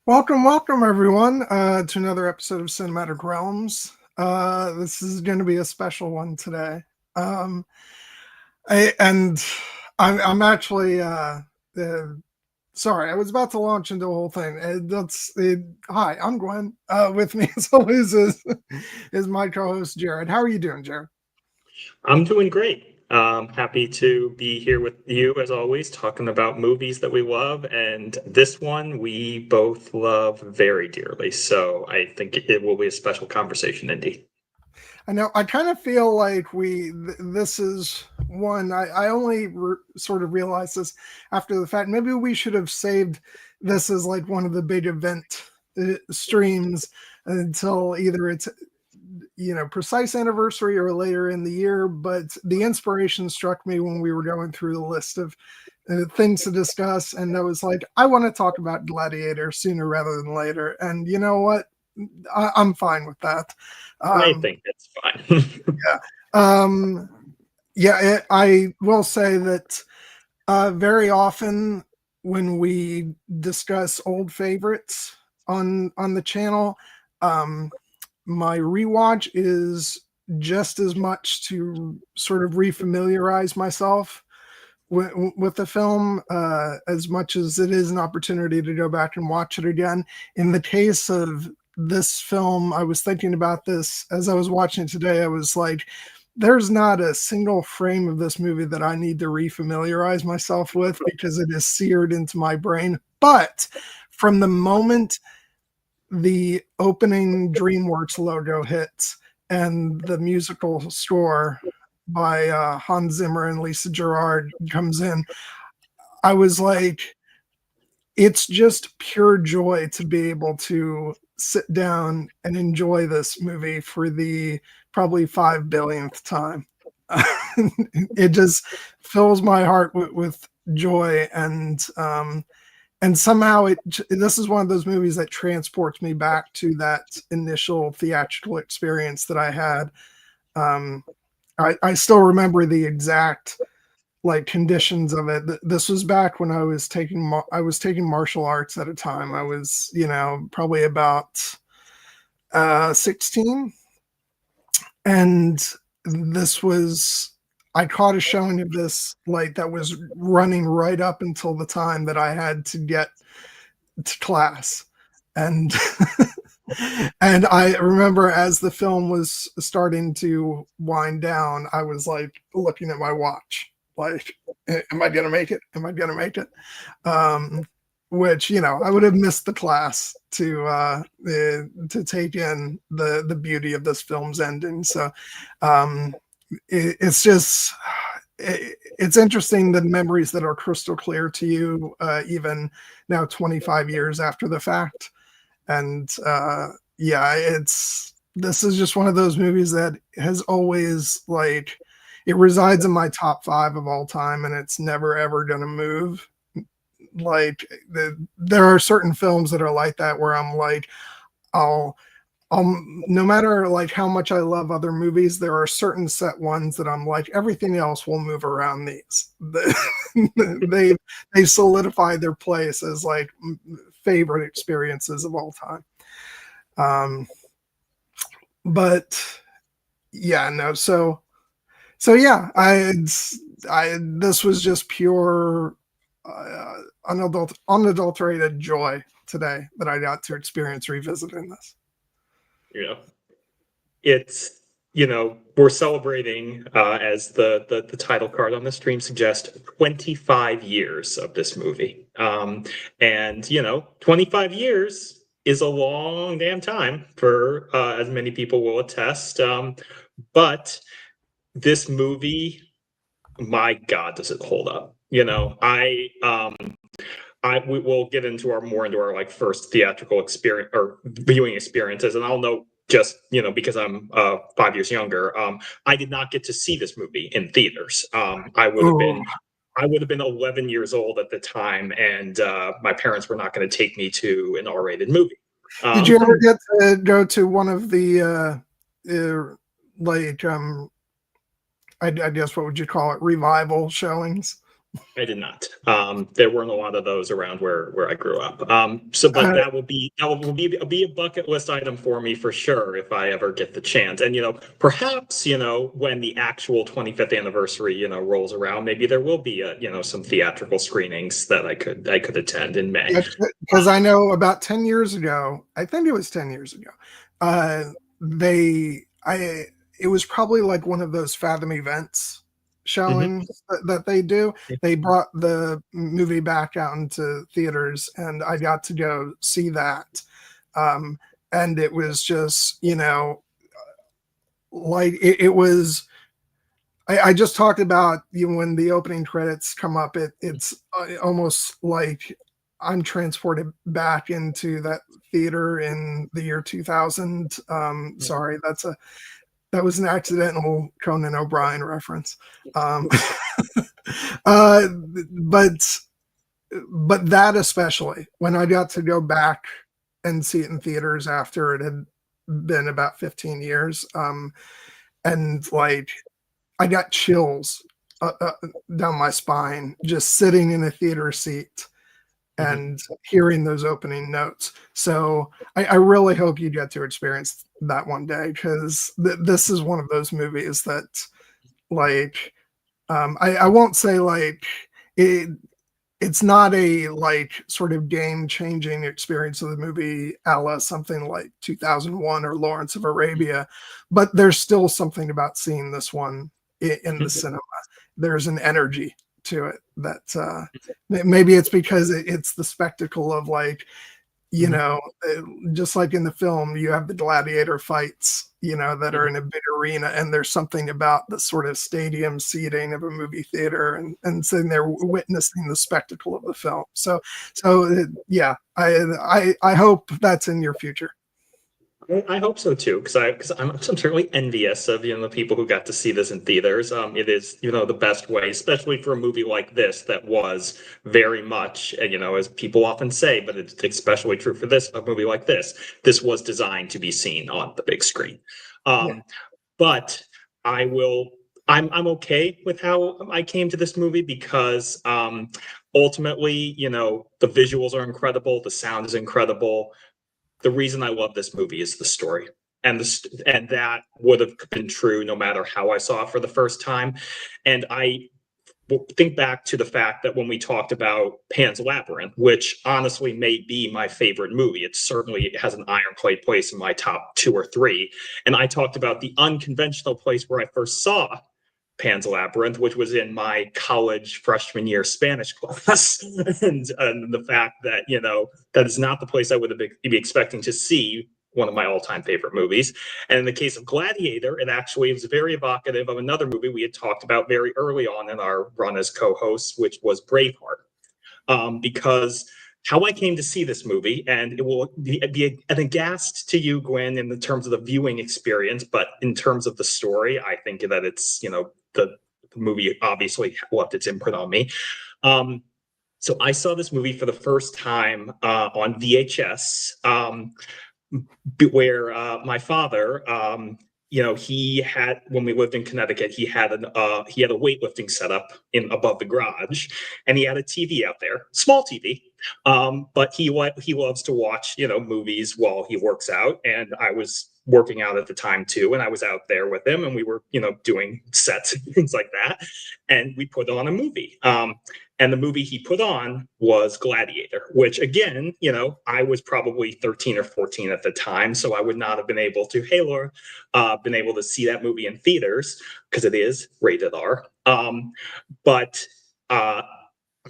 Welcome, everyone, to another episode of Cinematic Realms. This is going to be a special one today. Um, I'm actually sorry. I was about to launch into a whole thing. Hi, I'm Gwen. With me, as always, is my co-host Jared. How are you doing, Jared? I'm doing great. Happy to be here with you as always, talking about movies that we love. And this one we both love very dearly. So I think it will be a special conversation indeed. I know. I kind of feel like this is one. I only sort of realized this after the fact. Maybe we should have saved this as like one of the big event streams until either it's precise anniversary or later in the year. But the inspiration struck me when we were going through the list of things to discuss, and I was like, I want to talk about Gladiator sooner rather than later. And you know what? I'm fine with that. I think it's fine. Yeah. I will say that very often when we discuss old favorites on the channel, my rewatch is just as much to sort of refamiliarize myself with the film as much as it is an opportunity to go back and watch it again. In the case of this film, I was thinking about this as I was watching it today. I was like, there's not a single frame of this movie that I need to refamiliarize myself with because it is seared into my brain. But from the moment the opening Dreamworks logo hits and the musical score by Hans Zimmer and Lisa Gerrard comes in, I was like, it's just pure joy to be able to sit down and enjoy this movie for the probably 5 billionth time. It just fills my heart with joy, and somehow this is one of those movies that transports me back to that initial theatrical experience that I had. I still remember the exact like conditions of it. This was back when I was taking martial arts at a time. I was, probably about 16, and I caught a showing of this like that was running right up until the time that I had to get to class. And and I remember as the film was starting to wind down, I was like looking at my watch, like, am I gonna make it? Am I gonna make it? Which, I would have missed the class to take in the beauty of this film's ending. So it's just it's interesting, the memories that are crystal clear to you even now 25 years after the fact. And this is just one of those movies that has always, like, it resides in my top 5 of all time, and it's never ever gonna move. Like, there are certain films that are like that where I'm like, I'll no matter like how much I love other movies, there are certain set ones that I'm like, everything else will move around these. They solidify their place as like favorite experiences of all time. But yeah, no. So yeah, this was just pure unadulterated joy today that I got to experience revisiting this. It's we're celebrating as the title card on the stream suggests 25 years of this movie. And 25 years is a long damn time for as many people will attest. But this movie, my God, does it hold up? We will get into our like first theatrical experience or viewing experiences, and I'll know just because I'm 5 years younger. I did not get to see this movie in theaters. I would have been 11 years old at the time, and my parents were not going to take me to an R-rated movie. Did you ever get to go to one of the I guess what would you call it, revival showings? I did not. There weren't a lot of those around where I grew up. But Uh, that will be a bucket list item for me for sure if I ever get the chance. And perhaps when the actual 25th anniversary rolls around, maybe there will be some theatrical screenings that I could attend in May. yeah, because I know about 10 years ago, I think it was 10 years ago, uh, it was probably like one of those Fathom events Mhm. showings that they do. They brought the movie back out into theaters, and I got to go see that. Um, and it was just, like it was. I just talked about when the opening credits come up. It's almost like I'm transported back into that theater in the year 2000. Sorry, that was an accidental Conan O'Brien reference. Um, uh, but but that especially when I got to go back and see it in theaters after it had been about 15 years, and like I got chills down my spine just sitting in a theater seat Mhm. and hearing those opening notes. So I really hope you get to experience that one day, because this is one of those movies that, like, I won't say like it. It's not a like sort of game changing experience of the movie, a la something like 2001 or Lawrence of Arabia, but there's still something about seeing this one in the cinema. There's an energy to it that maybe it's because it's the spectacle of, like, Mhm. just like in the film, you have the gladiator fights, that are in a big arena, and there's something about the sort of stadium seating of a movie theater, and sitting there witnessing the spectacle of the film. So yeah, I hope that's in your future. I hope so too, because I'm certainly envious of the people who got to see this in theaters. It is the best way, especially for a movie like this that was very much, and as people often say, but it's especially true for a movie like this. This was designed to be seen on the big screen. Yeah. Um, but I will. I'm okay with how I came to this movie because ultimately, the visuals are incredible, the sound is incredible. The reason I love this movie is the story. And that would have been true no matter how I saw it for the first time. And I think back to the fact that when we talked about Pan's Labyrinth, which honestly may be my favorite movie, it has an ironclad place in my top two or three. And I talked about the unconventional place where I first saw Pan's Labyrinth, which was in my college freshman year Spanish class, and the fact that that is not the place I would have be expecting to see one of my all-time favorite movies. And in the case of Gladiator, it actually was very evocative of another movie we had talked about very early on in our run as co-hosts, which was Braveheart. Because how I came to see this movie, and it will be an aghast to you, Gwen, in the terms of the viewing experience, but in terms of the story, I think that it's the movie obviously left its imprint on me. Um, so I saw this movie for the first time on VHS, where my father, he had, when we lived in Connecticut, he had a weightlifting setup in above the garage, and he had a TV out there, small TV. But he loves to watch movies while he works out, and I was working out at the time too, and I was out there with him, and we were doing sets and things like that, and we put on a movie. And the movie he put on was Gladiator, which again, I was probably 13 or 14 at the time, so I would not have been able to, hey Laura, been able to see that movie in theaters because it is rated R. But I,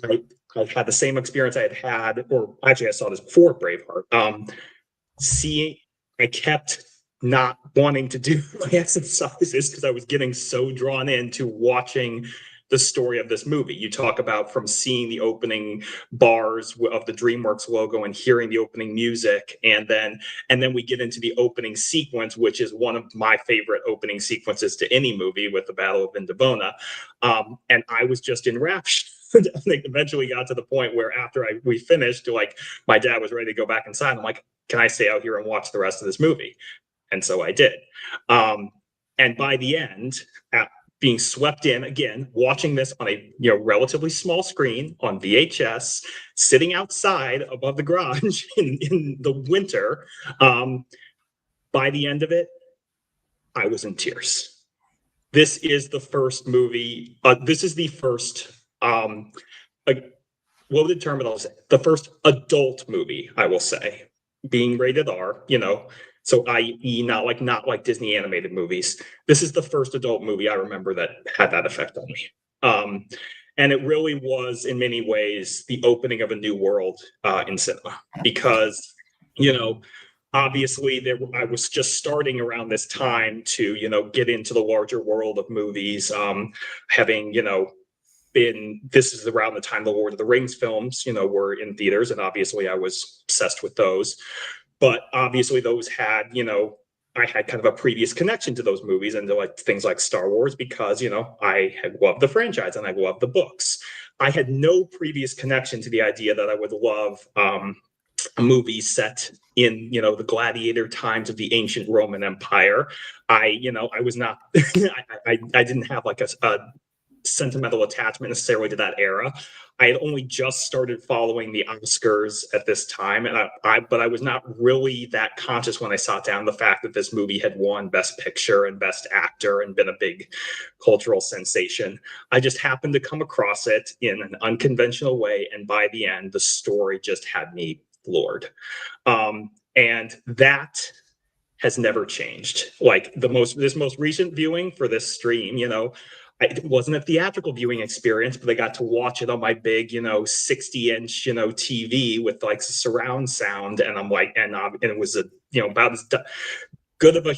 I had the same experience I had, or actually I saw this before Braveheart. Seeing, I kept not wanting to do my exercises because I was getting so drawn into watching the story of this movie. You talk about from seeing the opening bars of the Dreamworks logo and hearing the opening music, and then we get into the opening sequence, which is one of my favorite opening sequences to any movie with the Battle of Vindobona. And I was just enraptured. I think eventually got to the point where after we finished, like my dad was ready to go back inside. I'm like, can I stay out here and watch the rest of this movie? And so I did. And by the end, being swept in again, watching this on a relatively small screen on VHS, sitting outside above the garage in the winter. By the end of it, I was in tears. This is the first movie. This is the first. What would the term I'll say? The first adult movie, I will say, being rated R. So i.e. not like Disney animated movies. This is the first adult movie I remember that had that effect on me. And it really was, in many ways, the opening of a new world in cinema, because, obviously I was just starting around this time to, get into the larger world of movies, having, this is around the time the Lord of the Rings films, were in theaters, and obviously I was obsessed with those. But obviously those had, I had kind of a previous connection to those movies and to like things like Star Wars because, I had loved the franchise and I loved the books. I had no previous connection to the idea that I would love a movie set in, the gladiator times of the ancient Roman Empire. I was not, I didn't have like a sentimental attachment necessarily to that era. I had only just started following the Oscars at this time, and but I was not really that conscious when I sat down the fact that this movie had won Best Picture and Best Actor and been a big cultural sensation. I just happened to come across it in an unconventional way, and by the end, the story just had me floored. And that has never changed. Like this most recent viewing for this stream, it wasn't a theatrical viewing experience, but I got to watch it on my big, 60-inch, TV with like surround sound. And I'm like, and it was about as good of a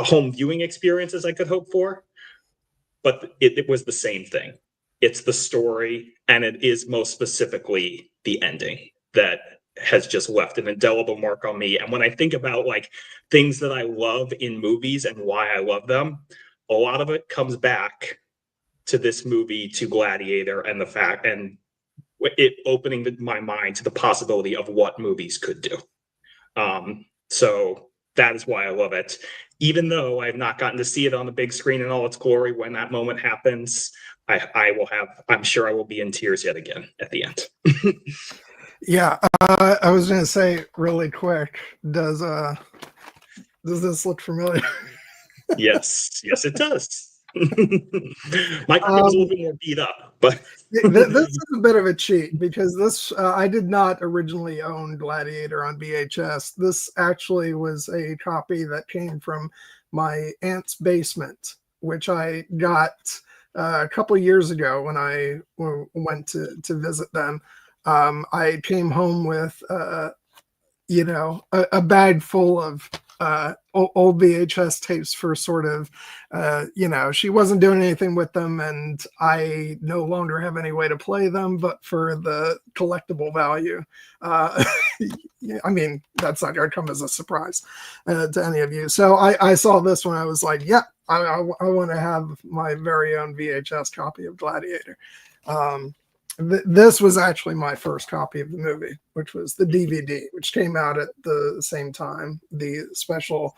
home viewing experience as I could hope for. But it was the same thing. It's the story, and it is most specifically the ending that has just left an indelible mark on me. And when I think about like things that I love in movies and why I love them, a lot of it comes back to this movie, to Gladiator, and the fact, and it opening my mind to the possibility of what movies could do. So that is why I love it. Even though I've not gotten to see it on the big screen in all its glory, when that moment happens, I'm sure I will be in tears yet again at the end. Yeah, I was going to say really quick, does this look familiar? Yes, it does. My copy was a little bit more beat up, but this is a bit of a cheat because this I did not originally own Gladiator on VHS. This actually was a copy that came from my aunt's basement, which I got a couple years ago when I went to visit them. I came home with a bag full of old VHS tapes for sort of, she wasn't doing anything with them, and I no longer have any way to play them, but for the collectible value, I mean, that's not going to come as a surprise to any of you. So I saw this one. I was like, yeah, I want to have my very own VHS copy of Gladiator. This was actually my first copy of the movie, which was the DVD, which came out at the same time, the special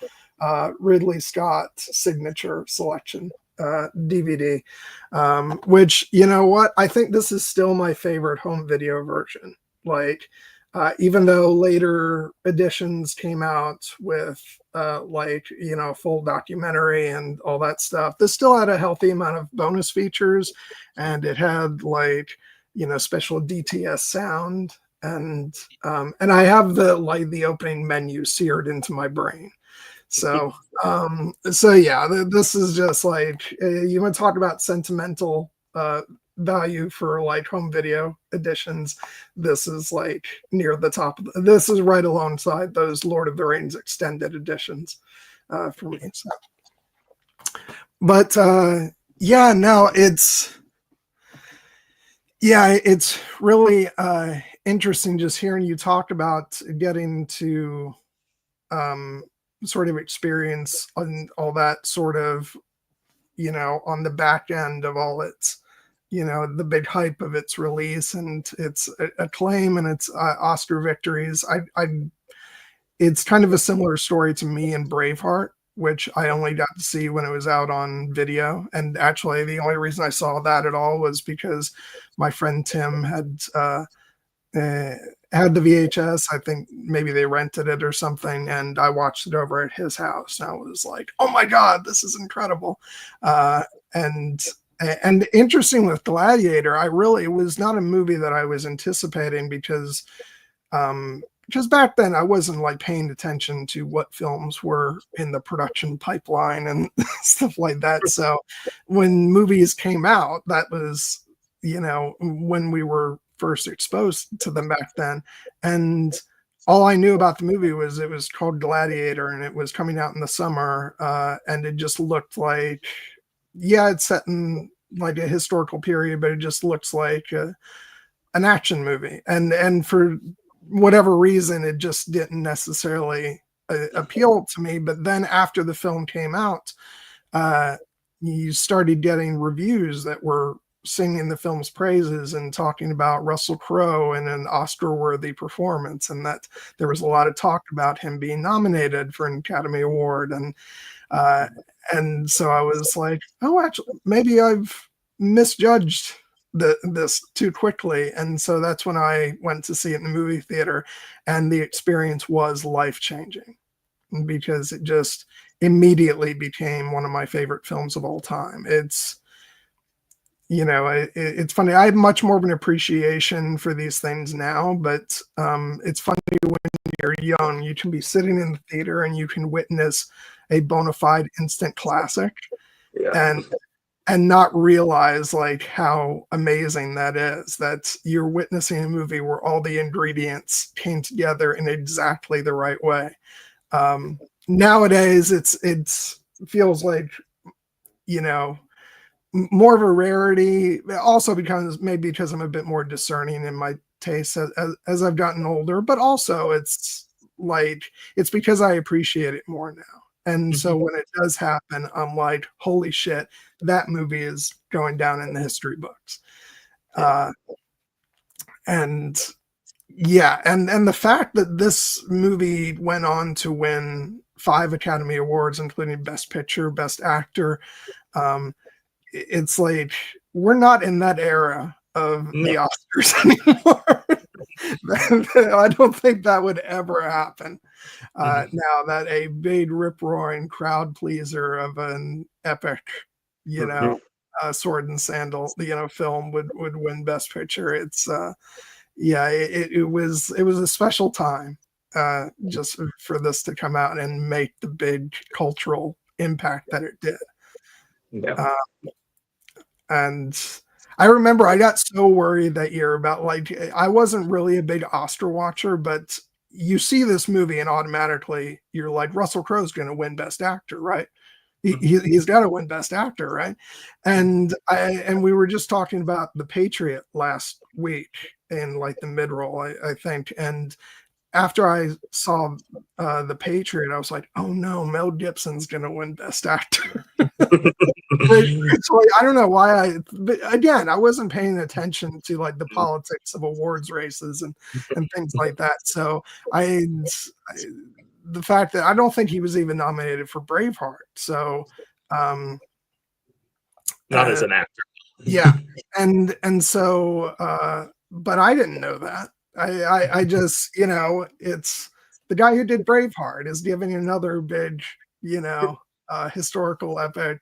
Ridley Scott signature selection DVD, which, you know what, I think this is still my favorite home video version. Like, even though later editions came out with full documentary and all that stuff, this still had a healthy amount of bonus features, and it had special DTS sound, and I have the opening menu seared into my brain. So yeah, this is just like, you want to talk about sentimental value for like home video editions. This is like near the top. This is right alongside those Lord of the Rings extended editions for me. So. But yeah, no, it's really interesting just hearing you talk about getting to sort of experience on all that sort of, on the back end of all its, the big hype of its release and its acclaim and its Oscar victories. It's kind of a similar story to me in Braveheart, which I only got to see when it was out on video. And actually, the only reason I saw that at all was because my friend Tim had the VHS. I think maybe they rented it or something, and I watched it over at his house. And I was like, "Oh my god, this is incredible!" And interesting with Gladiator, it was not a movie that I was anticipating because back then I wasn't like paying attention to what films were in the production pipeline and stuff like that. So when movies came out, that was, when we were first exposed to them back then. And all I knew about the movie was it was called Gladiator and it was coming out in the summer. And it just looked like, it's set in like a historical period, but it just looks like an action movie. And for whatever reason, it just didn't necessarily appeal to me. But then after the film came out, you started getting reviews that were singing the film's praises and talking about Russell Crowe and an Oscar-worthy performance, and that there was a lot of talk about him being nominated for an Academy Award. And so I was like, oh, actually, maybe I've misjudged this too quickly. And so that's when I went to see it in the movie theater, and the experience was life-changing because it just immediately became one of my favorite films of all time. It's funny. I have much more of an appreciation for these things now, but it's funny when you're young, you can be sitting in the theater and you can witness a bona fide instant classic, and not realize like how amazing that is, that you're witnessing a movie where all the ingredients came together in exactly the right way. Nowadays it feels like, more of a rarity, also because I'm a bit more discerning in my taste as I've gotten older, but also it's because I appreciate it more now. And so when it does happen, I'm like, holy shit, that movie is going down in the history books. And the fact that this movie went on to win 5 Academy Awards, including Best Picture, Best Actor, it's like we're not in that era of the Oscars anymore. I don't think that would ever happen. Now that a big rip-roaring crowd pleaser of an epic, sword and sandal, film would win Best Picture. It's it was a special time just for this to come out and make the big cultural impact that it did. Yeah. And I remember I got so worried that year about I wasn't really a big Oscar watcher, but you see this movie and automatically you're like, Russell Crowe's going to win Best Actor, right? He's got to win Best Actor, right? And we were just talking about The Patriot last week in like the mid-roll, I think. And after I saw The Patriot, I was like, oh no, Mel Gibson's going to win Best Actor. So I don't know why but again, I wasn't paying attention to like the politics of awards races and things like that. So the fact that I don't think he was even nominated for Braveheart. So not as an actor. Yeah. And so but I didn't know that. I just, it's the guy who did Braveheart is giving another big, historical epic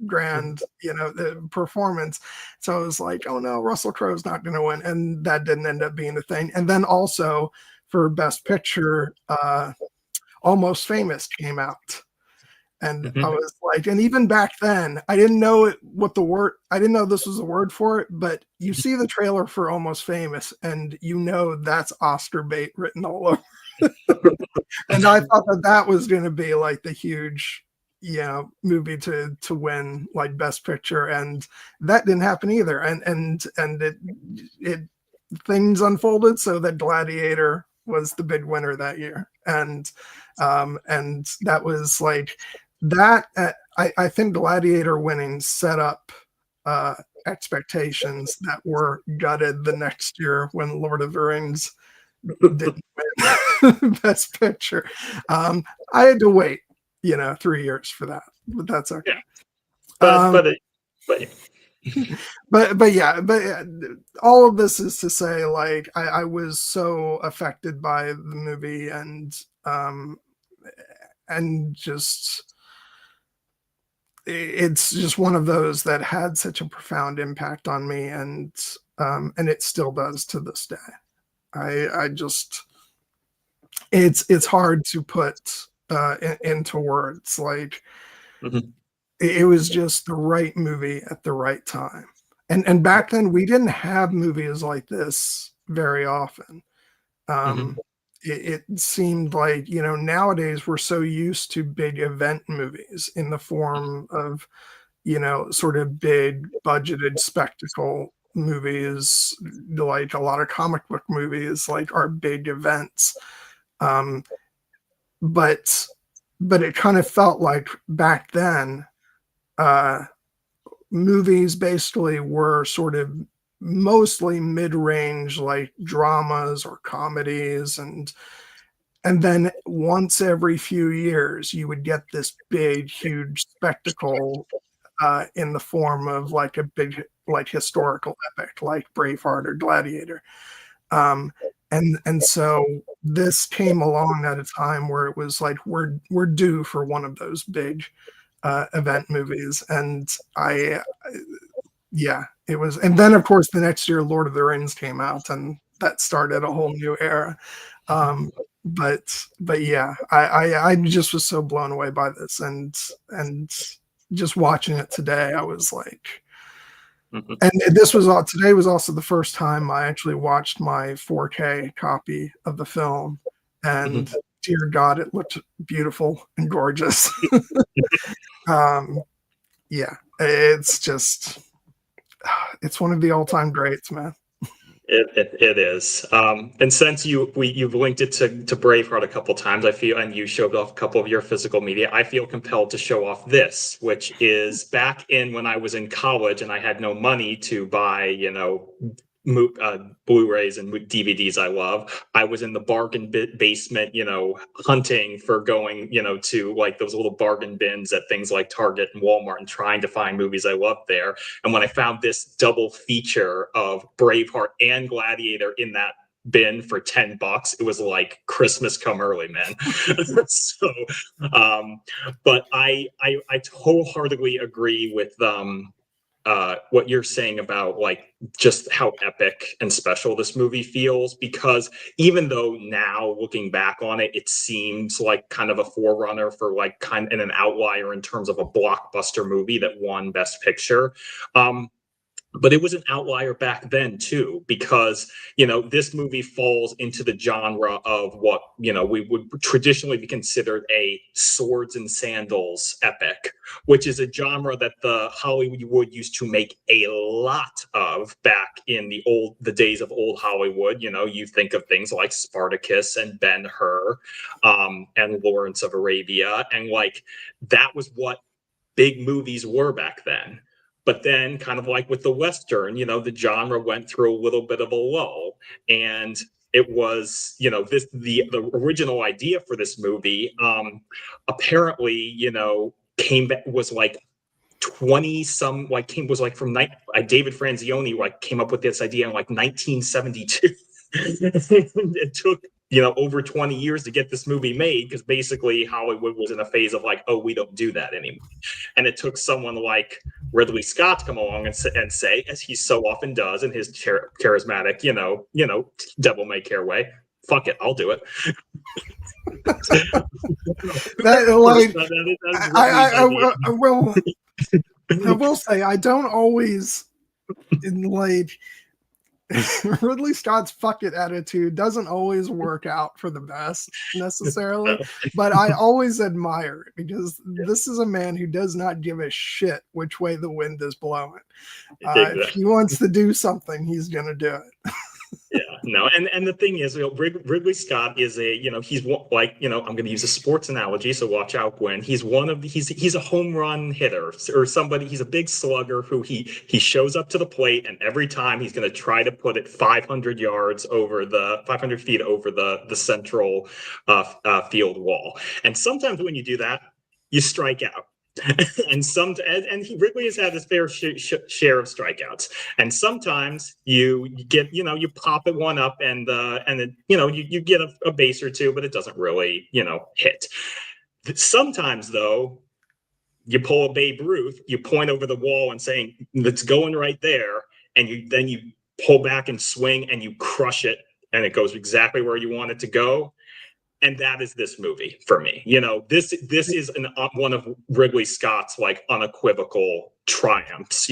grand, the performance. So I was like, oh no, Russell Crowe's not going to win. And that didn't end up being a thing. And then also for Best Picture, Almost Famous came out. And I was like, and even back then, I didn't know I didn't know this was a word for it, but you see the trailer for Almost Famous and that's Oscar bait written all over. And I thought that was going to be like the huge, movie to win like Best Picture. And that didn't happen either. And it things unfolded so that Gladiator was the big winner that year. And that was like, that I think Gladiator winning set up expectations that were gutted the next year when Lord of the Rings didn't win Best Picture. I had to wait. 3 years for that, but that's okay. Yeah. But all of this is to say, like, I was so affected by the movie, and just it's just one of those that had such a profound impact on me, and it still does to this day. I just it's hard to put into words. Like, it was just the right movie at the right time. And back then we didn't have movies like this very often. It seemed like, nowadays we're so used to big event movies in the form of, sort of big budgeted spectacle movies, like a lot of comic book movies, like, are big events. But it kind of felt like back then, movies basically were sort of mostly mid-range, like dramas or comedies, and then once every few years you would get this big, huge spectacle in the form of like a big, like, historical epic, like Braveheart or Gladiator. And so this came along at a time where it was like we're due for one of those big event movies, and it was. And then of course the next year Lord of the Rings came out, and that started a whole new era. But yeah, I just was so blown away by this, and just watching it today, I was like, and today was also the first time I actually watched my 4K copy of the film, and dear God, it looked beautiful and gorgeous. Yeah, it's one of the all-time greats, man. It is. And since you've linked it to Braveheart a couple times, I feel, and you showed off a couple of your physical media, I feel compelled to show off this, which is back in when I was in college and I had no money to buy, Blu-rays and DVDs I love. I was in the bargain basement, hunting for going, to like those little bargain bins at things like Target and Walmart and trying to find movies I loved there. And when I found this double feature of Braveheart and Gladiator in that bin for $10, it was like Christmas come early, man. So, but I wholeheartedly agree with what you're saying about like just how epic and special this movie feels, because even though now looking back on it, it seems like kind of a forerunner for like kind of an outlier in terms of a blockbuster movie that won Best Picture. But it was an outlier back then too, because, this movie falls into the genre of what, we would traditionally be considered a swords and sandals epic, which is a genre that the Hollywood used to make a lot of back in the days of old Hollywood. You think of things like Spartacus and Ben-Hur, and Lawrence of Arabia. And like, that was what big movies were back then. But then, kind of like with the Western, the genre went through a little bit of a lull. And it was, the original idea for this movie, apparently, was like 20 some, like, was like from David Franzioni, like, came up with this idea in like 1972. It took, over 20 years to get this movie made, because basically Hollywood was in a phase of like, oh, we don't do that anymore. And it took someone like Ridley Scott to come along and say, as he so often does in his charismatic, devil may care way, fuck it, I'll do it. I will say, I don't always like Ridley Scott's fuck it attitude doesn't always work out for the best necessarily, but I always admire it, because this is a man who does not give a shit which way the wind is blowing. If he wants to do something, he's gonna do it. Yeah, no, and the thing is, Ridley Scott is he's like, I'm going to use a sports analogy, so watch out, Gwen. He's he's a home run hitter, or somebody. He's a big slugger who he shows up to the plate, and every time he's going to try to put it 500 feet over the central field wall. And sometimes when you do that, you strike out. And Ridley has had his fair share of strikeouts, and sometimes you get, you pop it one up, and it, you get a base or two, but it doesn't really hit. Sometimes though, you pull a Babe Ruth, you point over the wall and saying it's going right there, and then you pull back and swing and you crush it, and it goes exactly where you want it to go. And that is this movie for me. This is one of Ridley Scott's like unequivocal triumphs,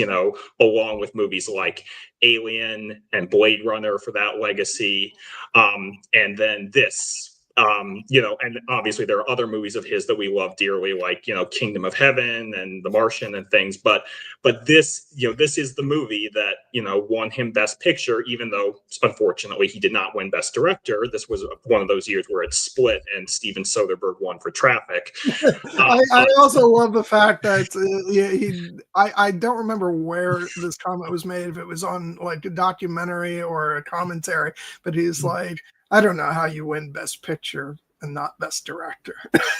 along with movies like Alien and Blade Runner for that legacy. And then this, and obviously there are other movies of his that we love dearly, like, Kingdom of Heaven and The Martian and things. But this, this is the movie that, won him Best Picture, even though unfortunately he did not win Best Director. This was one of those years where it split and Steven Soderbergh won for Traffic. I also love the fact that I don't remember where this comment was made, if it was on like a documentary or a commentary, but he's like, I don't know how you win Best Picture and not Best Director.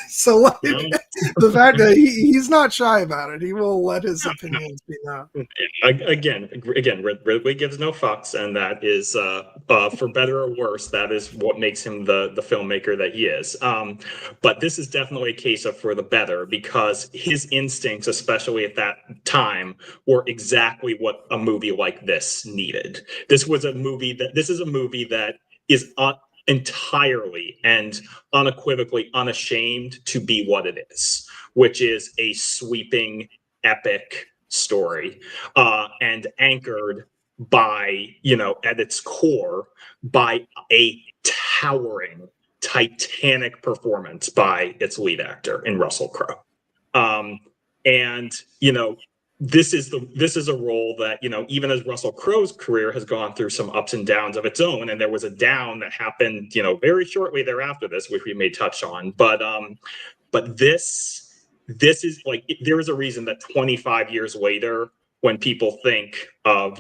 So like, the fact that he's not shy about it, he will let his opinions be known. Again, Ridley gives no fucks, and that is, for better or worse, that is what makes him the filmmaker that he is. But this is definitely a case of for the better, because his instincts, especially at that time, were exactly what a movie like this needed. This is a movie that is entirely and unequivocally unashamed to be what it is, which is a sweeping, epic story, and anchored by, at its core, by a towering, titanic performance by its lead actor in Russell Crowe. This is a role that, even as Russell Crowe's career has gone through some ups and downs of its own, and there was a down that happened, very shortly thereafter this, which we may touch on. But this is like, there is a reason that 25 years later, when people think of,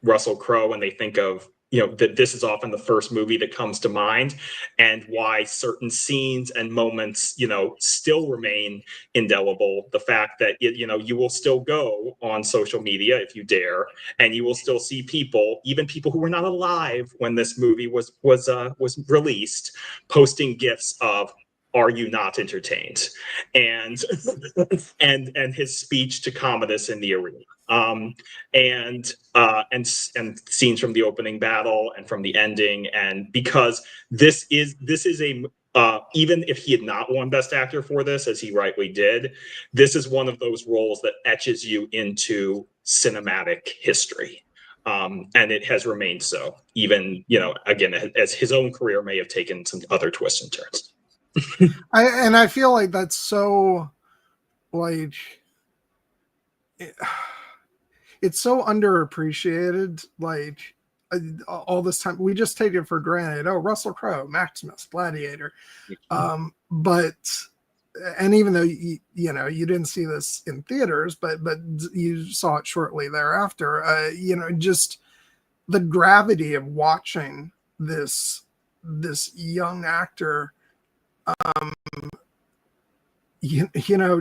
Russell Crowe and they think of, that this is often the first movie that comes to mind, and why certain scenes and moments, still remain indelible. The fact that, you will still go on social media if you dare, and you will still see people, even people who were not alive when this movie was released, posting GIFs of, "Are you not entertained?" and his speech to Commodus in the arena, and scenes from the opening battle and from the ending. And because this is a even if he had not won Best Actor for this, as he rightly did, this is one of those roles that etches you into cinematic history. And it has remained so, even, again, as his own career may have taken some other twists and turns. I feel like that's so, like, it's so underappreciated. Like, all this time we just take it for granted. Oh, Russell Crowe, Maximus, Gladiator. But even though you didn't see this in theaters, but you saw it shortly thereafter, just the gravity of watching this young actor,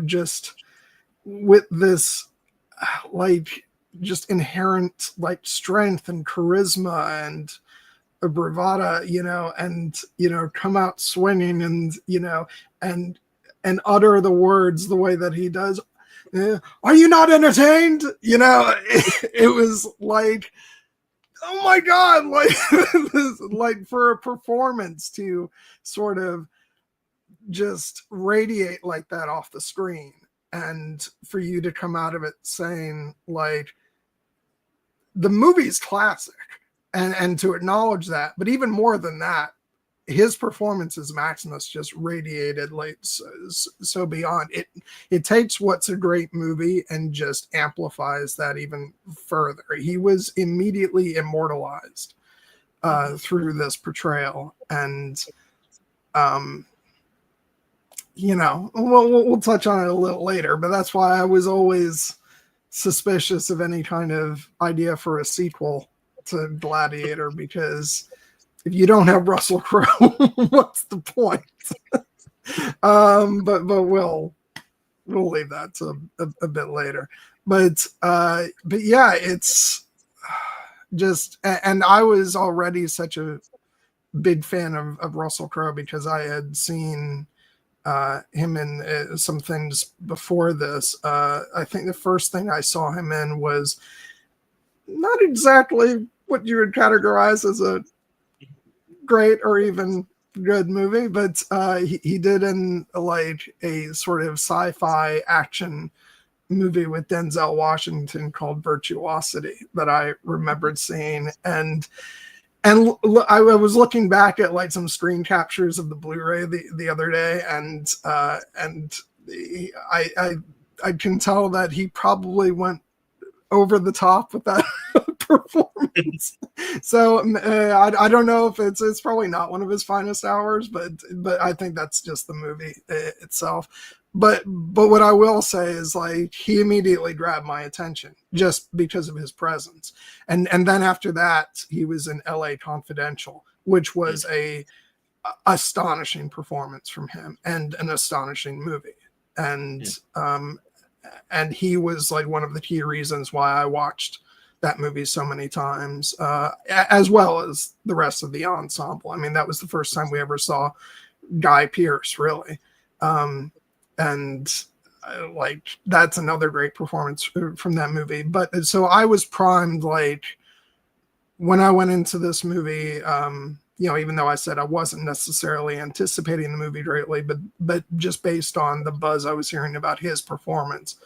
just with this, like, just inherent, like, strength and charisma and a bravado, and, come out swinging and, and utter the words the way that he does. Are you not entertained? It was like, oh my God, like for a performance to sort of just radiate like that off the screen, and for you to come out of it saying, like, the movie's classic, and to acknowledge that. But even more than that, his performance as Maximus just radiated, like, so beyond it. It takes what's a great movie and just amplifies that even further. He was immediately immortalized through this portrayal, and we'll touch on it a little later, but that's why I was always suspicious of any kind of idea for a sequel to Gladiator, because if you don't have Russell Crowe, what's the point? But we'll we'll leave that to a bit later. But yeah, it's just, and I was already such a big fan of Russell Crowe because I had seen him in some things before this. I think the first thing I saw him in was not exactly what you would categorize as a great or even good movie, but he did in like a sort of sci-fi action movie with Denzel Washington called Virtuosity that I remembered seeing. And I was looking back at like some screen captures of the Blu-ray the other day, and I can tell that he probably went over the top with that performance. So I don't know if it's probably not one of his finest hours, but I think that's just the movie itself. But what I will say is like he immediately grabbed my attention just because of his presence, and then after that he was in L.A. Confidential, which was a astonishing performance from him and an astonishing movie, and he was like one of the key reasons why I watched that movie so many times, as well as the rest of the ensemble. I mean, that was the first time we ever saw Guy Pearce, really. Like that's another great performance from that movie. But so I was primed, like when I went into this movie, even though I said I wasn't necessarily anticipating the movie greatly, but just based on the buzz I was hearing about his performance,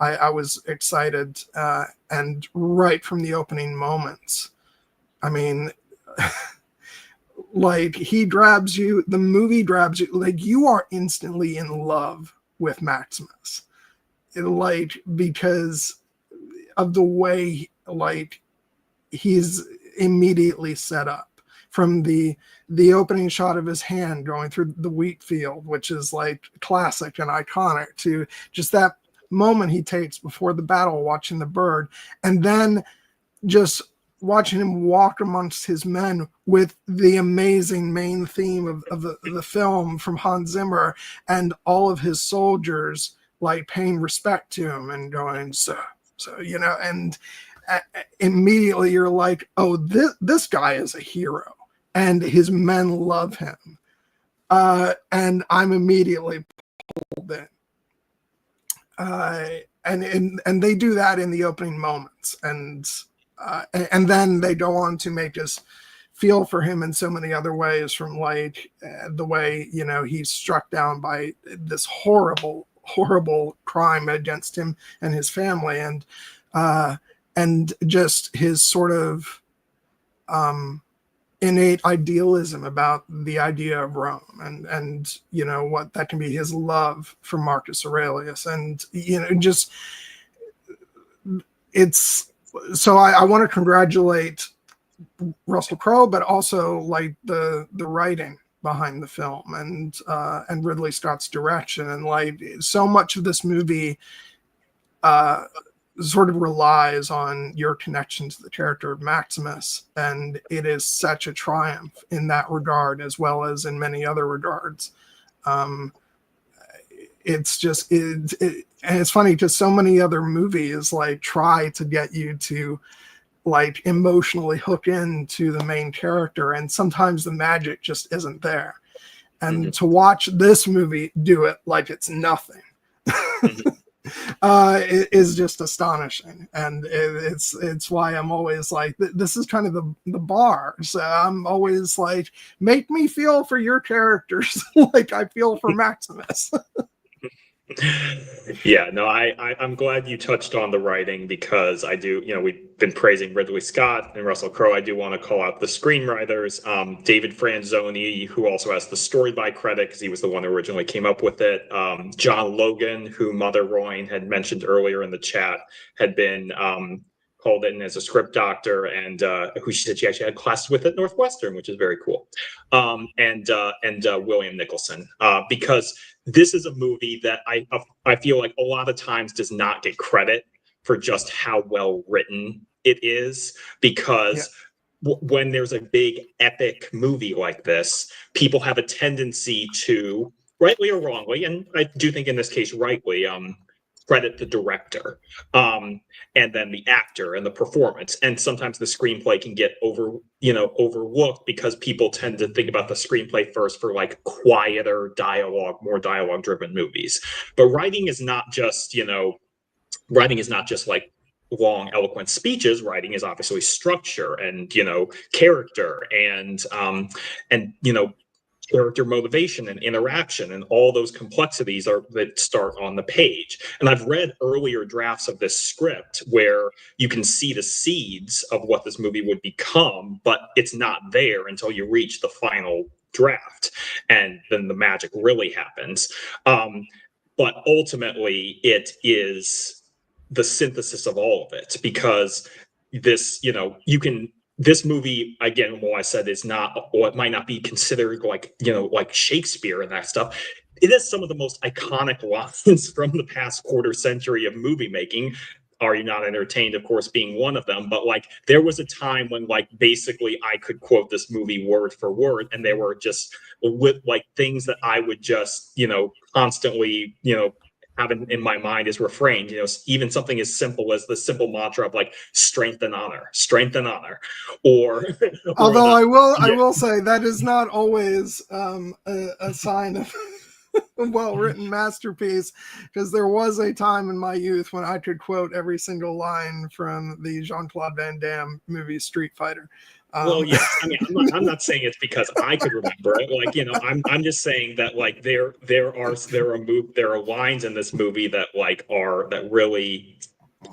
I was excited. And right from the opening moments, I mean, like the movie grabs you, like you are instantly in love with Maximus, like because of the way like he's immediately set up, from the opening shot of his hand going through the wheat field, which is like classic and iconic, to just that moment he takes before the battle watching the bird, and then just watching him walk amongst his men with the amazing main theme of the film from Hans Zimmer, and all of his soldiers like paying respect to him and going, so and immediately you're like, oh, this guy is a hero and his men love him. And I'm immediately pulled in. And they do that in the opening moments, and then they go on to make us feel for him in so many other ways, from like the way he's struck down by this horrible crime against him and his family, and just his sort of innate idealism about the idea of Rome, and what that can be, his love for Marcus Aurelius, and just it's so I want to congratulate Russell Crowe, but also like the writing behind the film, and Ridley Scott's direction, and like so much of this movie sort of relies on your connection to the character of Maximus, and it is such a triumph in that regard as well as in many other regards. It's just and it's funny because so many other movies like try to get you to like emotionally hook into the main character, and sometimes the magic just isn't there. And to watch this movie do it like it's nothing it is just astonishing, and it's why I'm always like, this is kind of the bar. So I'm always like, make me feel for your characters like I feel for Maximus. Yeah, no, I'm glad you touched on the writing, because I do, we've been praising Ridley Scott and Russell Crowe. I do want to call out the screenwriters, David Franzoni, who also has the story by credit because he was the one who originally came up with it. John Logan, who Mother Royne had mentioned earlier in the chat, had been called in as a script doctor, and who she said she actually had classes with at Northwestern, which is very cool. And William Nicholson, because this is a movie that I feel like a lot of times does not get credit for just how well written it is, because when there's a big epic movie like this, people have a tendency to rightly or wrongly, and I do think in this case rightly, credit the director, and then the actor and the performance. And sometimes the screenplay can get overlooked because people tend to think about the screenplay first for like quieter dialogue, more dialogue driven movies. But writing is not just like long eloquent speeches. Writing is obviously structure and character and character motivation and interaction, and all those complexities are that start on the page. And I've read earlier drafts of this script where you can see the seeds of what this movie would become, but it's not there until you reach the final draft, and then the magic really happens. But ultimately, it is the synthesis of all of it, because this movie, again, what I said, is not, or it might not be considered like Shakespeare and that stuff. It is some of the most iconic lines from the past quarter century of movie making. Are you not entertained? Of course, being one of them. But like, there was a time when basically I could quote this movie word for word, and they were just with things that I would just constantly have in my mind as refrained. Even something as simple as the simple mantra of strength and honor, or although I will say that is not always a sign of a well-written masterpiece, because there was a time in my youth when I could quote every single line from the Jean-Claude Van Damme movie Street Fighter. Well, yeah, I mean, I'm not saying it's because I could remember it. I'm just saying that there are lines in this movie that that really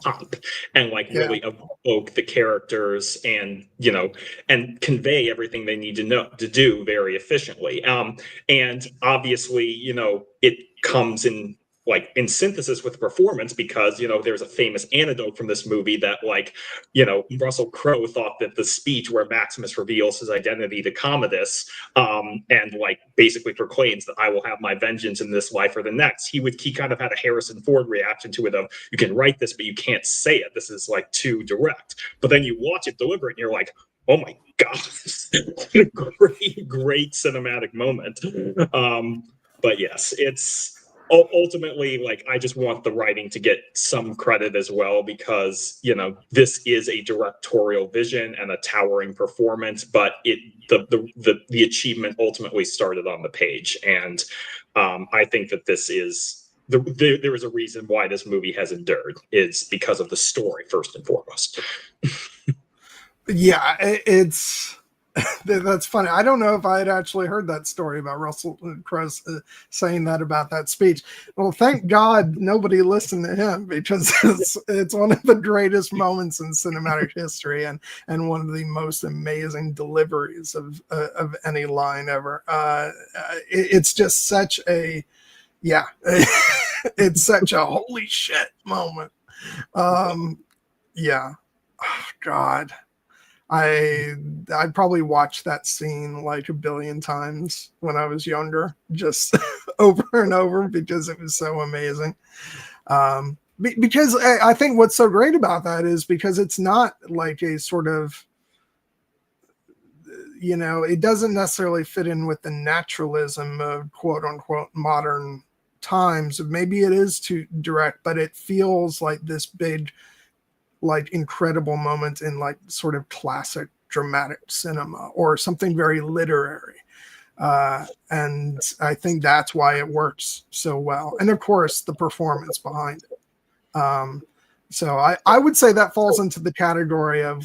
pop and really evoke the characters and and convey everything they need to do very efficiently. And obviously, it comes in synthesis with performance, because there's a famous anecdote from this movie that Russell Crowe thought that the speech where Maximus reveals his identity to Commodus and basically proclaims that I will have my vengeance in this life or the next, he kind of had a Harrison Ford reaction to it of, you can write this but you can't say it, this is too direct. But then you watch it deliver it and you're like, oh my god, great cinematic moment. But yes, it's ultimately I just want the writing to get some credit as well, because this is a directorial vision and a towering performance, but the achievement ultimately started on the page. And I think that this is there is a reason why this movie has endured, is because of the story first and foremost. Yeah, it's that's funny. I don't know if I had actually heard that story about Russell Crowe saying that about that speech. Well, thank God nobody listened to him, because it's one of the greatest moments in cinematic history, and one of the most amazing deliveries of any line ever. It's just such a it's such a holy shit moment. Yeah. Oh, God. I probably watched that scene a billion times when I was younger, just over and over, because it was so amazing. Because I think what's so great about that is because it's not a sort of, it doesn't necessarily fit in with the naturalism of quote unquote modern times. Maybe it is too direct, but it feels like this big incredible moment in sort of classic dramatic cinema or something very literary. And I think that's why it works so well. And of course, the performance behind it. So I would say that falls into the category of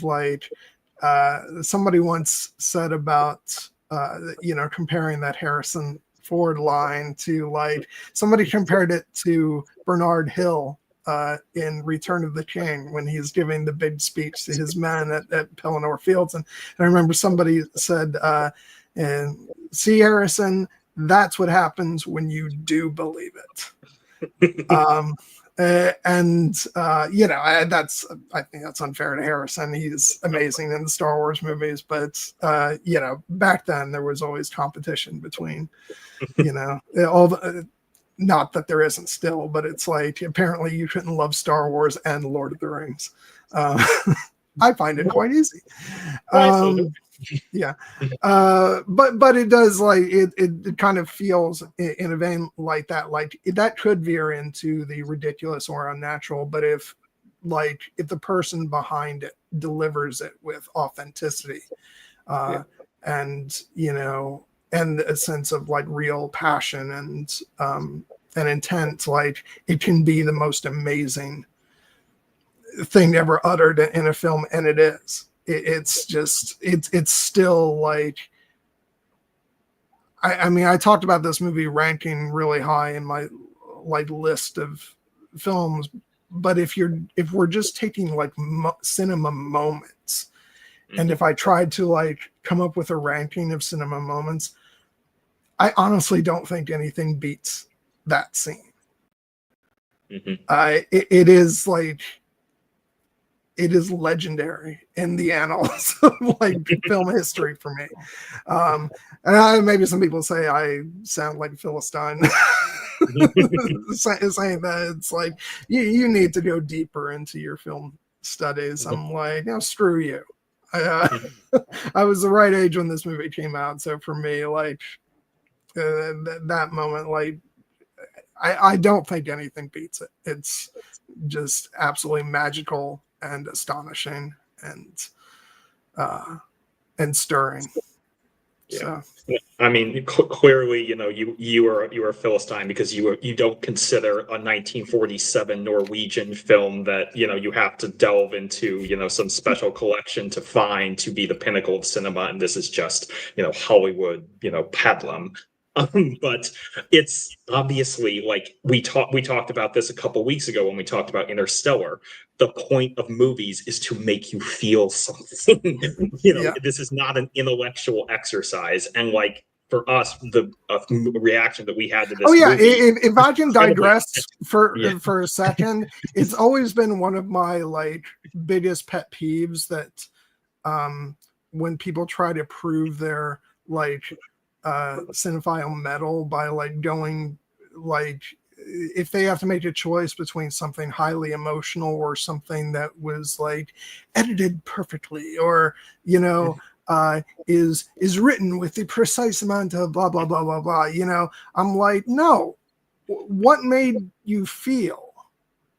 somebody once said about, comparing that Harrison Ford line to somebody compared it to Bernard Hill in Return of the King, when he's giving the big speech to his men at Pelennor Fields. And I remember somebody said, see, Harrison, that's what happens when you do believe it. I think that's unfair to Harrison. He's amazing in the Star Wars movies, but back then there was always competition between, all the, not that there isn't still, but it's apparently you couldn't love Star Wars and Lord of the Rings. I find it quite easy. yeah. But it does, like, it kind of feels in a vein like that could veer into the ridiculous or unnatural. But if the person behind it delivers it with authenticity, and and a sense of like real passion and intent, like, it can be the most amazing thing ever uttered in a film, and it is. It's just it's still like, I mean, I talked about this movie ranking really high in my like list of films, but if we're just taking like cinema moments, and if I tried to like come up with a ranking of cinema moments, I honestly don't think anything beats that scene. It is like, it is legendary in the annals of like film history for me. And maybe some people say I sound like a Philistine saying that. It's like, you need to go deeper into your film studies. I'm like, screw you. I was the right age when this movie came out, so for me, like, that moment, like, I don't think anything beats it. It's just absolutely magical and astonishing and stirring. Yeah. So. I mean, clearly, you are a Philistine because you don't consider a 1947 Norwegian film that you have to delve into some special collection to find to be the pinnacle of cinema, and this is just Hollywood peplum. But it's obviously, like, we talked about this a couple weeks ago when we talked about Interstellar. The point of movies is to make you feel something. This is not an intellectual exercise, and like, for us, the reaction that we had to this movie. If I can digress for a second, it's always been one of my like biggest pet peeves that when people try to prove their like cinephile metal by like going, like, if they have to make a choice between something highly emotional or something that was like edited perfectly, or is written with the precise amount of blah blah blah blah blah, I'm like, no, what made you feel?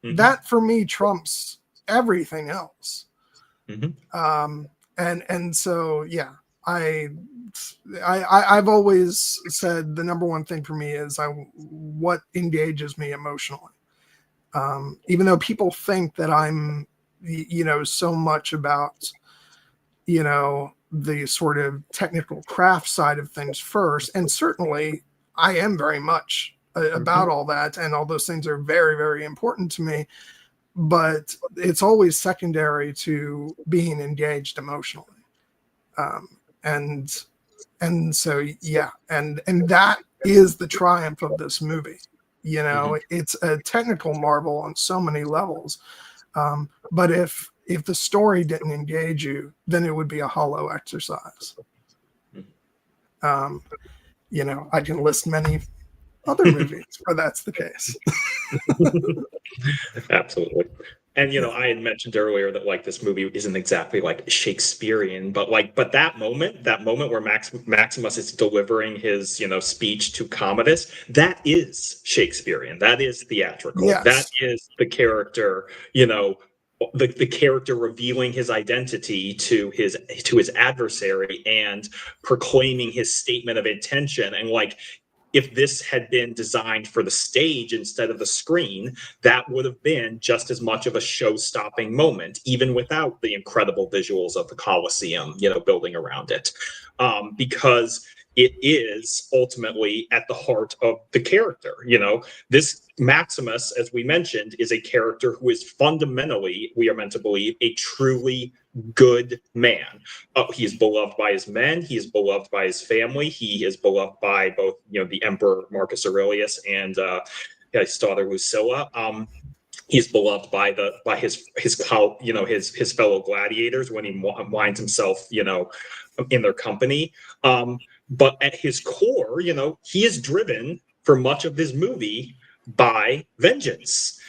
That for me trumps everything else. And so I've always said the number one thing for me is what engages me emotionally. Even though people think that I'm, so much about, the sort of technical craft side of things first. And certainly I am very much about all that. And all those things are very, very important to me. But it's always secondary to being engaged emotionally. And so, and that is the triumph of this movie. It's a technical marvel on so many levels. But if the story didn't engage you, then it would be a hollow exercise. I can list many other movies where that's the case. Absolutely. And I had mentioned earlier that like this movie isn't exactly like Shakespearean, but that moment where Maximus is delivering his speech to Commodus, that is Shakespearean. That is theatrical. Yes. That is the character, the character revealing his identity to his adversary and proclaiming his statement of intention. And like, if this had been designed for the stage instead of the screen, that would have been just as much of a show-stopping moment, even without the incredible visuals of the Colosseum, building around it, because it is ultimately at the heart of the character. This Maximus, as we mentioned, is a character who is fundamentally, we are meant to believe, a truly good man. He is beloved by his men. He is beloved by his family. He is beloved by both, the Emperor Marcus Aurelius and his daughter Lucilla. He's beloved by his fellow gladiators when he winds himself, in their company. But at his core, he is driven for much of this movie by vengeance.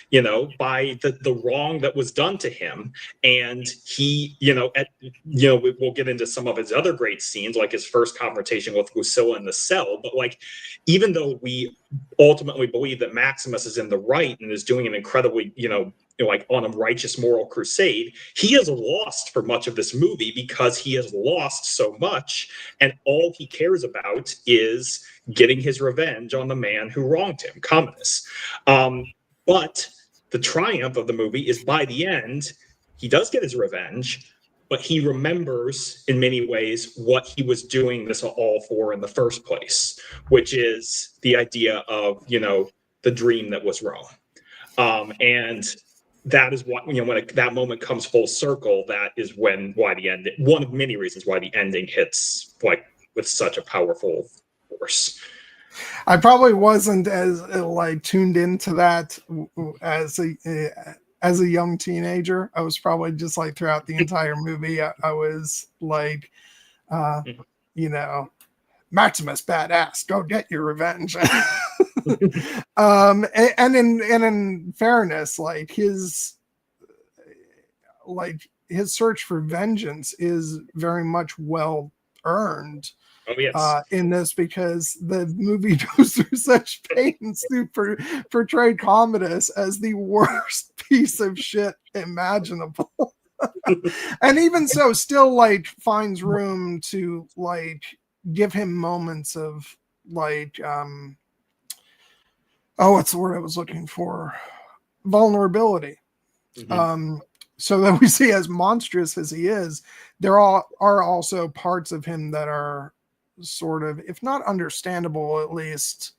by the wrong that was done to him. And he, we'll get into some of his other great scenes, like his first confrontation with Lucilla in the cell. But like, even though we ultimately believe that Maximus is in the right and is doing an incredibly, like on a righteous moral crusade, he is lost for much of this movie because he has lost so much, and all he cares about is getting his revenge on the man who wronged him, Commodus. But the triumph of the movie is, by the end, he does get his revenge, but he remembers in many ways what he was doing this all for in the first place, which is the idea of, the dream that was Rome. And that is what, when that moment comes full circle, that is why the end, one of many reasons why the ending hits like with such a powerful force. I probably wasn't as tuned into that as a young teenager. I was probably just like throughout the entire movie, I was like, Maximus Badass, go get your revenge. And in fairness, like his search for vengeance is very much well earned. Oh, yes. In this, because the movie goes through such pains to portray Commodus as the worst piece of shit imaginable. And even so, still like finds room to like give him moments of like what's the word I was looking for? Vulnerability. Mm-hmm. So that we see, as monstrous as he is, there are also parts of him that are sort of, if not understandable, at least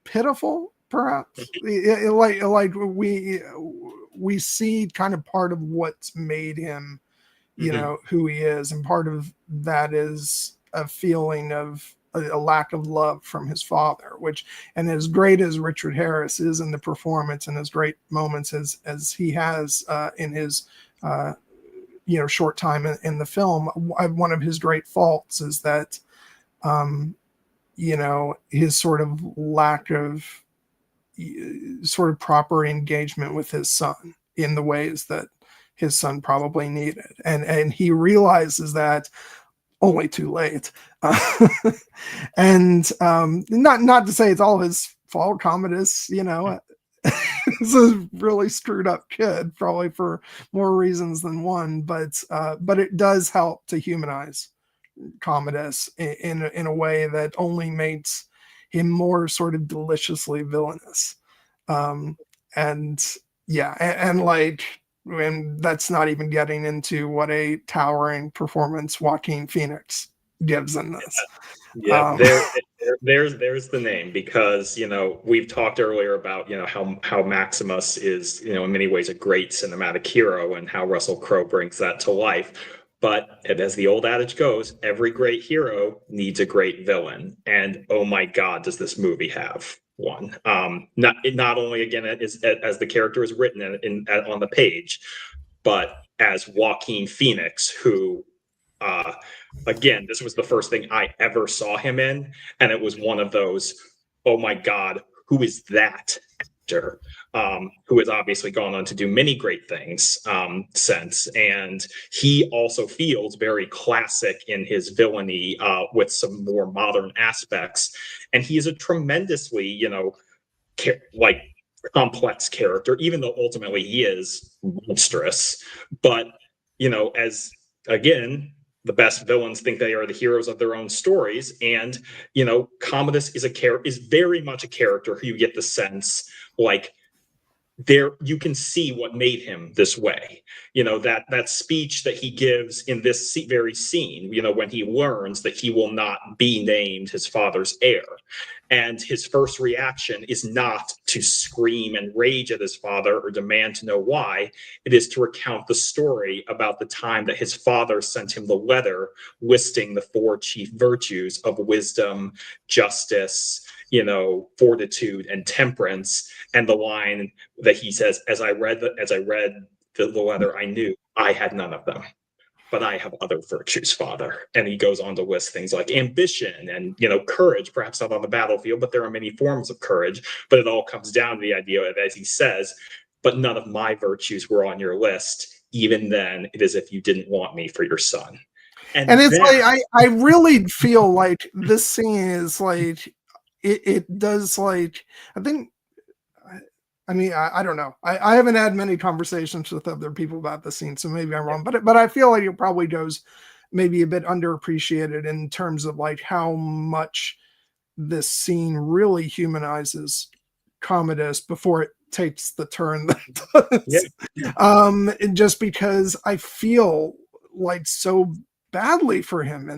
pitiful, perhaps. Like we see kind of part of what's made him, who he is, and part of that is a feeling of a lack of love from his father, which, and as great as Richard Harris is in the performance and as great moments as he has in his short time in the film, one of his great faults is that his sort of lack of sort of proper engagement with his son in the ways that his son probably needed, and he realizes that only too late. And not to say it's all his fault. Commodus, is a really screwed up kid, probably for more reasons than one, but it does help to humanize Commodus in a way that only makes him more sort of deliciously villainous. And that's not even getting into what a towering performance Joaquin Phoenix gives in this. Yeah, there's the name, because we've talked earlier about how Maximus is in many ways a great cinematic hero, and how Russell Crowe brings that to life. But as the old adage goes, every great hero needs a great villain, and oh my God, does this movie have one? Not only again as the character is written on the page, but as Joaquin Phoenix, who again, this was the first thing I ever saw him in, and it was one of those, oh my God, who is that actor? Who has obviously gone on to do many great things since. And he also feels very classic in his villainy with some more modern aspects. And he is a tremendously, complex character, even though ultimately he is monstrous. But, as again, the best villains think they are the heroes of their own stories. And, Commodus is very much a character who you get the sense like, there you can see what made him this way. That speech that he gives in this very scene, when he learns that he will not be named his father's heir, and his first reaction is not to scream and rage at his father or demand to know why. It is to recount the story about the time that his father sent him the letter listing the 4 chief virtues of wisdom, justice, fortitude, and temperance. And the line that he says, as I read the letter, I knew I had none of them. but I have other virtues, Father. And he goes on to list things like ambition and, you know, courage, perhaps not on the battlefield, but there are many forms of courage. But it all comes down to the idea of, as he says, but none of my virtues were on your list. Even then, it is if you didn't want me for your son. And it's like, I really feel like this scene is like, it does, like, I think, I mean, I don't know. I haven't had many conversations with other people about the scene, so maybe I'm wrong. But I feel like it probably goes maybe a bit underappreciated in terms of like how much this scene really humanizes Commodus before it takes the turn that it does. Yeah. Just because I feel like so badly for him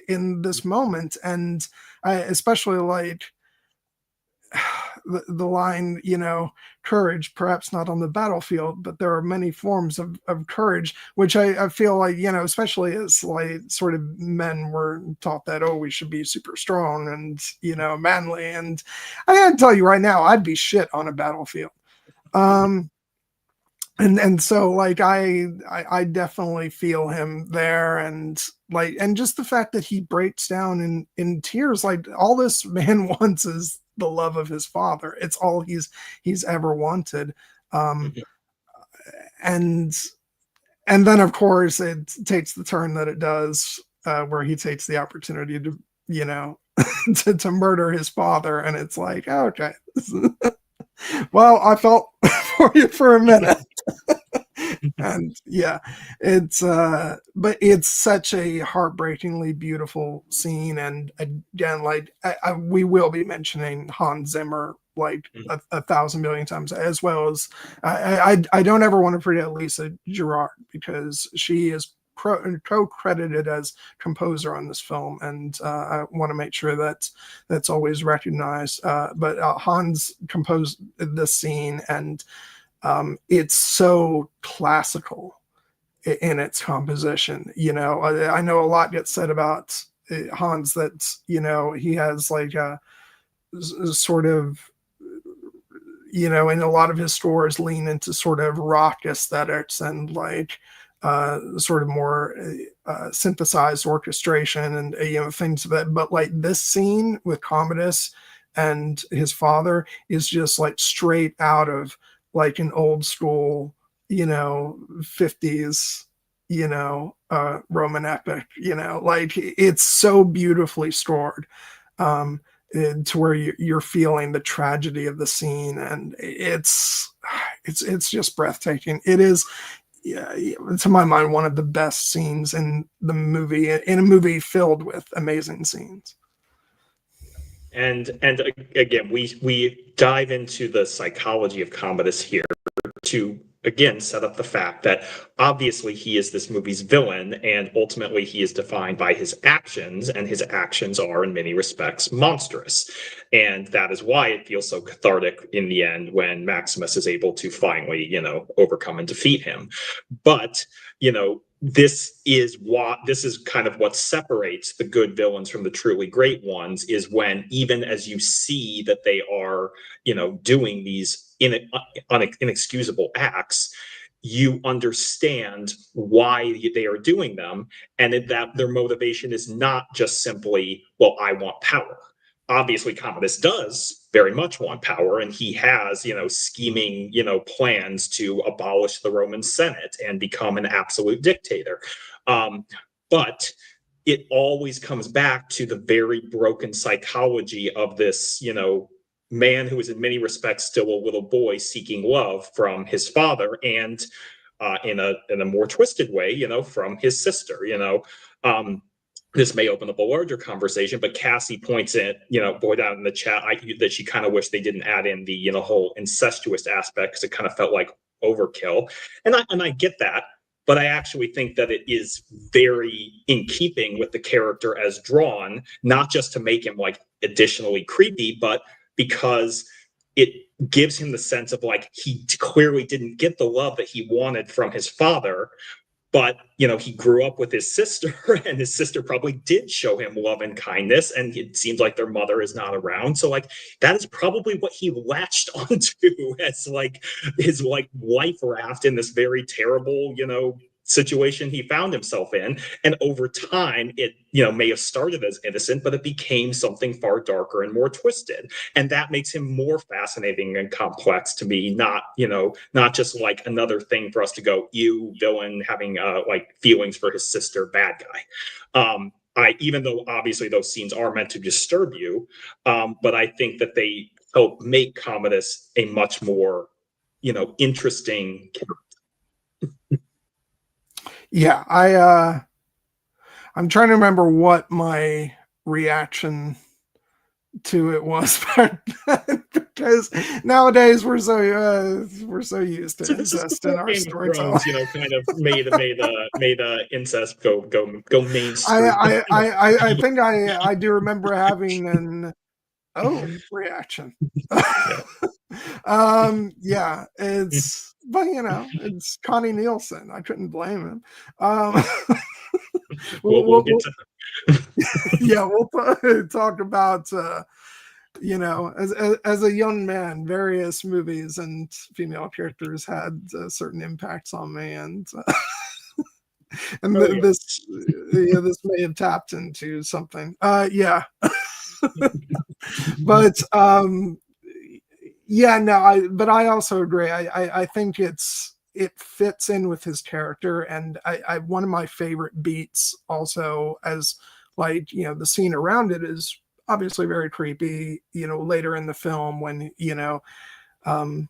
in this moment, and I especially like the line, you know, courage, perhaps not on the battlefield, but there are many forms of courage, which I feel like, you know, especially as like sort of men were taught that, oh, we should be super strong and, you know, manly. And I gotta tell you right now, I'd be shit on a battlefield. And so like I definitely feel him there, and like, and just the fact that he breaks down in tears, like all this man wants is the love of his father. It's all he's ever wanted. And then of course it takes the turn that it does, where he takes the opportunity to, you know, to murder his father, and it's like, oh, okay. Well, I felt for you for a minute. And yeah, it's but it's such a heartbreakingly beautiful scene. And again, like we will be mentioning Hans Zimmer like a thousand million times, as well as I don't ever want to forget Lisa Gerard, because she is co-credited as composer on this film, and I want to make sure that that's always recognized. But Hans composed this scene, and it's so classical in its composition. You know, I know a lot gets said about Hans, that, you know, he has like a sort of, you know, in a lot of his scores lean into sort of rock aesthetics and like sort of more synthesized orchestration and, you know, things of that. But like this scene with Commodus and his father is just like straight out of like an old school, you know, 50s, you know, Roman epic, you know, like it's so beautifully scored, to where you're feeling the tragedy of the scene, and it's just breathtaking. It is, yeah, to my mind, one of the best scenes in the movie, in a movie filled with amazing scenes. And again, we dive into the psychology of Commodus here to again set up the fact that obviously he is this movie's villain, and ultimately he is defined by his actions, and his actions are in many respects monstrous. And that is why it feels so cathartic in the end when Maximus is able to finally, you know, overcome and defeat him. But, you know, this is kind of what separates the good villains from the truly great ones, is when, even as you see that they are, you know, doing these inexcusable acts, you understand why they are doing them, and that their motivation is not just simply, well, I want power. Obviously, Commodus does very much want power, and he has, you know, scheming, you know, plans to abolish the Roman Senate and become an absolute dictator. But it always comes back to the very broken psychology of this, you know, man who is in many respects still a little boy seeking love from his father, and in a more twisted way, you know, from his sister. You know, this may open up a larger conversation, but Cassie points it, you know, boy, down in the chat, that she kind of wished they didn't add in the, you know, whole incestuous aspect, because it kind of felt like overkill. And I get that, but I actually think that it is very in keeping with the character as drawn, not just to make him like additionally creepy, but because it gives him the sense of like he clearly didn't get the love that he wanted from his father. But, you know, he grew up with his sister, and his sister probably did show him love and kindness, and it seems like their mother is not around. So, like, that is probably what he latched onto as, like, his, like, life raft in this very terrible, you know, situation he found himself in. And over time, it, may have started as innocent, but it became something far darker and more twisted. And that makes him more fascinating and complex to me, not just like another thing for us to go, ew, villain having like feelings for his sister, bad guy. Even though obviously those scenes are meant to disturb you, but I think that they help make Commodus a much more, interesting character. Yeah, I'm trying to remember what my reaction to it was because nowadays we're so used to incest in our storytelling. Kind of made incest go mainstream. I think I do remember having an reaction. Yeah, it's but it's Connie Nielsen. I couldn't blame him. We'll get to yeah, we'll talk about as a young man, various movies and female characters had certain impacts on me, and this may have tapped into something. Yeah, but yeah, no, but I also agree. I think it fits in with his character, and I one of my favorite beats also, as like the scene around it is obviously very creepy. Later in the film when when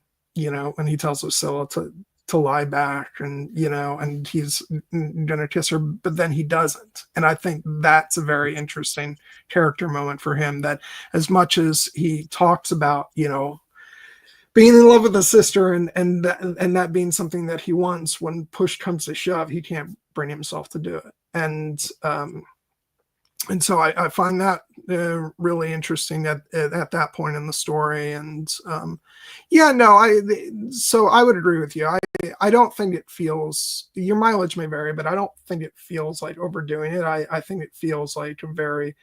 he tells Lucilla to lie back, and and he's gonna kiss her, but then he doesn't. And I think that's a very interesting character moment for him. That as much as he talks about being in love with a sister and that being something that he wants, when push comes to shove, he can't bring himself to do it. And so I find that really interesting at that point in the story. And so I would agree with you. I don't think it feels, your mileage may vary, but I don't think it feels like overdoing it. I think it feels like a very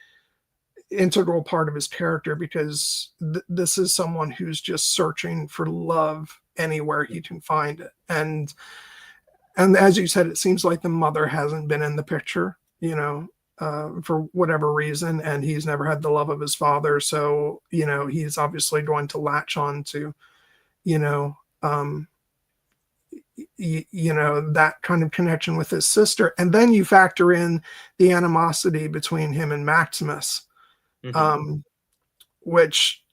integral part of his character, because this is someone who's just searching for love anywhere he can find it. And as you said, it seems like the mother hasn't been in the picture, for whatever reason, and he's never had the love of his father. So, he's obviously going to latch on to, that kind of connection with his sister. And then you factor in the animosity between him and Maximus, which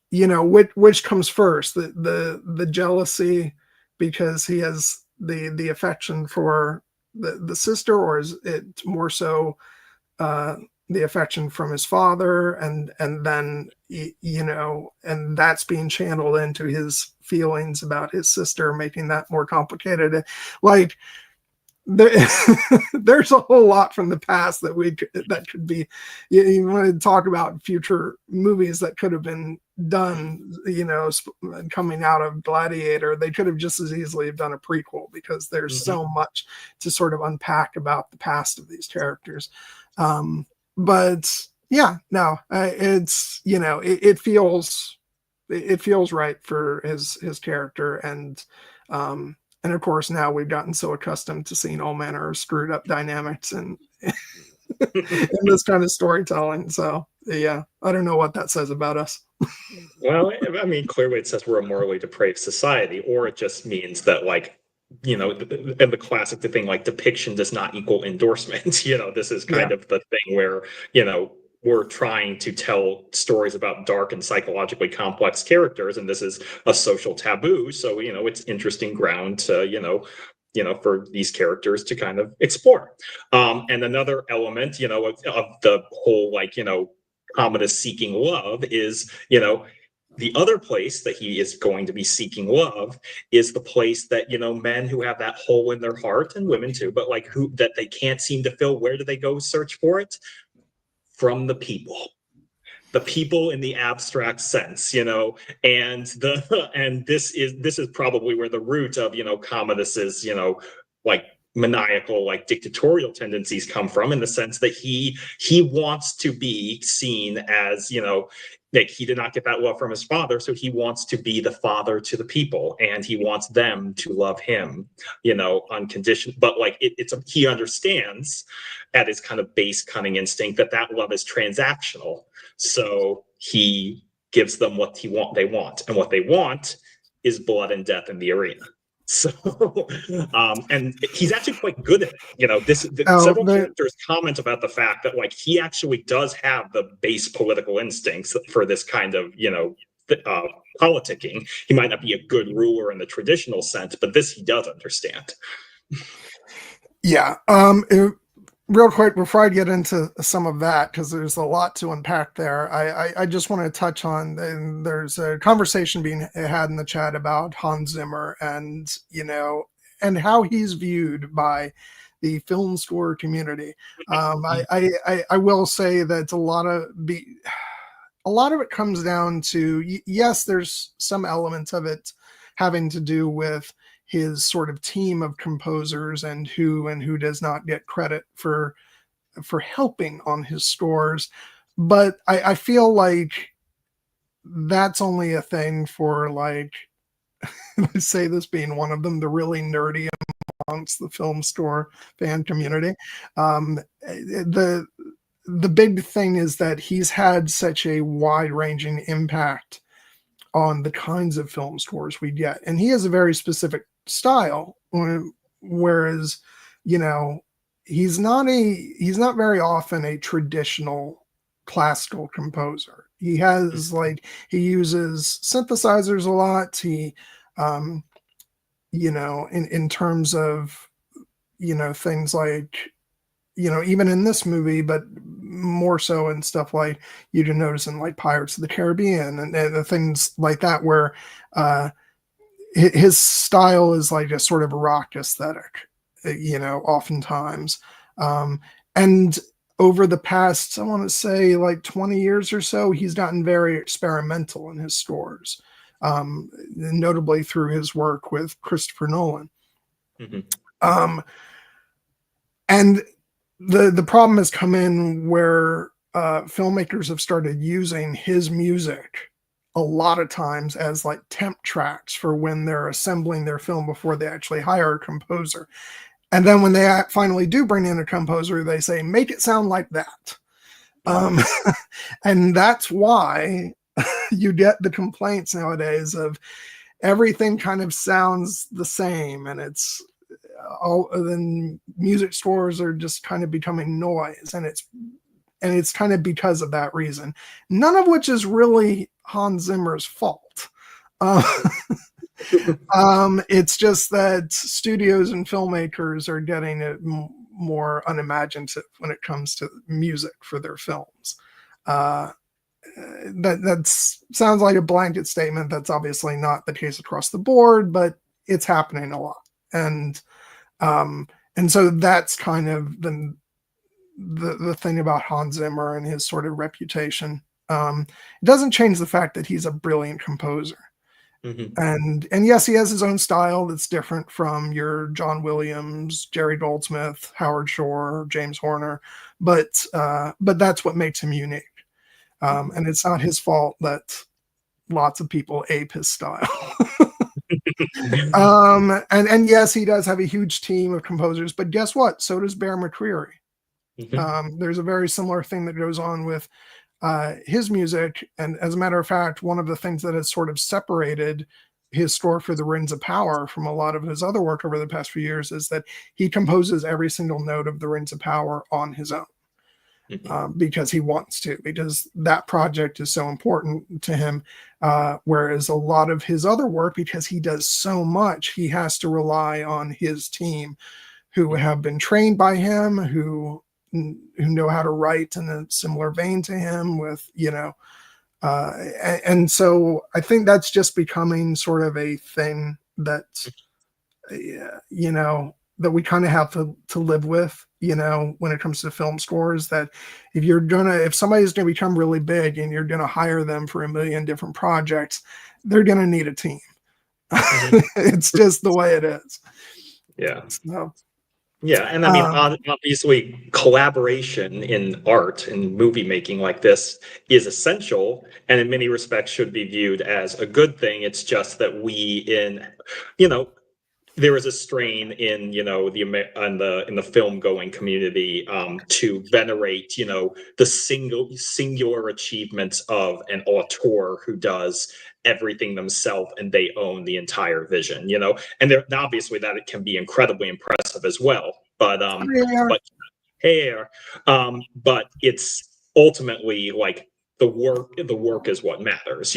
comes first, the jealousy because he has the affection for the sister, or is it more so the affection from his father, and then and that's being channeled into his feelings about his sister, making that more complicated. Like there's a whole lot from the past that could be, you want to talk about future movies that could have been done, coming out of Gladiator. They could have just as easily have done a prequel, because there's so much to sort of unpack about the past of these characters. But yeah, no, it's, it feels right for his character. And of course, now we've gotten so accustomed to seeing all manner of screwed up dynamics and in this kind of storytelling. So yeah, I don't know what that says about us. Well, I mean, clearly it says we're a morally depraved society, or it just means that, like, and the classic thing, like, depiction does not equal endorsement. This is kind of the thing where, we're trying to tell stories about dark and psychologically complex characters, and this is a social taboo. So, it's interesting ground to, for these characters to kind of explore. And another element, of the whole, like, Commodus seeking love is, the other place that he is going to be seeking love is the place that, men who have that hole in their heart, and women too, but like that they can't seem to fill. Where do they go search for it? From the people in the abstract sense, and this is probably where the root of, Commodus's, like, maniacal, like, dictatorial tendencies come from, in the sense that he wants to be seen as, like he did not get that love from his father, so he wants to be the father to the people, and he wants them to love him, unconditional. But like he understands at his kind of base cunning instinct that love is transactional. So he gives them what they want, and what they want is blood and death in the arena. So, and he's actually quite good at it. Several characters comment about the fact that like he actually does have the base political instincts for this kind of, politicking. He might not be a good ruler in the traditional sense, but this he does understand. Yeah. Real quick, before I get into some of that, because there's a lot to unpack there, I just want to touch on, and there's a conversation being had in the chat about Hans Zimmer and, and how he's viewed by the film score community. I will say that a lot of it comes down to, yes, there's some elements of it having to do with his sort of team of composers and who does not get credit for helping on his scores. But I feel like that's only a thing for, like, I say this being one of them, the really nerdy amongst the film score fan community. The big thing is that he's had such a wide-ranging impact on the kinds of film scores we get, and he has a very specific style, whereas he's not very often a traditional classical composer. He has he uses synthesizers a lot. He in terms of things like even in this movie, but more so in stuff like you can notice in like Pirates of the Caribbean and things like that, where his style is like a sort of rock aesthetic, oftentimes. And over the past, I want to say like 20 years or so, he's gotten very experimental in his scores, notably through his work with Christopher Nolan. Mm-hmm. And the problem has come in where filmmakers have started using his music a lot of times as like temp tracks for when they're assembling their film before they actually hire a composer. And then when they finally do bring in a composer, they say, make it sound like that. And that's why you get the complaints nowadays of everything kind of sounds the same, and it's then music scores are just kind of becoming noise, and it's kind of because of that reason, none of which is really Hans Zimmer's fault. It's just that studios and filmmakers are getting it more unimaginative when it comes to music for their films. That sounds like a blanket statement. That's obviously not the case across the board, but it's happening a lot. And so that's kind of the thing about Hans Zimmer and his sort of reputation. It doesn't change the fact that he's a brilliant composer. Mm-hmm. And yes, he has his own style that's different from your John Williams, Jerry Goldsmith, Howard Shore, James Horner, but that's what makes him unique. And it's not his fault that lots of people ape his style. And yes, he does have a huge team of composers, but guess what? So does Bear McCreary. Mm-hmm. There's a very similar thing that goes on with his music. And as a matter of fact, one of the things that has sort of separated his score for the Rings of Power from a lot of his other work over the past few years is that he composes every single note of the Rings of Power on his own. Mm-hmm. Because he wants to, because that project is so important to him. Whereas a lot of his other work, because he does so much, he has to rely on his team who have been trained by him, who know how to write in a similar vein to him with, and so I think that's just becoming sort of a thing that, that we kind of have to live with, when it comes to film scores, that if somebody's going to become really big and you're going to hire them for a million different projects, they're going to need a team. Mm-hmm. It's just the way it is. Yeah. So. Yeah, and I mean, obviously, collaboration in art and movie making like this is essential, and in many respects should be viewed as a good thing. It's just that you know, there is a strain in in the film going community to venerate the singular achievements of an auteur who does everything themselves and they own the entire vision, and there obviously that it can be incredibly impressive as well, Yeah. but hair. But it's ultimately like the work is what matters,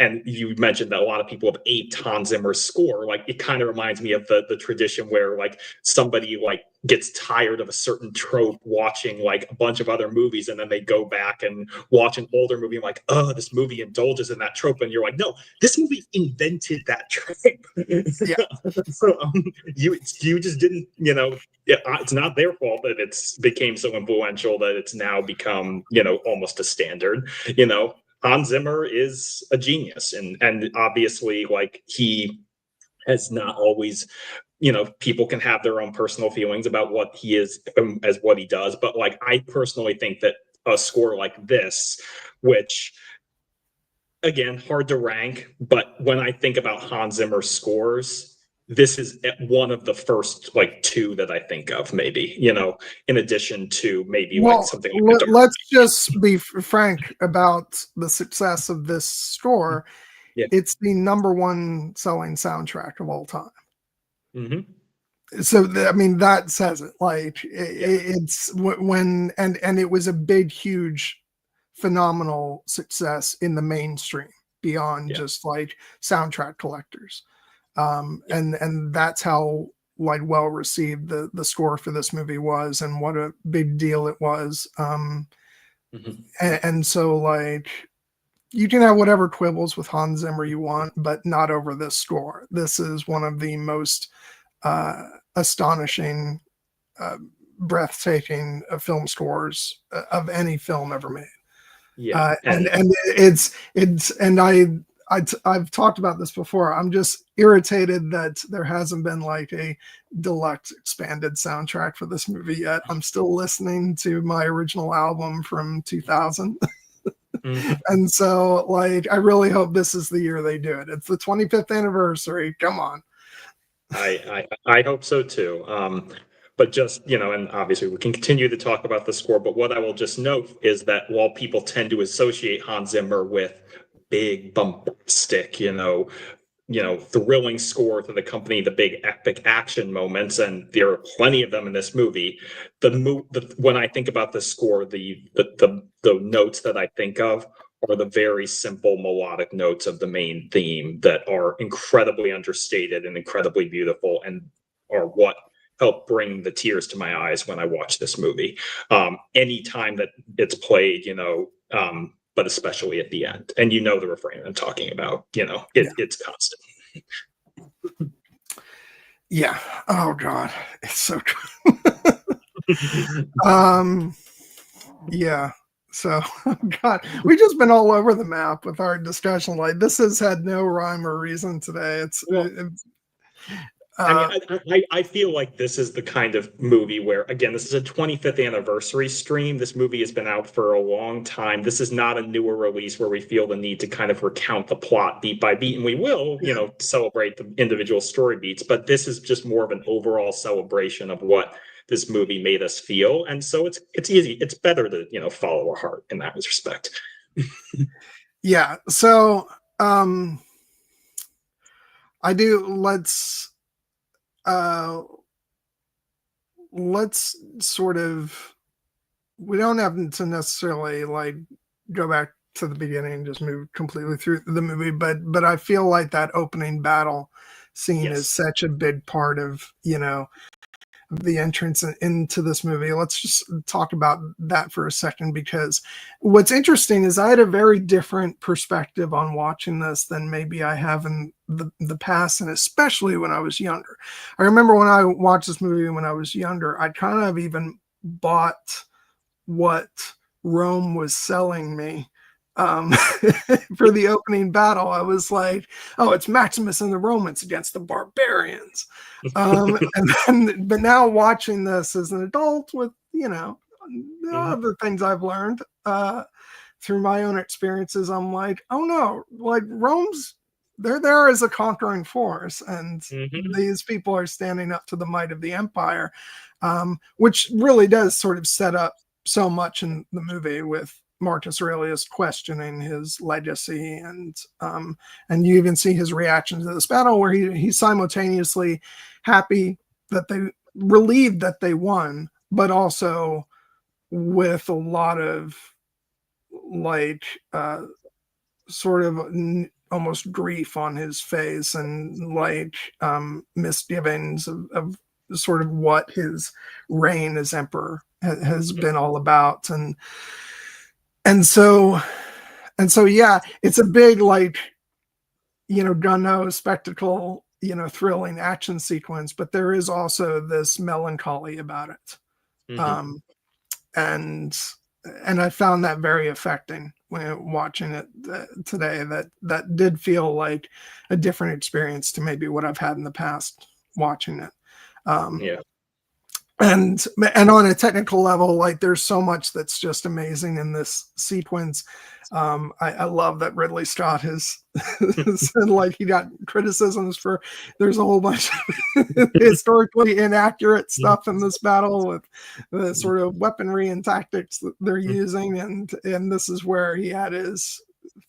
and you mentioned that a lot of people have aped Hans Zimmer's score. Like it kind of reminds me of the tradition where like somebody like gets tired of a certain trope watching like a bunch of other movies, and then they go back and watch an older movie and like, oh, this movie indulges in that trope, and you're like, no, this movie invented that trope. Yeah. So you just didn't, it's not their fault that it's became so influential that it's now become, almost a standard. Hans Zimmer is a genius, and obviously, like he has not always. People can have their own personal feelings about what he is as what he does, but like I personally think that a score like this, which again hard to rank, but when I think about Hans Zimmer scores, this is one of the first like two that I think of, maybe, in addition to maybe like something like let's just be frank about the success of this score. Yeah. It's the #1 selling soundtrack of all time. Mm-hmm. So I mean that says it. Like it's when and it was a big, huge, phenomenal success in the mainstream beyond just like soundtrack collectors. And that's how like well received the score for this movie was, and what a big deal it was. And so like you can have whatever quibbles with Hans Zimmer you want, but not over this score. This is one of the most astonishing, breathtaking film scores of any film ever made. Yeah, and it's and I've talked about this before. I'm just irritated that there hasn't been like a deluxe expanded soundtrack for this movie yet. I'm still listening to my original album from 2000. Mm-hmm. And so like I really hope this is the year they do it. It's the 25th anniversary. Come on. I hope so too. But just, and obviously we can continue to talk about the score, but what I will just note is that while people tend to associate Hans Zimmer with big bombastic, thrilling score to accompany the big epic action moments, and there are plenty of them in this movie. When I think about the score, the notes that I think of are the very simple melodic notes of the main theme that are incredibly understated and incredibly beautiful, and are what help bring the tears to my eyes when I watch this movie. Anytime that it's played, but especially at the end. And the refrain I'm talking about, it's constant. Yeah. Oh God. It's so good. Yeah. So God, we just been all over the map with our discussion. Like this has had no rhyme or reason today. I feel like this is the kind of movie where, again, this is a 25th anniversary stream. This movie has been out for a long time. This is not a newer release where we feel the need to kind of recount the plot beat by beat, and we will, celebrate the individual story beats. But this is just more of an overall celebration of what this movie made us feel, and so it's easy. It's better to follow our heart in that respect. Yeah. So I do. Let's sort of, we don't have to necessarily like go back to the beginning and just move completely through the movie, but I feel like that opening battle scene is such a big part of the entrance into this movie. Let's just talk about that for a second, because what's interesting is I had a very different perspective on watching this than maybe I have in the past, and especially when I was younger. I remember when I watched this movie when I was younger, I kind of even bought what Rome was selling me for the opening battle. I was like, oh, it's Maximus and the Romans against the barbarians. But now watching this as an adult with, other things I've learned through my own experiences, I'm like, oh no, like they're there as a conquering force, and these people are standing up to the might of the empire, which really does sort of set up so much in the movie with Marcus Aurelius questioning his legacy, and you even see his reaction to this battle where he's simultaneously happy that relieved that they won, but also with a lot of like sort of almost grief on his face, and like misgivings of sort of what his reign as emperor has been all about. And so yeah, it's a big, like, gun-ho spectacle, thrilling action sequence, but there is also this melancholy about it. And I found that very affecting when watching it today. That did feel like a different experience to maybe what I've had in the past watching it. And on a technical level, like, there's so much that's just amazing in this sequence. I love that Ridley Scott has said, like, he got criticisms for there's a whole bunch of historically inaccurate stuff in this battle with the sort of weaponry and tactics that they're using, and this is where he had his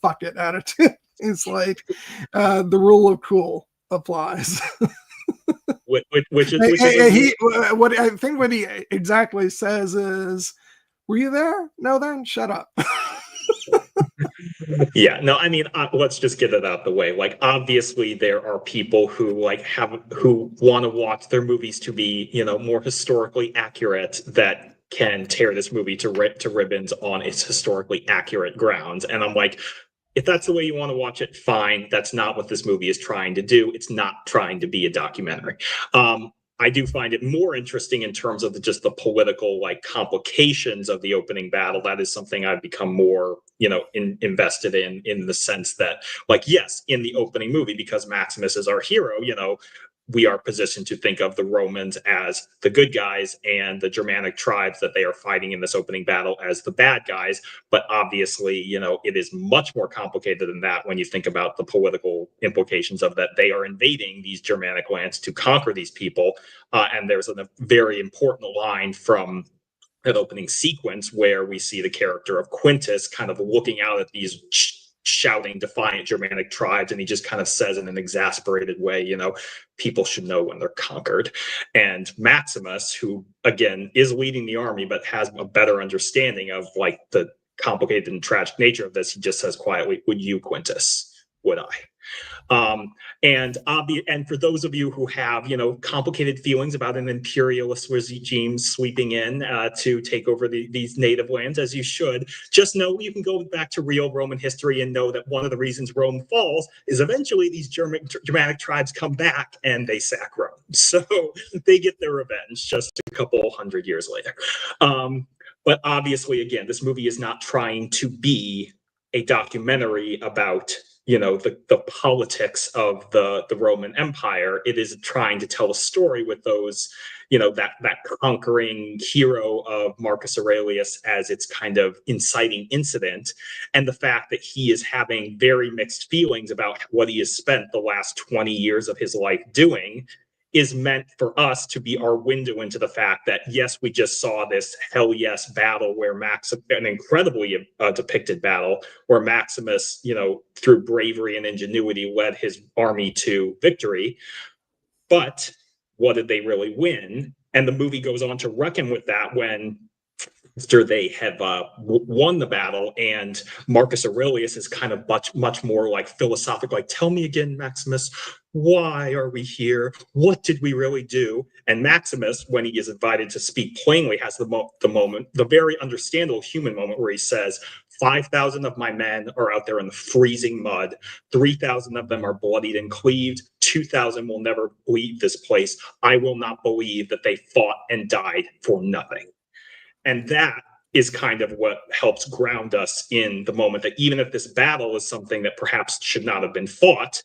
fuck it attitude. It's like the rule of cool applies. Which is what I think what he exactly says is, "Were you there? No, then shut up." Yeah, no, I mean, let's just get it out the way. Like, obviously, there are people who who want to watch their movies to be, more historically accurate, that can tear this movie to ribbons on its historically accurate grounds. And I'm like, if that's the way you want to watch it, fine. That's not what this movie is trying to do. It's not trying to be a documentary. I do find it more interesting in terms of just the political, like, complications of the opening battle. That is something I've become more, invested in the sense that, like, yes, in the opening movie, because Maximus is our hero, we are positioned to think of the Romans as the good guys and the Germanic tribes that they are fighting in this opening battle as the bad guys. But obviously, it is much more complicated than that when you think about the political implications of that. They are invading these Germanic lands to conquer these people. And there's a very important line from that opening sequence where we see the character of Quintus kind of looking out at these shouting defiant Germanic tribes, and he just kind of says in an exasperated way, people should know when they're conquered. And Maximus, who again is leading the army but has a better understanding of, like, the complicated and tragic nature of this, he just says quietly, "Would you, Quintus? Would I?" And for those of you who have, complicated feelings about an imperialist regime sweeping in to take over these native lands, as you should, just know you can go back to real Roman history and know that one of the reasons Rome falls is eventually these Germanic tribes come back and they sack Rome. So they get their revenge just a couple hundred years later. But obviously, again, this movie is not trying to be a documentary about the politics of the Roman Empire. It is trying to tell a story with those, that conquering hero of Marcus Aurelius as its kind of inciting incident, and the fact that he is having very mixed feelings about what he has spent the last 20 years of his life doing, is meant for us to be our window into the fact that, yes, we just saw this hell yes battle where an incredibly depicted battle where Maximus, through bravery and ingenuity, led his army to victory. But what did they really win? And the movie goes on to reckon with that when, after they have won the battle, and Marcus Aurelius is kind of much more like philosophical, like, "Tell me again, Maximus, why are we here? What did we really do?" And Maximus, when he is invited to speak plainly, has the very understandable human moment where he says, 5,000 of my men are out there in the freezing mud. 3,000 of them are bloodied and cleaved. 2,000 will never leave this place. I will not believe that they fought and died for nothing. And that is kind of what helps ground us in the moment, that even if this battle is something that perhaps should not have been fought,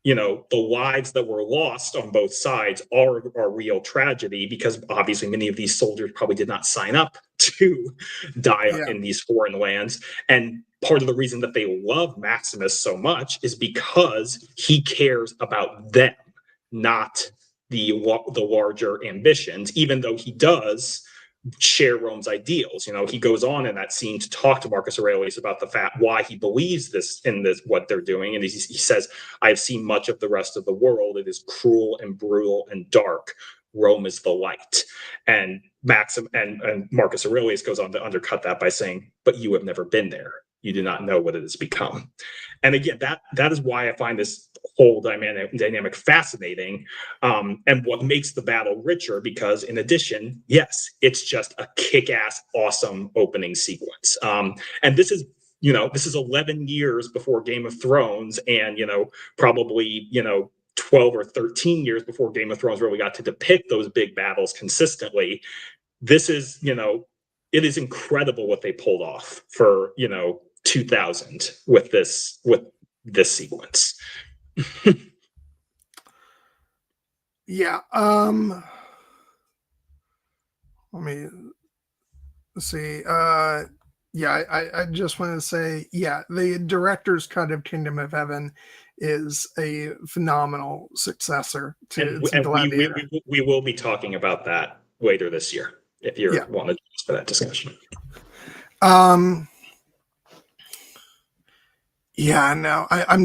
the lives that were lost on both sides are a real tragedy, because obviously many of these soldiers probably did not sign up to die in these foreign lands. And part of the reason that they love Maximus so much is because he cares about them, not the larger ambitions, even though he does share Rome's ideals. He goes on in that scene to talk to Marcus Aurelius about the fact why he believes this what they're doing, and he says, "I've seen much of the rest of the world. It is cruel and brutal and dark. Rome is the light." And Marcus Aurelius goes on to undercut that by saying, "But you have never been there. You do not know what it has become." And again, that is why I find this whole dynamic fascinating, and what makes the battle richer, because in addition, yes, it's just a kick-ass awesome opening sequence, and this is 11 years before Game of Thrones, and probably 12 or 13 years before Game of Thrones really got to depict those big battles consistently. This is it is incredible what they pulled off for 2000 with this sequence. Yeah. Let me see. I just want to say, the director's cut of Kingdom of Heaven is a phenomenal successor to Gladiator. We will be talking about that later this year, if you want to join us for that discussion. I'm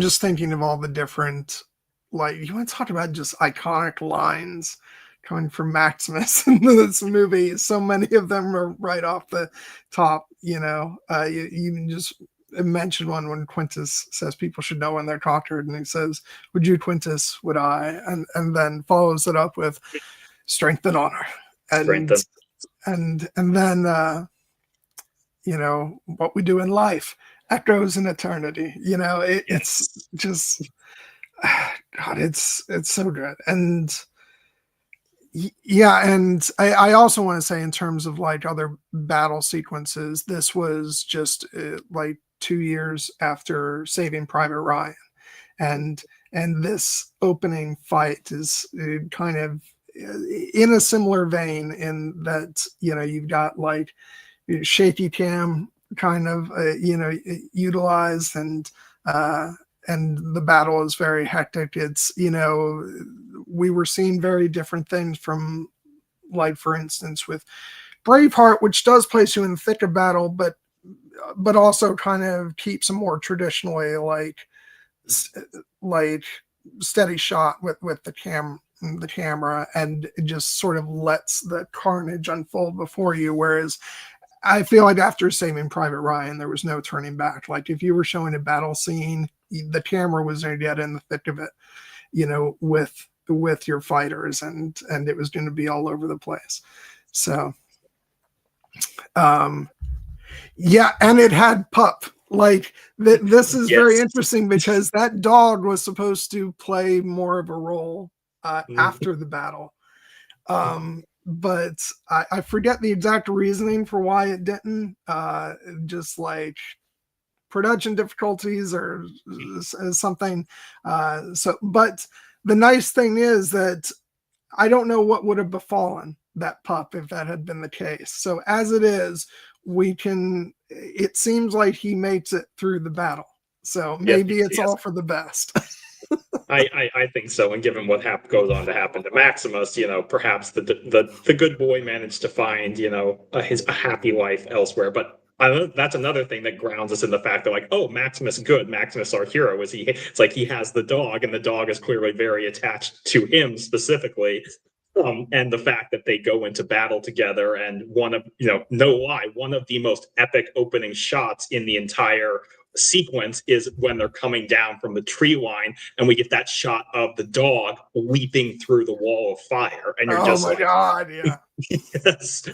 just thinking of all the different, like, you want to talk about just iconic lines coming from Maximus in this movie. So many of them are right off the top. You can just mention one when Quintus says people should know when they're conquered, and he says, "Would you, Quintus? Would I?" And then follows it up with strength and honor, and then what we do in life echoes in eternity. It's just, God, it's so good. And and I also want to say, in terms of like other battle sequences, this was just like 2 years after Saving Private Ryan, and this opening fight is kind of in a similar vein, in that you've got like shaky cam kind of utilized, and the battle is very hectic. It's we were seeing very different things from, like, for instance, with Braveheart, which does place you in the thick of battle, but also kind of keeps a more traditionally like steady shot with the camera, and it just sort of lets the carnage unfold before you. Whereas I feel like after Saving Private Ryan, there was no turning back. Like, if you were showing a battle scene, the camera was going to get in the thick of it, with your fighters, and it was going to be all over the place. So, and it had Pup. Like, this is very interesting, because that dog was supposed to play more of a role after the battle. But I forget the exact reasoning for why it didn't. Just like production difficulties or something. But the nice thing is that I don't know what would have befallen that pup if that had been the case. So as it is, it seems like he makes it through the battle. So maybe it's all for the best. I think so. And given what goes on to happen to Maximus, perhaps the good boy managed to find, a happy life elsewhere. But that's another thing that grounds us in the fact that, like, oh, Maximus our hero. It's like he has the dog, and the dog is clearly very attached to him specifically. And the fact that they go into battle together, and one of the most epic opening shots in the entire sequence is when they're coming down from the tree line, and we get that shot of the dog leaping through the wall of fire, and you're just like, God, yeah. Yes.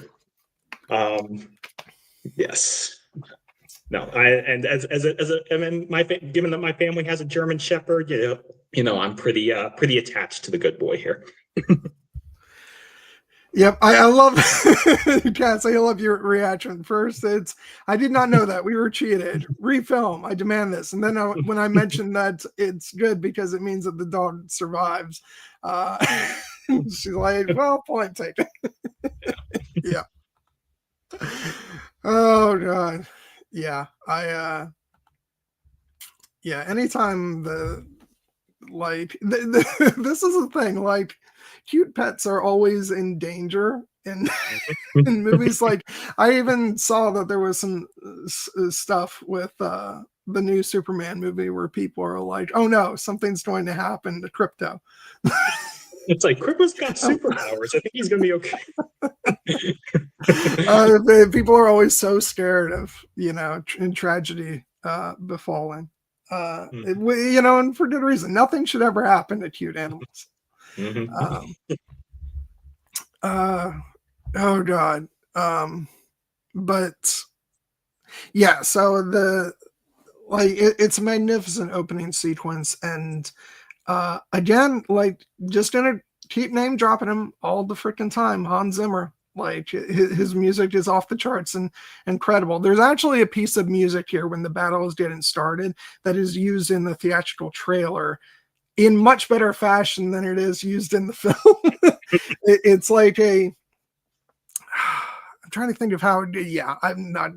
Yes. No, given that my family has a German Shepherd, I'm pretty attached to the good boy here. Yep, I love Cass. I love your reaction. First, I did not know that we were cheated. Refilm. I demand this. And then when I mentioned that it's good because it means that the dog survives, she's like, "Well, point taken." Yeah. Oh god. Yeah. Yeah. Anytime this is the thing. Like, cute pets are always in danger in in movies. Like, I even saw that there was some stuff with the new Superman movie where people are like, "Oh no, something's going to happen to Crypto." It's like Crypto's got superpowers. I think he's gonna be okay. People are always so scared of in tragedy befalling. And for good reason. Nothing should ever happen to cute animals. Oh god. But yeah, so it's a magnificent opening sequence, and again, like, just gonna keep name dropping him all the freaking time. Hans Zimmer, like, his music is off the charts and incredible. There's actually a piece of music here when the battle is getting started that is used in the theatrical trailer in much better fashion than it is used in the film. It's like I'm trying to think of how. Yeah, I'm not.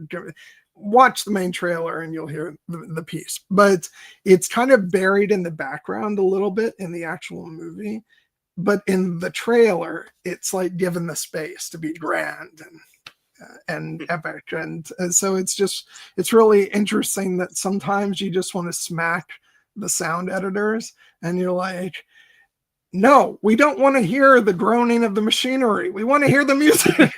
Watch the main trailer and you'll hear the piece, but it's kind of buried in the background a little bit in the actual movie, but in the trailer it's like given the space to be grand and epic, and so it's really interesting that sometimes you just want to smack the sound editors and you're like, no, we don't want to hear the groaning of the machinery, we want to hear the music.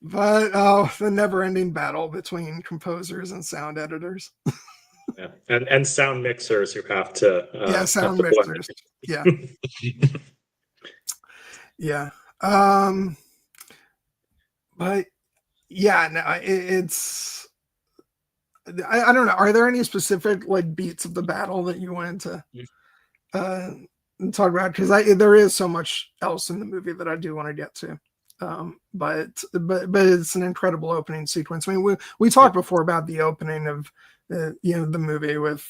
But the never-ending battle between composers and sound editors. Yeah. And sound mixers who have to sound mixers. Yeah. Yeah. But yeah, no, it's I don't know. Are there any specific like beats of the battle that you wanted to talk about? Because there is so much else in the movie that I do want to get to. But it's an incredible opening sequence. I mean, we talked before about the opening of the movie with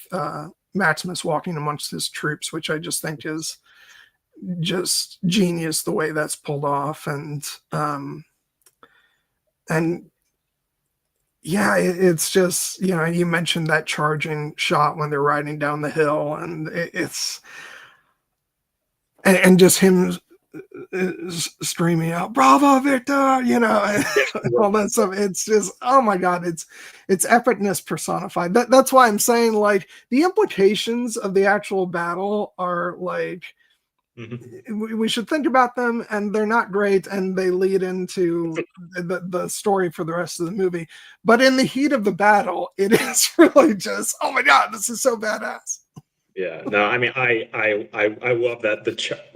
Maximus walking amongst his troops, which I just think is just genius the way that's pulled off, and yeah, it's just, you mentioned that charging shot when they're riding down the hill, and it's just him screaming out "Bravo, Victor!" and all that stuff. It's just, oh my god, it's epicness personified. That's why I'm saying, like, the implications of the actual battle are like, we should think about them, and they're not great, and they lead into the story for the rest of the movie. But in the heat of the battle, it is really just, oh my god, this is so badass. Yeah, no, I mean, I love that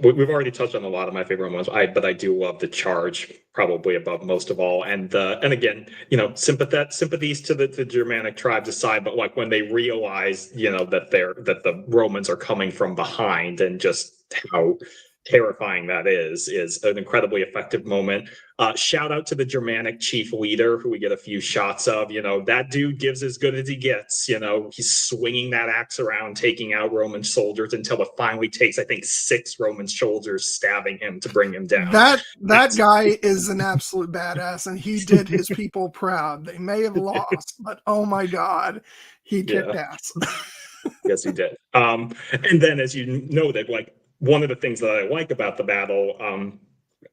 we've already touched on a lot of my favorite ones, but I do love the charge probably above most of all, and again, sympathies to the Germanic tribes aside, but like when they realize, that the Romans are coming from behind, and just how terrifying that is an incredibly effective moment. Shout out to the Germanic chief leader, who we get a few shots of. That dude gives as good as he gets. He's swinging that axe around, taking out Roman soldiers until it finally takes, I think, 6 Roman soldiers stabbing him to bring him down. That guy is an absolute badass, and he did his people proud. They may have lost, but oh my god, he kicked ass. Yes, he did. And then, as you know, that like one of the things that I like about the battle,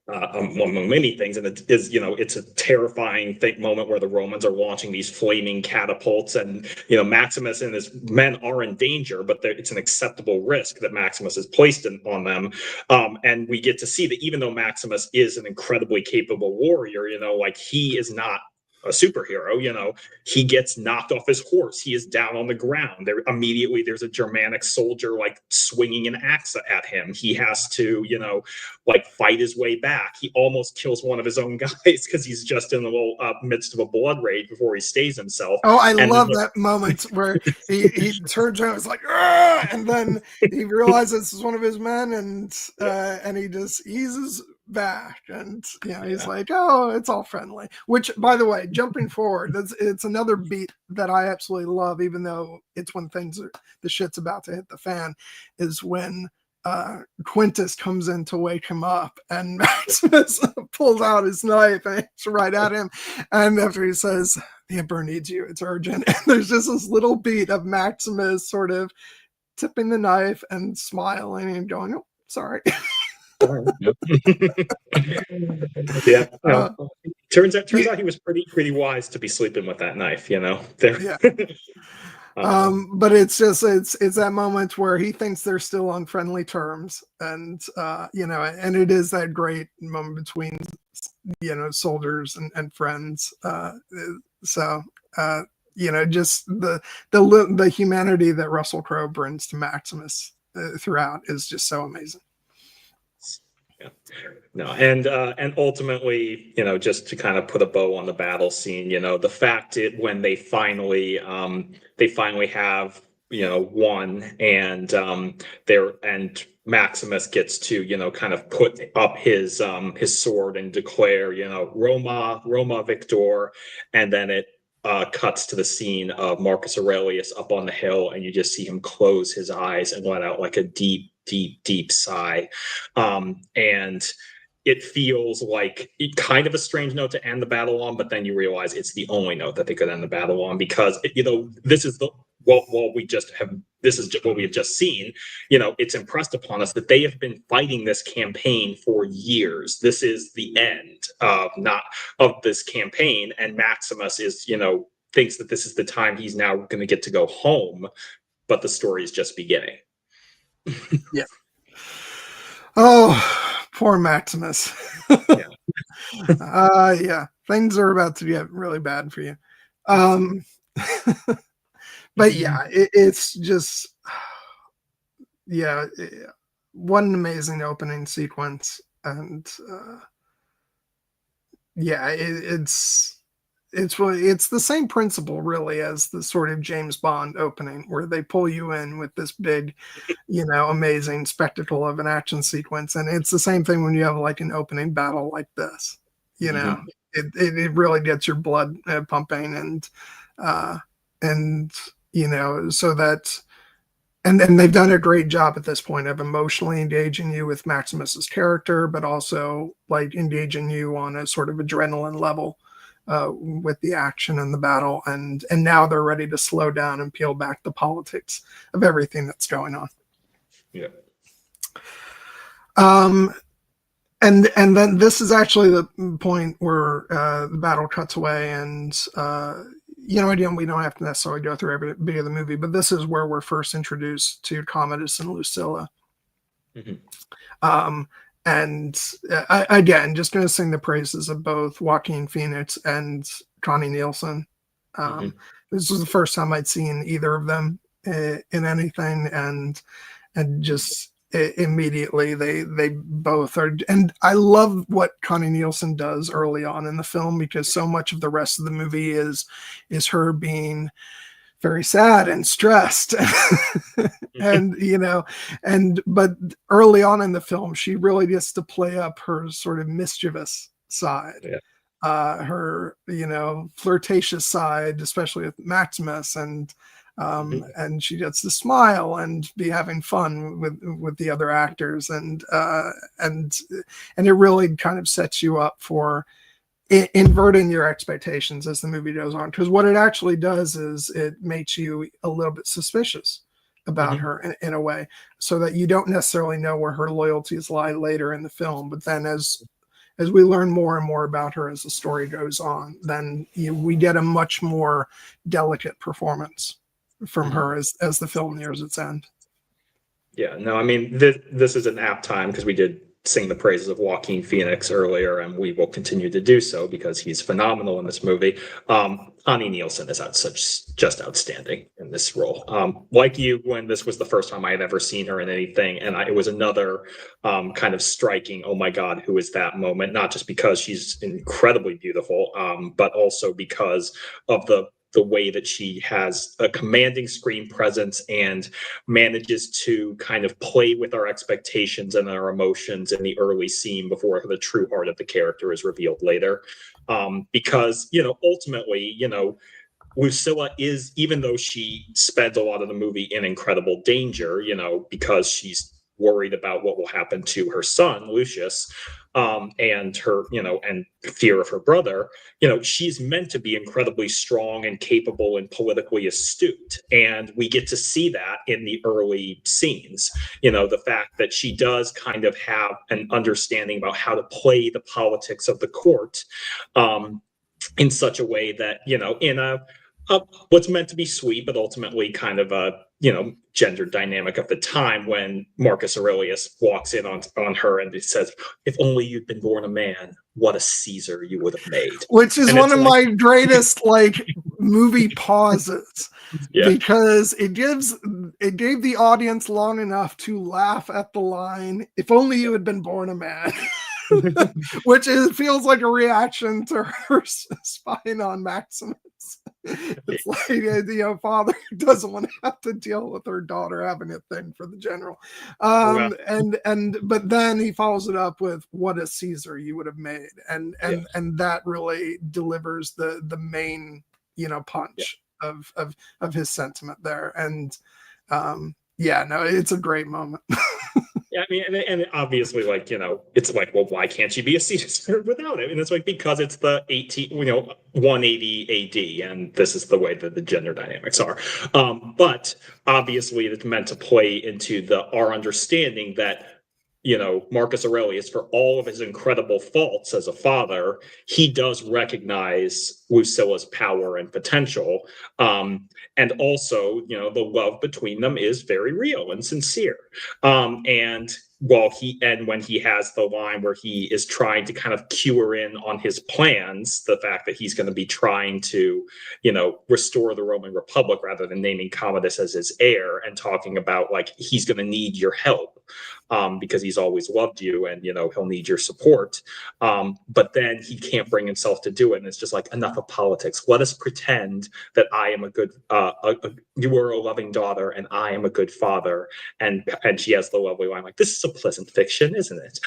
among many things, and it is, it's a terrifying moment where the Romans are launching these flaming catapults, and Maximus and his men are in danger, but it's an acceptable risk that Maximus has placed on them. And we get to see that even though Maximus is an incredibly capable warrior, like, he is not a superhero, you know, he gets knocked off his horse. He is down on the ground. There's a Germanic soldier like swinging an axe at him. He has to, you know, like fight his way back. He almost kills one of his own guys because he's just in the little midst of a blood rage before he stays himself. Oh, I love that moment where he turns around, it's like, "Argh!" and then he realizes this is one of his men, and he just eases back, and he's like, oh, it's all friendly. Which, by the way, jumping forward, it's another beat that I absolutely love, even though it's when the shit's about to hit the fan, is when Quintus comes in to wake him up, and Maximus pulls out his knife and it's right at him, and after he says, the Emperor needs you, it's urgent, and there's just this little beat of Maximus sort of tipping the knife and smiling and going, oh, sorry. Yeah. Turns out he was pretty wise to be sleeping with that knife, you know. Yeah. But it's that moment where he thinks they're still on friendly terms, and and it is that great moment between soldiers and friends. Just the humanity that Russell Crowe brings to Maximus throughout is just so amazing. Yeah. No, and ultimately, just to kind of put a bow on the battle scene, the fact when they finally have won, and Maximus gets to kind of put up his sword and declare Roma Victor, and then it cuts to the scene of Marcus Aurelius up on the hill, and you just see him close his eyes and let out like a deep sigh, and it feels like kind of a strange note to end the battle on, but then you realize it's the only note that they could end the battle on, because this is what we have just seen. It's impressed upon us that they have been fighting this campaign for years. This is the end of this campaign, and Maximus is thinks that this is the time he's now going to get to go home, but the story is just beginning. Yeah. Oh, poor Maximus. Yeah. Yeah. Things are about to get really bad for you. But yeah, it's just, what an amazing opening sequence. And it's the same principle really as the sort of James Bond opening, where they pull you in with this big, amazing spectacle of an action sequence. And it's the same thing when you have like an opening battle like this, it really gets your blood pumping, and so that, and they've done a great job at this point of emotionally engaging you with Maximus's character, but also like engaging you on a sort of adrenaline level with the action and the battle, and now they're ready to slow down and peel back the politics of everything that's going on. Yeah. And then this is actually the point where the battle cuts away, and again, we don't have to necessarily go through every bit of the movie, but this is where we're first introduced to Commodus and Lucilla. Mm-hmm. And again, just going to sing the praises of both Joaquin Phoenix and Connie Nielsen. This was the first time I'd seen either of them in anything, and just immediately they both are. And I love what Connie Nielsen does early on in the film, because so much of the rest of the movie is her being very sad and stressed. But early on in the film, she really gets to play up her sort of mischievous side, her flirtatious side, especially with Maximus, and she gets to smile and be having fun with the other actors, and it really kind of sets you up for inverting your expectations as the movie goes on, because what it actually does is it makes you a little bit suspicious about her in a way, so that you don't necessarily know where her loyalties lie later in the film. But then as we learn more and more about her as the story goes on, then we get a much more delicate performance from her as the film nears its end. Yeah, no, I mean, this is an apt time, because we did sing the praises of Joaquin Phoenix earlier, and we will continue to do so because he's phenomenal in this movie. Connie Nielsen is just outstanding in this role. Like you, when this was the first time I had ever seen her in anything, and it was another kind of striking, oh my God, who is that moment? Not just because she's incredibly beautiful, but also because of the way that she has a commanding screen presence and manages to kind of play with our expectations and our emotions in the early scene before the true heart of the character is revealed later. Because, ultimately, Lucilla is, even though she spends a lot of the movie in incredible danger, because she's worried about what will happen to her son, Lucius, and her, and fear of her brother, she's meant to be incredibly strong and capable and politically astute. And we get to see that in the early scenes, the fact that she does kind of have an understanding about how to play the politics of the court in such a way that, in a what's meant to be sweet, but ultimately kind of a gender dynamic of the time, when Marcus Aurelius walks in on her and he says, "If only you'd been born a man, what a Caesar you would have made." Which is one of my greatest movie pauses, because it gave the audience long enough to laugh at the line, "If only you had been born a man." Which feels like a reaction to her spying on Maximus. It's like, father doesn't want to have to deal with her daughter having a thing for the general. But then he follows it up with, "What a Caesar you would have made." And that really delivers the main, punch of his sentiment there. And it's a great moment. Yeah, I mean, and obviously, it's like, well, why can't she be a Caesar without it? And it's like, because it's the 180 AD, and this is the way that the gender dynamics are. But obviously, it's meant to play into our understanding that, Marcus Aurelius, for all of his incredible faults as a father, he does recognize Lucilla's power and potential. And also, the love between them is very real and sincere. And when he has the line where he is trying to kind of cue her in on his plans, the fact that he's going to be trying to, restore the Roman Republic rather than naming Commodus as his heir, and talking about he's going to need your help because he's always loved you, and he'll need your support. But then he can't bring himself to do it, and it's just like, enough of politics. Let us pretend that I am a good, you are a loving daughter, and I am a good father. And she has the lovely line "This is a pleasant fiction, isn't it?"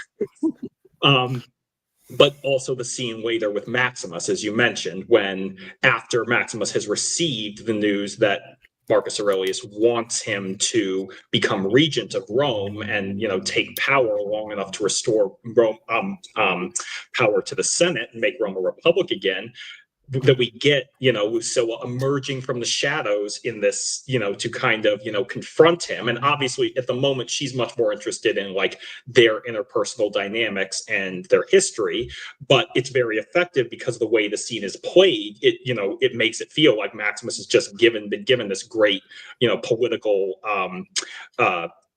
But also the scene later with Maximus, as you mentioned, when after Maximus has received the news that Marcus Aurelius wants him to become regent of Rome and, take power long enough to restore Rome, power to the Senate and make Rome a republic again, that we get, Lucilla emerging from the shadows in this, to kind of, confront him. And obviously at the moment, she's much more interested in their interpersonal dynamics and their history, but it's very effective because the way the scene is played, it makes it feel like Maximus has just been given this great, political,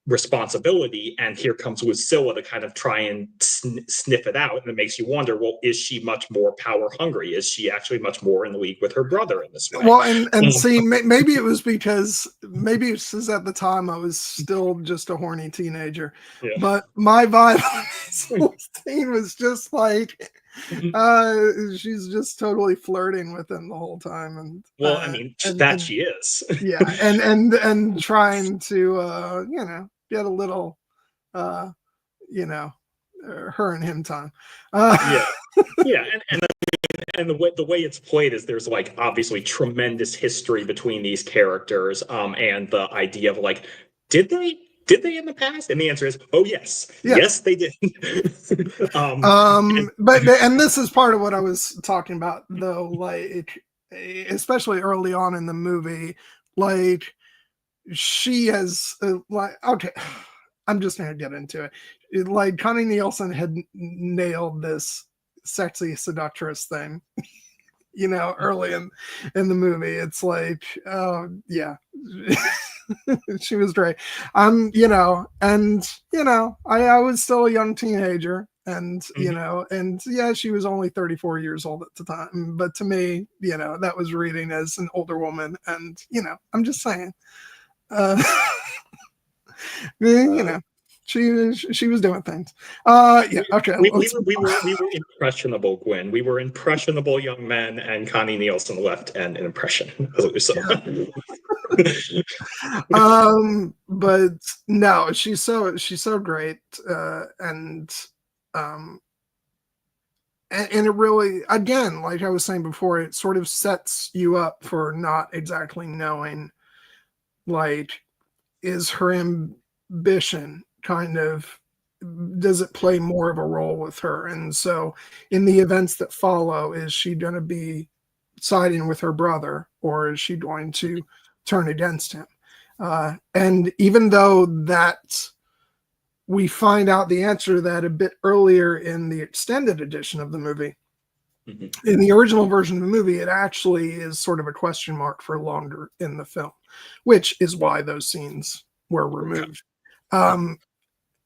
responsibility, and here comes Lucilla to kind of try and sniff it out, and it makes you wonder, well, is she much more power hungry? Is she actually much more in league with her brother in this way? Well, and see, maybe it was because at the time I was still just a horny teenager, but my vibe on this whole scene was just she's just totally flirting with him the whole time, and she is, and trying to get a little her and him time. And the way it's played is there's obviously tremendous history between these characters, and the idea of did they in the past? And the answer is, oh yes, yes they did. But this is part of what I was talking about, though, especially early on in the movie, she has okay, I'm just gonna get into it. Connie Nielsen had nailed this sexy seductress thing, early in the movie. It's She was great. You know, and you know, I was still a young teenager, and you know, and yeah, she was only 34 years old at the time. But to me, you know, that was reading as an older woman, and you know, I'm just saying, you know, she was doing things. Yeah, okay. We were impressionable, Gwen. We were impressionable young men, and Connie Nielsen left an impression. So. But no, she's so great, and it really, again, like I was saying before, it sort of sets you up for not exactly knowing, like, is her ambition kind of, does it play more of a role with her? And so in the events that follow, is she going to be siding with her brother, or is she going to turn against him? And even though that we find out the answer to that a bit earlier in the extended edition of the movie, in the original version of the movie, it actually is sort of a question mark for longer in the film, which is why those scenes were removed.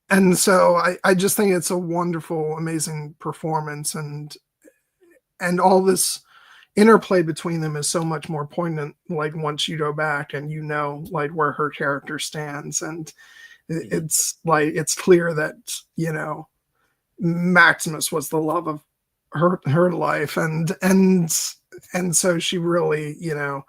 And so I just think it's a wonderful, amazing performance, and all this interplay between them is so much more poignant, like once you go back and you know, like, where her character stands, and it's like, it's clear that, you know, Maximus was the love of her life, and so she really, you know,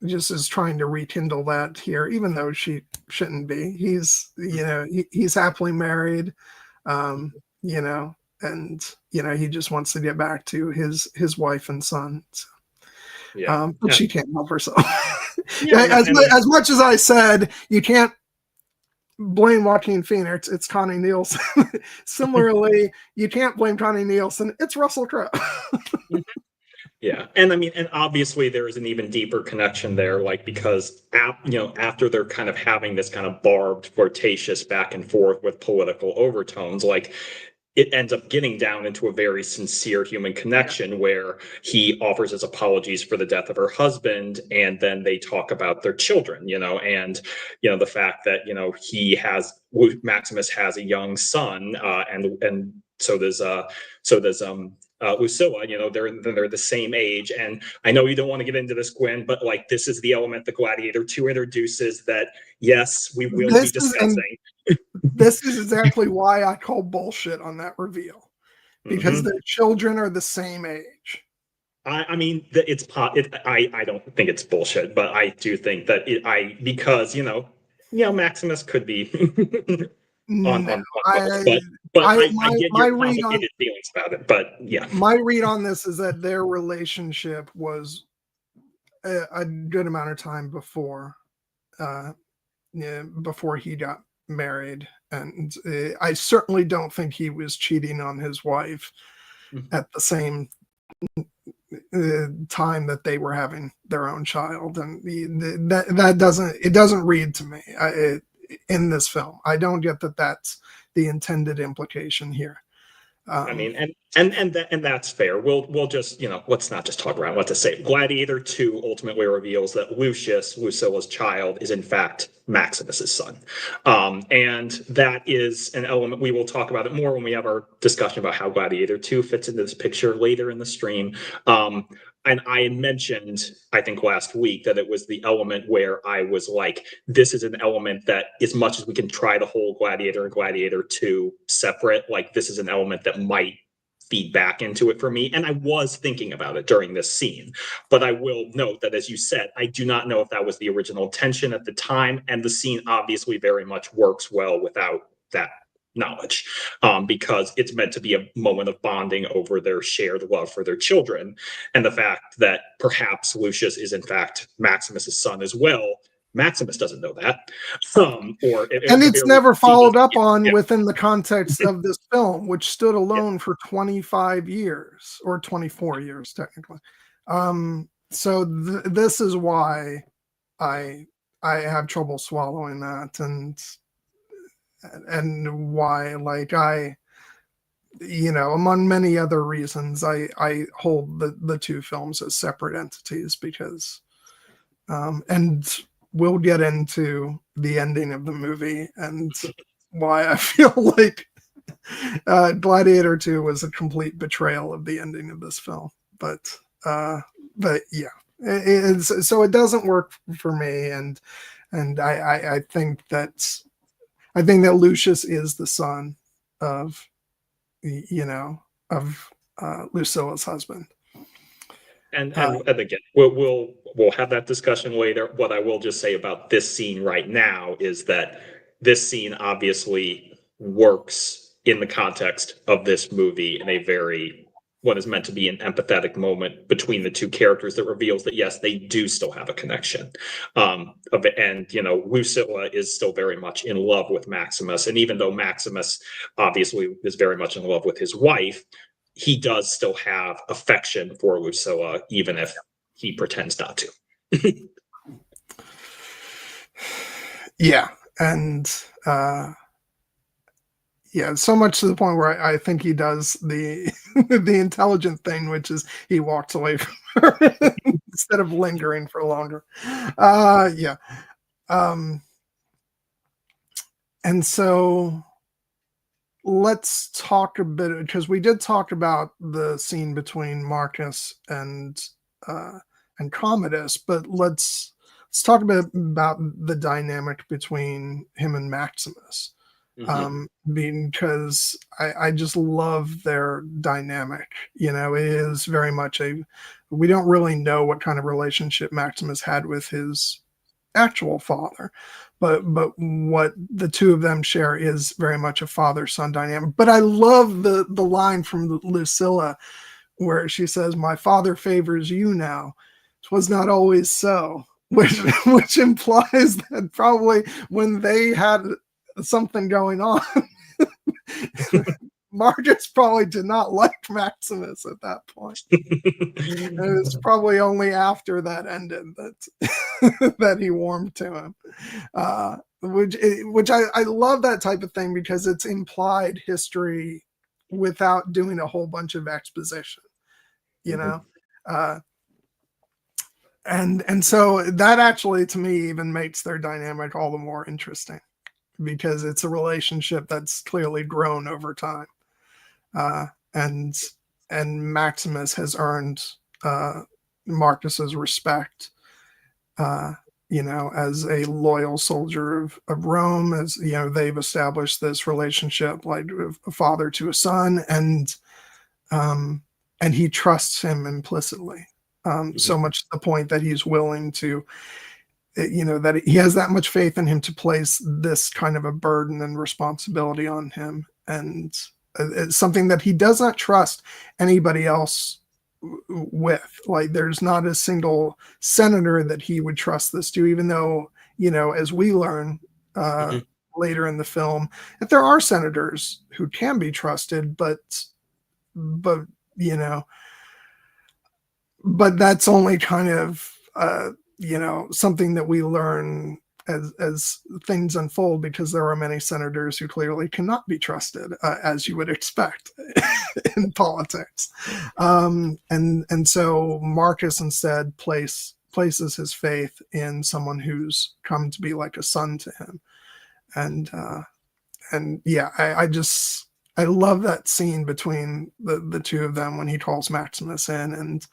just is trying to rekindle that here, even though she shouldn't be. He's, you know, he's happily married, you know, and you know, he just wants to get back to his wife and son. So, but she can't help herself. As much as I said you can't blame Joaquin Phoenix, it's Connie Nielsen. Similarly, you can't blame Connie Nielsen, it's Russell Crowe. Yeah, and I mean, and obviously there is an even deeper connection there, like, because you know, after they're kind of having this kind of barbed, flirtatious back and forth with political overtones, like, it ends up getting down into a very sincere human connection where he offers his apologies for the death of her husband, and then they talk about their children, you know, and you know, the fact that, you know, Maximus has a young son, and so does Lucilla, you know, they're the same age. And I know you don't want to get into this, Gwen, but like, this is the element that Gladiator 2 introduces that, yes, we will be discussing. This is exactly why I call bullshit on that reveal, because their children are the same age. I mean, I don't think it's bullshit, but I do think that because you know, Maximus could be on but I get your complicated feelings about it. But yeah, my read on this is that their relationship was a good amount of time before he got married, and I certainly don't think he was cheating on his wife at the same time that they were having their own child, and that doesn't read to me in this film. I don't get that that's the intended implication here. I mean, and that's fair. We'll just, you know, let's not just talk around what to say. Gladiator 2 ultimately reveals that Lucilla's child, is in fact Maximus's son. And that is an element, we will talk about it more when we have our discussion about how Gladiator 2 fits into this picture later in the stream. And I had mentioned, I think last week, that it was the element where I was like, this is an element that, as much as we can try to hold Gladiator and Gladiator 2 separate, like, this is an element that might feed back into it for me. And I was thinking about it during this scene. But I will note that, as you said, I do not know if that was the original intention at the time. And the scene obviously very much works well without that knowledge, because it's meant to be a moment of bonding over their shared love for their children, and the fact that perhaps Lucius is in fact Maximus's son as well. Maximus doesn't know that, and it's never followed up on within the context of this film, which stood alone for 25 years or 24 years technically. So this is why I have trouble swallowing that, and why, like, you know, among many other reasons, I hold the two films as separate entities, because and we'll get into the ending of the movie and why I feel like Gladiator 2 was a complete betrayal of the ending of this film. But yeah, so it doesn't work for me, and I think that Lucius is the son of Lucilla's husband. And again, we'll have that discussion later. What I will just say about this scene right now is that this scene obviously works in the context of this movie in a very what is meant to be an empathetic moment between the two characters that reveals that yes, they do still have a connection. And Lucilla is still very much in love with Maximus, and even though Maximus obviously is very much in love with his wife, he does still have affection for Lucilla, even if he pretends not to. Yeah. And so much to the point where I think he does the the intelligent thing, which is he walks away from her instead of lingering for longer. Yeah. And so let's talk a bit, because we did talk about the scene between Marcus and Commodus, but let's talk a bit about the dynamic between him and Maximus. Because I just love their dynamic. It is very much we don't really know what kind of relationship Maximus had with his actual father, but what the two of them share is very much a father-son dynamic. But I love the line from Lucilla where she says, "My father favors you now. 'Twas not always so," which implies that probably when they had something going on, Marcus probably did not like Maximus at that point. And it's probably only after that ended that he warmed to him. Which I love that type of thing, because it's implied history without doing a whole bunch of exposition, and so that actually, to me, even makes their dynamic all the more interesting, because it's a relationship that's clearly grown over time. And Maximus has earned Marcus's respect, as a loyal soldier of Rome, as they've established this relationship like a father to a son, and he trusts him implicitly, so much to the point that he's willing to, that he has that much faith in him to place this kind of a burden and responsibility on him, and it's something that he does not trust anybody else with. Like, there's not a single senator that he would trust this to, even though, as we learn later in the film, that there are senators who can be trusted, but that's only kind of, something that we learn as things unfold, because there are many senators who clearly cannot be trusted, as you would expect in politics. And so Marcus instead places his faith in someone who's come to be like a son to him. And yeah, I love that scene between the two of them when he calls Maximus in, and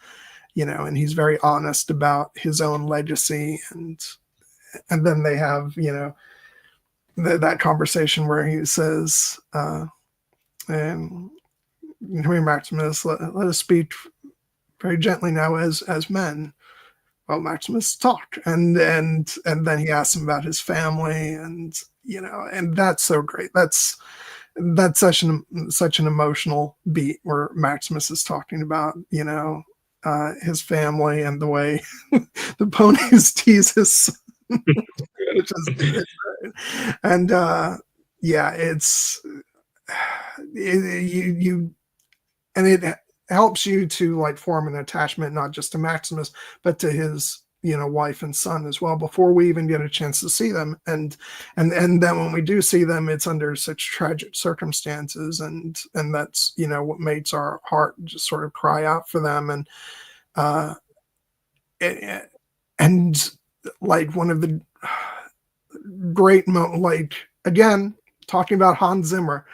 he's very honest about his own legacy, and then they have, that conversation where he says, Maximus, let us speak very gently now as men. Well, Maximus talk, and then he asks him about his family, and and that's so great. That's such an emotional beat where Maximus is talking about his family and the way the ponies tease his son. Which is good. And it helps you to like form an attachment not just to Maximus but to his wife and son as well, before we even get a chance to see them, and then when we do see them, it's under such tragic circumstances, and that's what makes our heart just sort of cry out for them. And like one of the great like again talking about Hans Zimmer,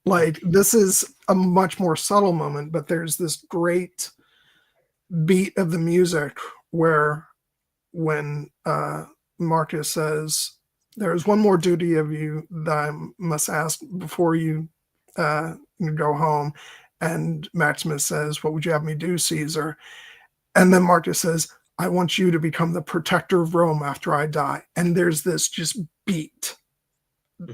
like this is a much more subtle moment, but there's this great beat of the music where when Marcus says, "There's one more duty of you that I must ask before you go home," and Maximus says, "What would you have me do, Caesar?" And then Marcus says, "I want you to become the protector of Rome after I die." And there's this just beat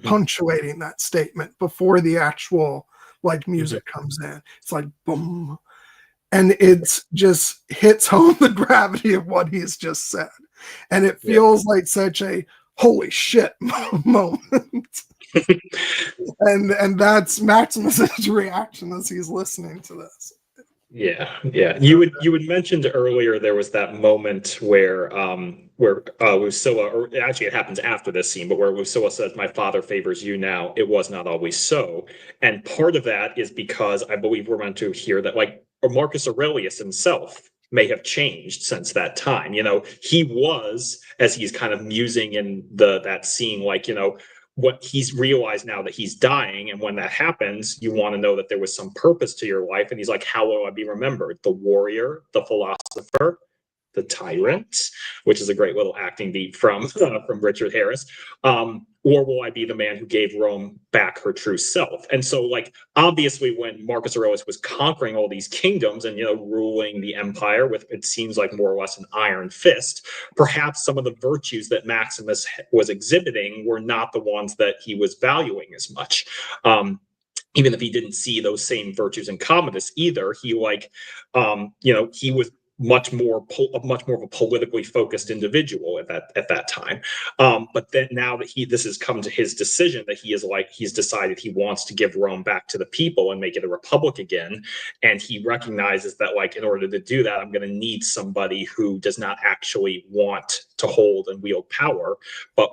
punctuating that statement before the actual like music comes in. It's like boom. And it's just hits home the gravity of what he's just said. And it feels like such a holy shit moment. and that's Maximus's reaction as he's listening to this. Yeah. You had mentioned earlier there was that moment where Lucilla, or actually it happens after this scene, but where Lucilla says, "My father favors you now. It was not always so." And part of that is because I believe we're meant to hear that like Marcus Aurelius himself may have changed since that time. He was, as he's kind of musing in that scene, like, what he's realized now that he's dying. And when that happens, you want to know that there was some purpose to your life. And he's like, how will I be remembered? The warrior, the philosopher, the tyrant, which is a great little acting beat from Richard Harris. Or will I be the man who gave Rome back her true self? And so, like, obviously, when Marcus Aurelius was conquering all these kingdoms and, ruling the empire with, it seems like, more or less an iron fist, perhaps some of the virtues that Maximus was exhibiting were not the ones that he was valuing as much. Even if he didn't see those same virtues in Commodus either, he he was much more of a politically focused individual at that time. But then now that this has come to his decision that he's decided he wants to give Rome back to the people and make it a republic again. And he recognizes that, like, in order to do that, I'm going to need somebody who does not actually want to hold and wield power, but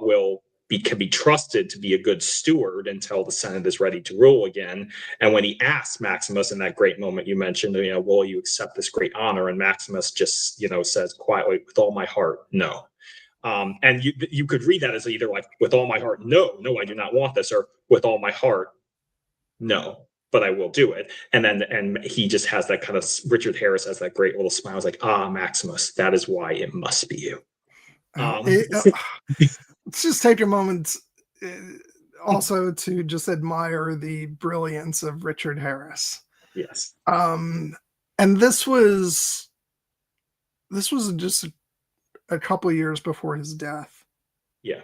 can be trusted to be a good steward until the Senate is ready to rule again. And when he asks Maximus in that great moment you mentioned, will you accept this great honor? And Maximus just, says quietly, with all my heart, no. And you could read that as either like, with all my heart, no, I do not want this, or with all my heart, no, but I will do it. And he just has that kind of, Richard Harris has that great little smile. It's like, Maximus, that is why it must be you. Let's just take a moment also to just admire the brilliance of Richard Harris. Yes. And this was just a couple of years before his death. Yeah.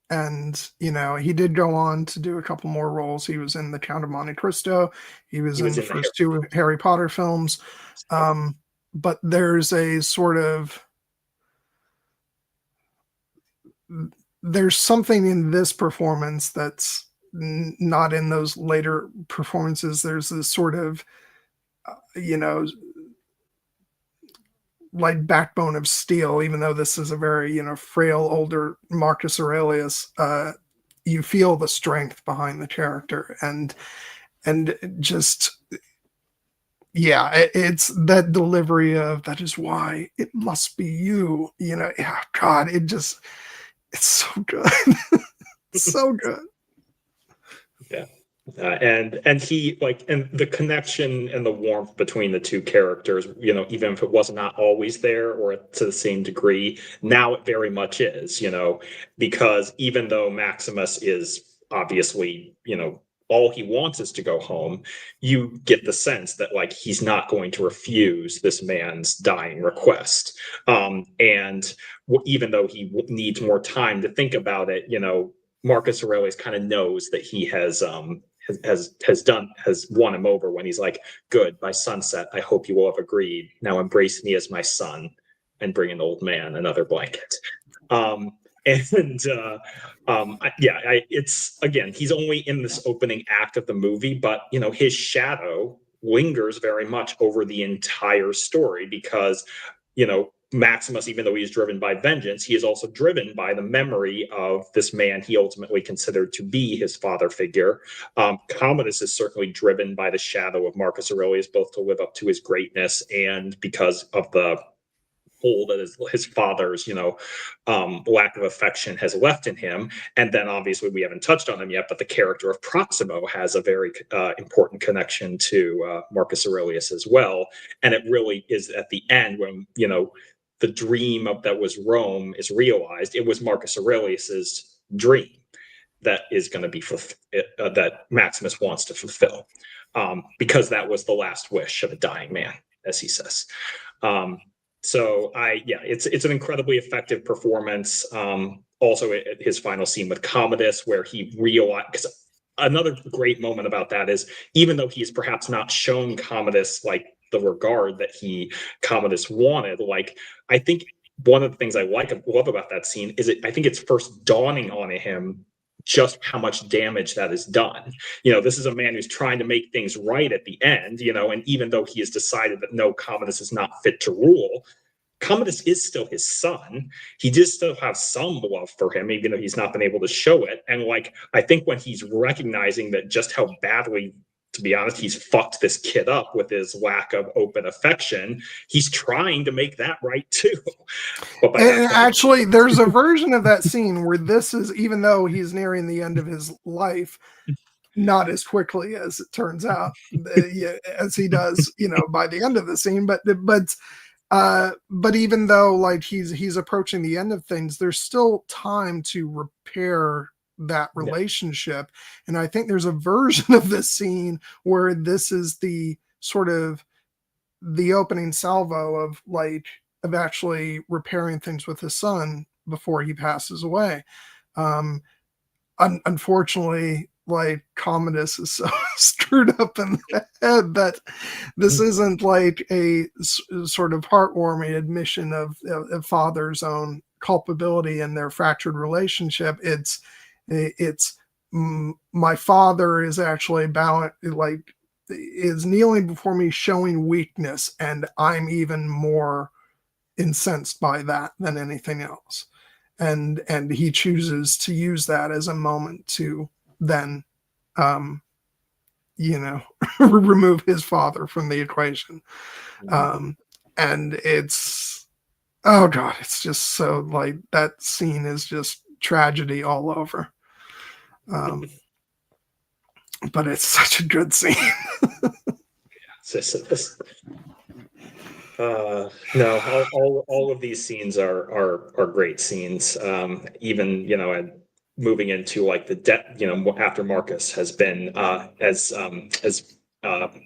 And he did go on to do a couple more roles. He was in The Count of Monte Cristo. He was in the first two Harry Potter films. But there's a sort of there's something in this performance that's not in those later performances. There's this sort of, like backbone of steel, even though this is a very, frail, older Marcus Aurelius. You feel the strength behind the character and just, it's that delivery of, that is why it must be you, God, it's so good. It's so good. Yeah. And he and the connection and the warmth between the two characters, even if it was not always there or to the same degree, now it very much is, because even though Maximus is obviously, all he wants is to go home, you get the sense that he's not going to refuse this man's dying request. And even though he needs more time to think about it, Marcus Aurelius kind of knows that he has won him over when he's like, good, by sunset, I hope you will have agreed. Now embrace me as my son and bring an old man another blanket. It's, again, he's only in this opening act of the movie, but his shadow lingers very much over the entire story because Maximus, even though he is driven by vengeance, he is also driven by the memory of this man he ultimately considered to be his father figure. Commodus is certainly driven by the shadow of Marcus Aurelius, both to live up to his greatness and because of the hole that his father's, lack of affection has left in him. And then obviously we haven't touched on him yet, but the character of Proximo has a very important connection to Marcus Aurelius as well. And it really is at the end when, the dream that was Rome is realized. It was Marcus Aurelius's dream that is going to be that Maximus wants to fulfill, because that was the last wish of a dying man, as he says. It's an incredibly effective performance. Also, his final scene with Commodus, where he realized, because another great moment about that is, even though he's perhaps not shown Commodus like the regard that Commodus wanted, like, I think one of the things I love about that scene is I think it's first dawning on him just how much damage that has done. This is a man who's trying to make things right at the end, and even though he has decided that no, Commodus is not fit to rule, Commodus is still his son. He does still have some love for him, even though he's not been able to show it. And I think when he's recognizing that just how badly, to be honest, he's fucked this kid up with his lack of open affection, he's trying to make that right too. But actually, there's a version of that scene where this is, even though he's nearing the end of his life, not as quickly as it turns out, as he does, by the end of the scene. But even though he's approaching the end of things, there's still time to repair that relationship. And I think there's a version of this scene where this is the sort of the opening salvo of actually repairing things with his son before he passes away. Unfortunately, Commodus is so screwed up in the head that this isn't a sort of heartwarming admission of a father's own culpability in their fractured relationship. It's my father is actually is kneeling before me, showing weakness, and I'm even more incensed by that than anything else. And he chooses to use that as a moment to then, remove his father from the equation. And it's, oh God, it's just so that scene is just tragedy all over. But it's such a good scene. All of these scenes are great scenes. Even and moving into the death, after Marcus has been as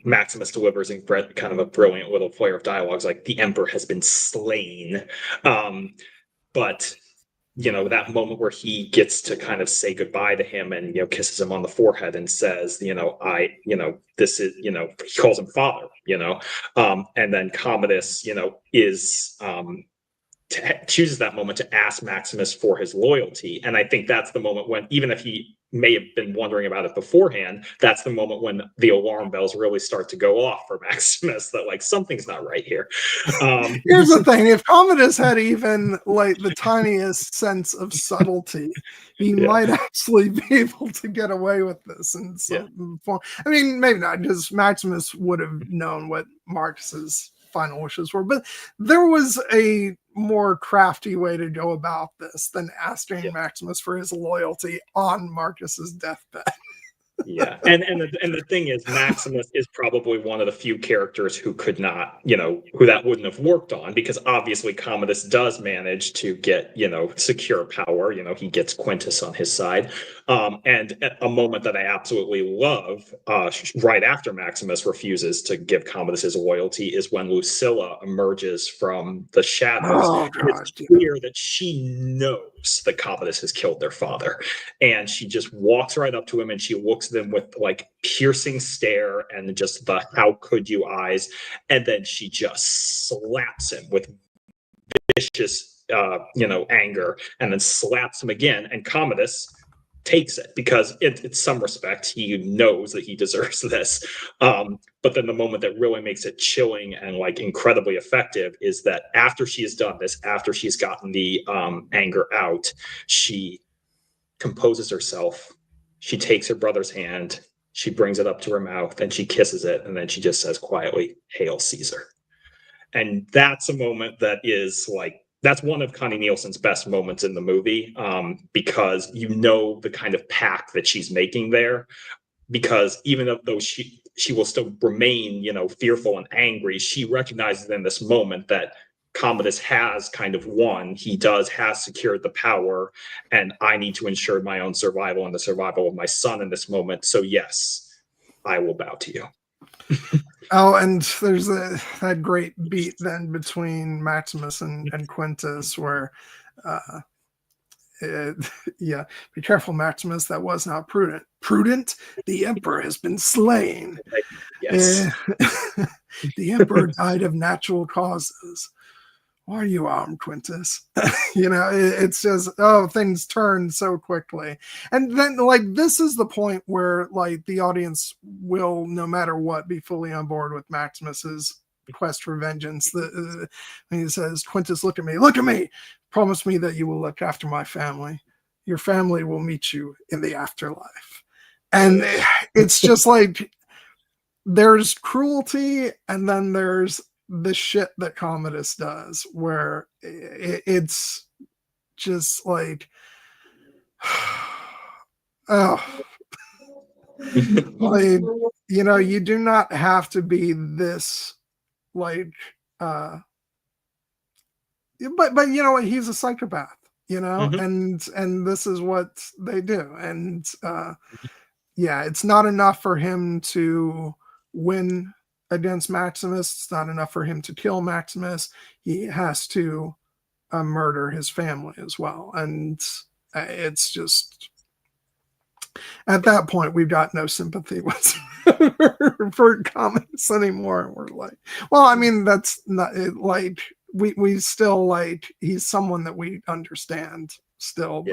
Maximus delivers in kind of a brilliant little flare of dialogues, like the emperor has been slain, but that moment where he gets to kind of say goodbye to him and, kisses him on the forehead and says, this is, he calls him father, and then Commodus, chooses that moment to ask Maximus for his loyalty. And I think that's the moment when, even if he may have been wondering about it beforehand, that's the moment when the alarm bells really start to go off for Maximus, that something's not right here. Here's the thing: if Commodus had even the tiniest sense of subtlety, he might actually be able to get away with this in some form. I mean, maybe not, because Maximus would have known what Marcus's final wishes were, but there was a more crafty way to go about this than asking Maximus for his loyalty on Marcus's deathbed. And the thing is, Maximus is probably one of the few characters who could not, who that wouldn't have worked on, because obviously Commodus does manage to get, secure power. He gets Quintus on his side. And a moment that I absolutely love, right after Maximus refuses to give Commodus his loyalty, is when Lucilla emerges from the shadows. It's clear that she knows that Commodus has killed their father, and she just walks right up to him and she looks at him with piercing stare and just the "how could you" eyes, and then she just slaps him with vicious anger, and then slaps him again, and Commodus takes it because in some respect he knows that he deserves this. But then the moment that really makes it chilling and incredibly effective is that after she has done this, after she's gotten the anger out, she composes herself. She takes her brother's hand, she brings it up to her mouth, and she kisses it, and then she just says quietly, "Hail Caesar." And that's a moment that is like, that's one of Connie Nielsen's best moments in the movie, because you know the kind of pact that she's making there. Because even though she will still remain, fearful and angry, she recognizes in this moment that Commodus has kind of won. He has secured the power, and I need to ensure my own survival and the survival of my son in this moment. So yes, I will bow to you. Oh, and there's that great beat then between Maximus and Quintus where, yeah, be careful, Maximus, that was not prudent. Prudent? The emperor has been slain. Yes. The emperor died of natural causes. Why are you armed, Quintus? It's just, things turn so quickly. And then, this is the point where, the audience will, no matter what, be fully on board with Maximus's quest for vengeance. He says, Quintus, look at me. Promise me that you will look after my family. Your family will meet you in the afterlife. And it's just there's cruelty, and then there's the shit that Commodus does, where it's just you do not have to be this but you know what, he's a psychopath, and this is what they do. And it's not enough for him to win against Maximus. It's not enough for him to kill Maximus. He has to murder his family as well. And it's just, at that point, we've got no sympathy whatsoever for Commodus anymore. We're that's not it. We still he's someone that we understand still,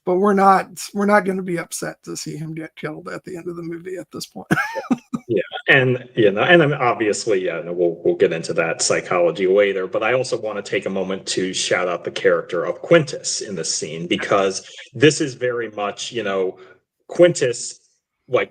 but we're not going to be upset to see him get killed at the end of the movie at this point. Yeah, and and obviously, we'll get into that psychology later. But I also want to take a moment to shout out the character of Quintus in this scene, because this is very much, Quintus.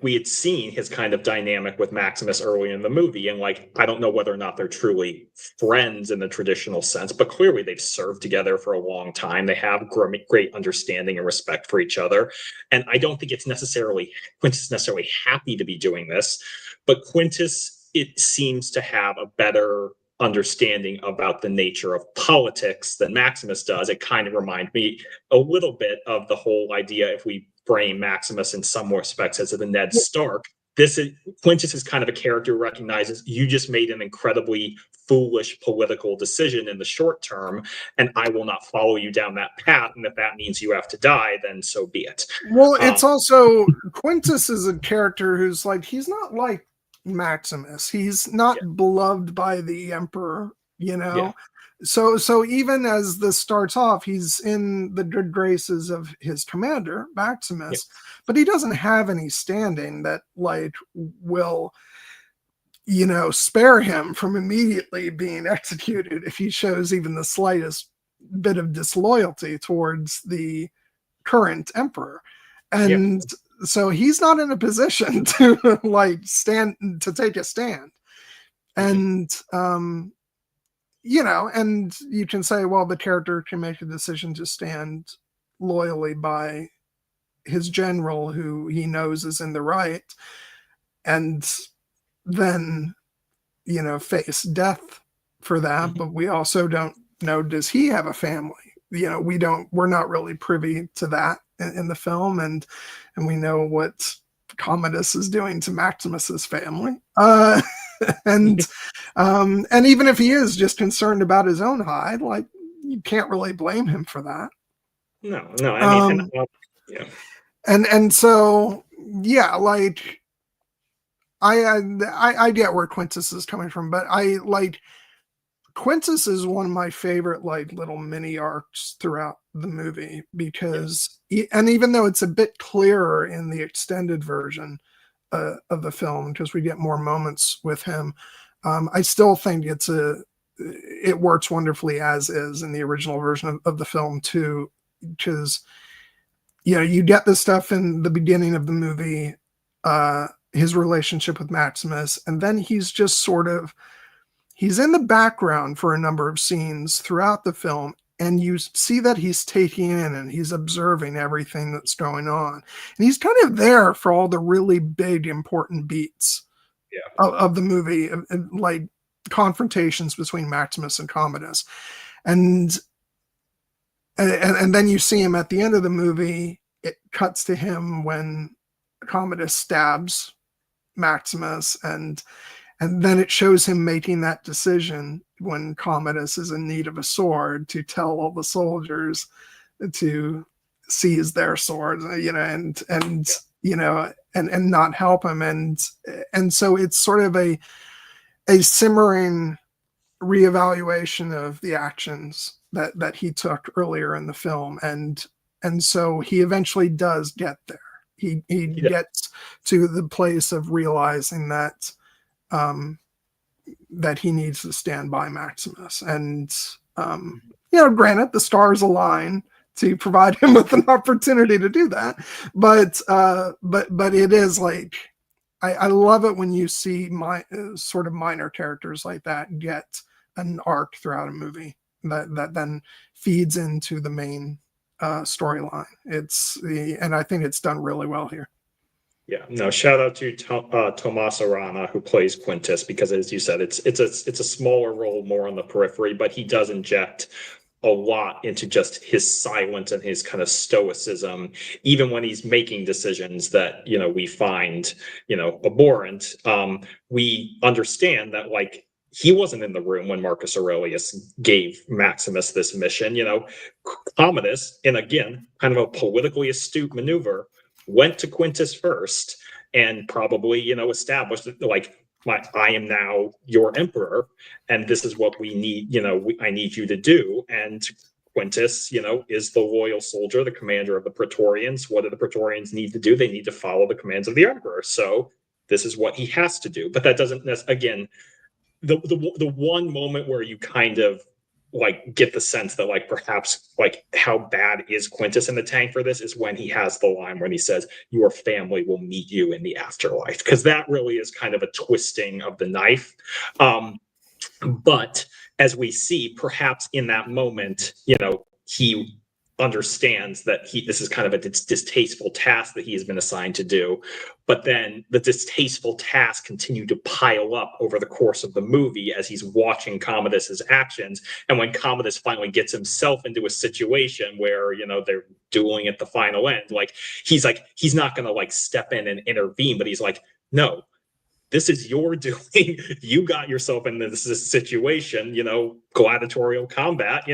We had seen his kind of dynamic with Maximus early in the movie, and I don't know whether or not they're truly friends in the traditional sense, but clearly they've served together for a long time. They have great understanding and respect for each other, and I don't think Quintus is necessarily happy to be doing this, but Quintus, it seems to have a better understanding about the nature of politics than Maximus does. It kind of reminds me a little bit of the whole idea, if we frame Maximus in some respects as the Ned Stark. Quintus is kind of a character who recognizes you just made an incredibly foolish political decision in the short term, and I will not follow you down that path. And if that means you have to die, then so be it. Well, it's also, Quintus is a character who's he's not like Maximus. He's not beloved by the emperor, Yeah. So even as this starts off, he's in the good graces of his commander, Maximus, but he doesn't have any standing that will, spare him from immediately being executed if he shows even the slightest bit of disloyalty towards the current emperor. And so he's not in a position to to take a stand. And and you can say, well, the character can make a decision to stand loyally by his general, who he knows is in the right, and then, face death for that. But we also don't know, does he have a family? We're not really privy to that in the film. And we know what Commodus is doing to Maximus's family. And even if he is just concerned about his own hide, you can't really blame him for that. No, I mean, and so I get where Quintus is coming from, but Quintus is one of my favorite little mini arcs throughout the movie, because and even though it's a bit clearer in the extended version of the film, because we get more moments with him, I still think it works wonderfully as is in the original version of the film too, because you get this stuff in the beginning of the movie, his relationship with Maximus, and then he's just sort of he's in the background for a number of scenes throughout the film, and you see that he's taking in and he's observing everything that's going on. And he's kind of there for all the really big, important beats of the movie, like confrontations between Maximus and Commodus. And then you see him at the end of the movie. It cuts to him when Commodus stabs Maximus, and then it shows him making that decision when Commodus is in need of a sword to tell all the soldiers to seize their swords, and not help him. And so it's sort of a simmering reevaluation of the actions that he took earlier in the film. And so he eventually does get there. He gets to the place of realizing that that he needs to stand by Maximus. And granted, the stars align to provide him with an opportunity to do that. But it is like, I love it when you see sort of minor characters like that get an arc throughout a movie that then feeds into the main storyline. And I think it's done really well here. Yeah, no, shout out to Tomas Arana, who plays Quintus, because as you said, it's a smaller role, more on the periphery, but he does inject a lot into just his silence and his kind of stoicism, even when he's making decisions that, we find, abhorrent. We understand that, like, he wasn't in the room when Marcus Aurelius gave Maximus this mission. Commodus, in, again, kind of a politically astute maneuver, went to Quintus first and probably, established that, like, I am now your emperor, and this is what we need, I need you to do. And Quintus, is the loyal soldier, the commander of the Praetorians. What do the Praetorians need to do? They need to follow the commands of the emperor. So this is what he has to do. But that doesn't, again, the one moment where you kind of like get the sense that, like, perhaps, like, how bad is Quintus in the tank for this is when he has the line when he says, "Your family will meet you in the afterlife," because that really is kind of a twisting of the knife. But as we see, perhaps in that moment, he understands that this is kind of a distasteful task that he has been assigned to do. But then the distasteful tasks continue to pile up over the course of the movie as he's watching Commodus's actions. And when Commodus finally gets himself into a situation where, they're dueling at the final end, he's not going to, like, step in and intervene, but he's like, no, this is your doing. You got yourself into this situation, gladiatorial combat,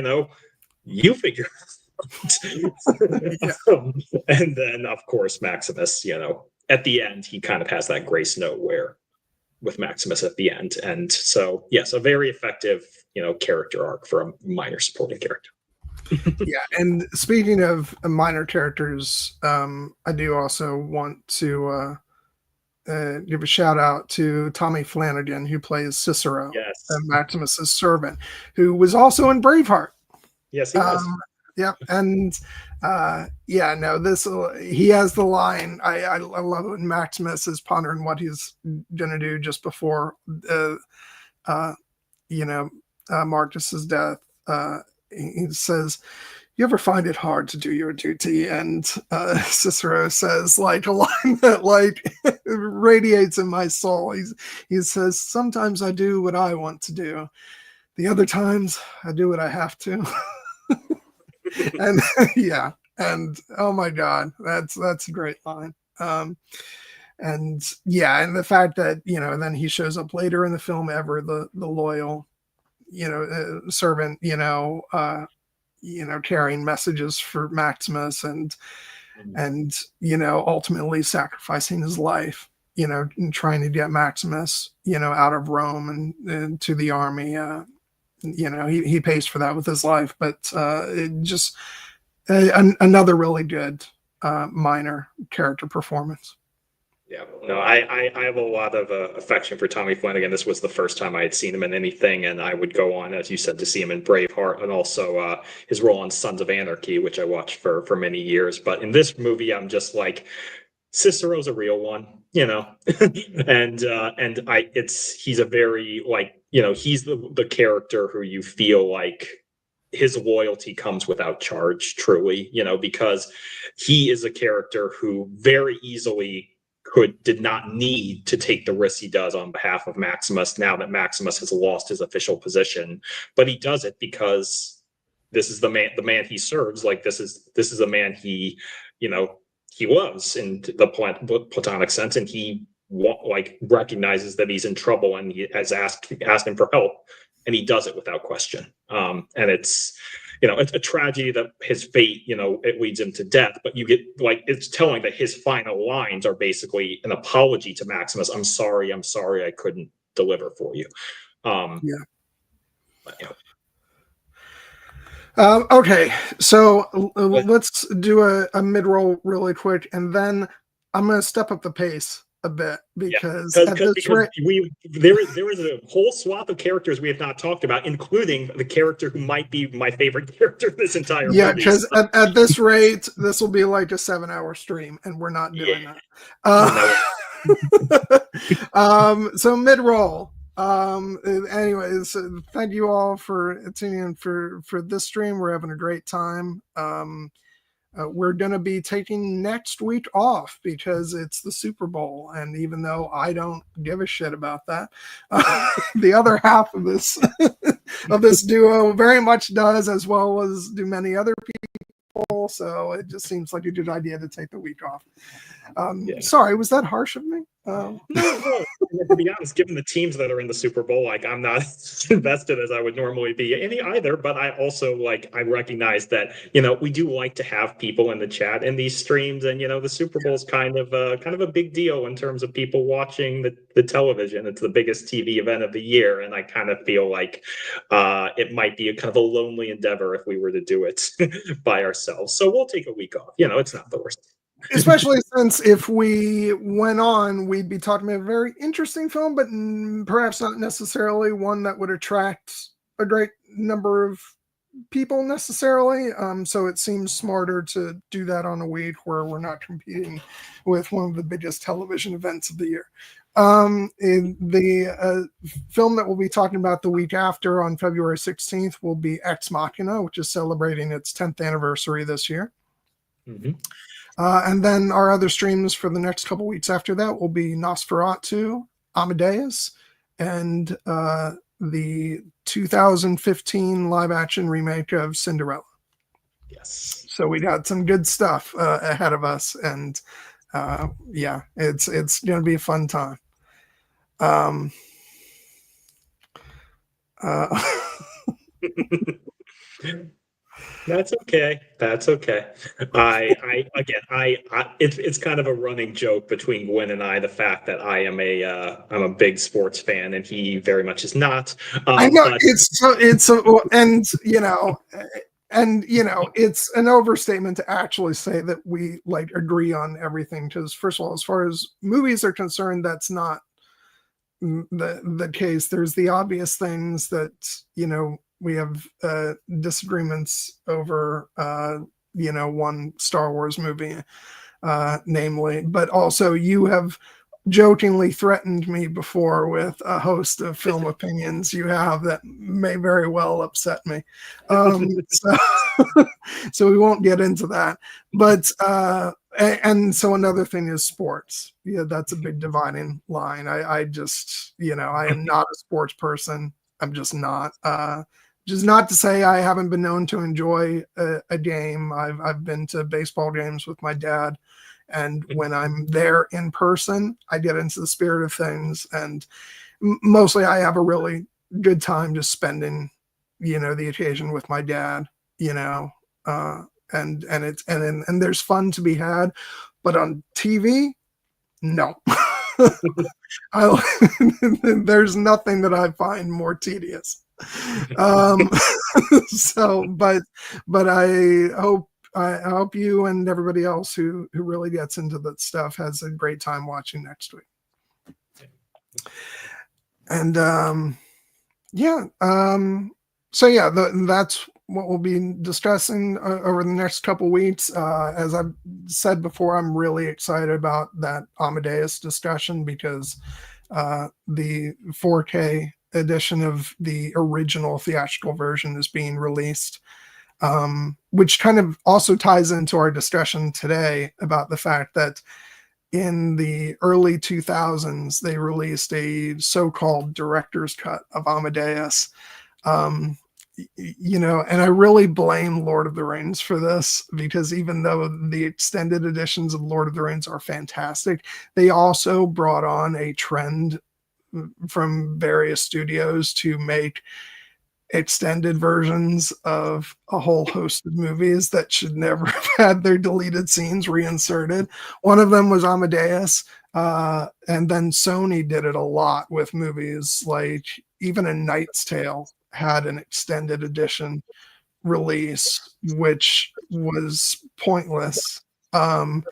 you figure and then, of course, Maximus, at the end, he kind of has that grace note with Maximus at the end. And so, yes, a very effective, character arc for a minor supporting character. Yeah, and speaking of minor characters, I do also want to give a shout out to Tommy Flanagan, who plays Cicero, Maximus's servant, who was also in Braveheart. Yes, he was. Yeah, and he has the line. I love it when Maximus is pondering what he's gonna do just before Marcus's death. He says, "You ever find it hard to do your duty?" And Cicero says, like, a line that, like, radiates in my soul. He says, "Sometimes I do what I want to do. The other times I do what I have to." And and oh my God, that's a great line. And the fact that, then he shows up later in the film, ever the loyal, servant, carrying messages for Maximus and ultimately sacrificing his life, and trying to get Maximus, out of Rome and to the army. He pays for that with his life, but it just another really good minor character performance. Yeah, no, I have a lot of affection for Tommy Flanagan. This was the first time I had seen him in anything, and I would go on, as you said, to see him in Braveheart, and also his role on Sons of Anarchy, which I watched for many years. But in this movie, I'm just like, Cicero's a real one, and he's a very, like, he's the character who you feel like his loyalty comes without charge, truly, because he is a character who very easily did not need to take the risks he does on behalf of Maximus now that Maximus has lost his official position. But he does it because this is the man he serves. Like this is a man he loves in the platonic sense, and he recognizes that he's in trouble and he has asked him for help, and he does it without question. And it's it's a tragedy that his fate, it leads him to death, but you get it's telling that his final lines are basically an apology to Maximus. I'm sorry I couldn't deliver for you. Yeah. But, okay, so let's do a mid-roll really quick, and then I'm going to step up the pace a bit because there is a whole swath of characters we have not talked about, including the character who might be my favorite character in this entire movie. Yeah, because at this rate, this will be like a 7-hour stream, and we're not doing that. So mid-roll. Anyways, thank you all for tuning in for this stream. We're having a great time. We're going to be taking next week off because it's the Super Bowl. And even though I don't give a shit about that, the other half of this duo very much does, as well as do many other people. So it just seems like a good idea to take the week off. Sorry, was that harsh of me? No. To be honest, given the teams that are in the Super Bowl, I'm not invested as I would normally be any either. But I also I recognize that we do like to have people in the chat in these streams, and the Super Bowl is kind of a big deal in terms of people watching the television. It's the biggest TV event of the year, and I kind of feel like it might be a kind of a lonely endeavor if we were to do it by ourselves. So we'll take a week off. It's not the worst. Especially since if we went on, we'd be talking about a very interesting film, but perhaps not necessarily one that would attract a great number of people necessarily. So it seems smarter to do that on a week where we're not competing with one of the biggest television events of the year. In the film that we'll be talking about the week after on February 16th will be Ex Machina, which is celebrating its 10th anniversary this year. Mm-hmm. And then our other streams for the next couple weeks after that will be Nosferatu, Amadeus, and the 2015 live-action remake of Cinderella. Yes. So we got some good stuff ahead of us, and it's going to be a fun time. That's okay. It's kind of a running joke between Gwen and I, the fact that I'm a big sports fan and he very much is not. I know it's an overstatement to actually say that we agree on everything, because first of all, as far as movies are concerned, that's not the case. There's the obvious things that we have disagreements over, one Star Wars movie, namely, but also you have jokingly threatened me before with a host of film opinions you have that may very well upset me. So we won't get into that. But, and so another thing is sports. Yeah, that's a big dividing line. I just, I am not a sports person. I'm just not. Just not to say I haven't been known to enjoy a game. I've been to baseball games with my dad, and when I'm there in person, I get into the spirit of things, and mostly I have a really good time just spending, the occasion with my dad, and there's fun to be had, but on TV, no. There's nothing that I find more tedious. But I hope you and everybody else who really gets into that stuff has a great time watching next week. And that's what we'll be discussing over the next couple weeks. As I've said before, I'm really excited about that Amadeus discussion because the 4K edition of the original theatrical version is being released, which kind of also ties into our discussion today about the fact that in the early 2000s, they released a so-called director's cut of Amadeus. And I really blame Lord of the Rings for this, because even though the extended editions of Lord of the Rings are fantastic, they also brought on a trend from various studios to make extended versions of a whole host of movies that should never have had their deleted scenes reinserted. One of them was Amadeus, and then Sony did it a lot with movies, like even A Knight's Tale had an extended edition release, which was pointless. And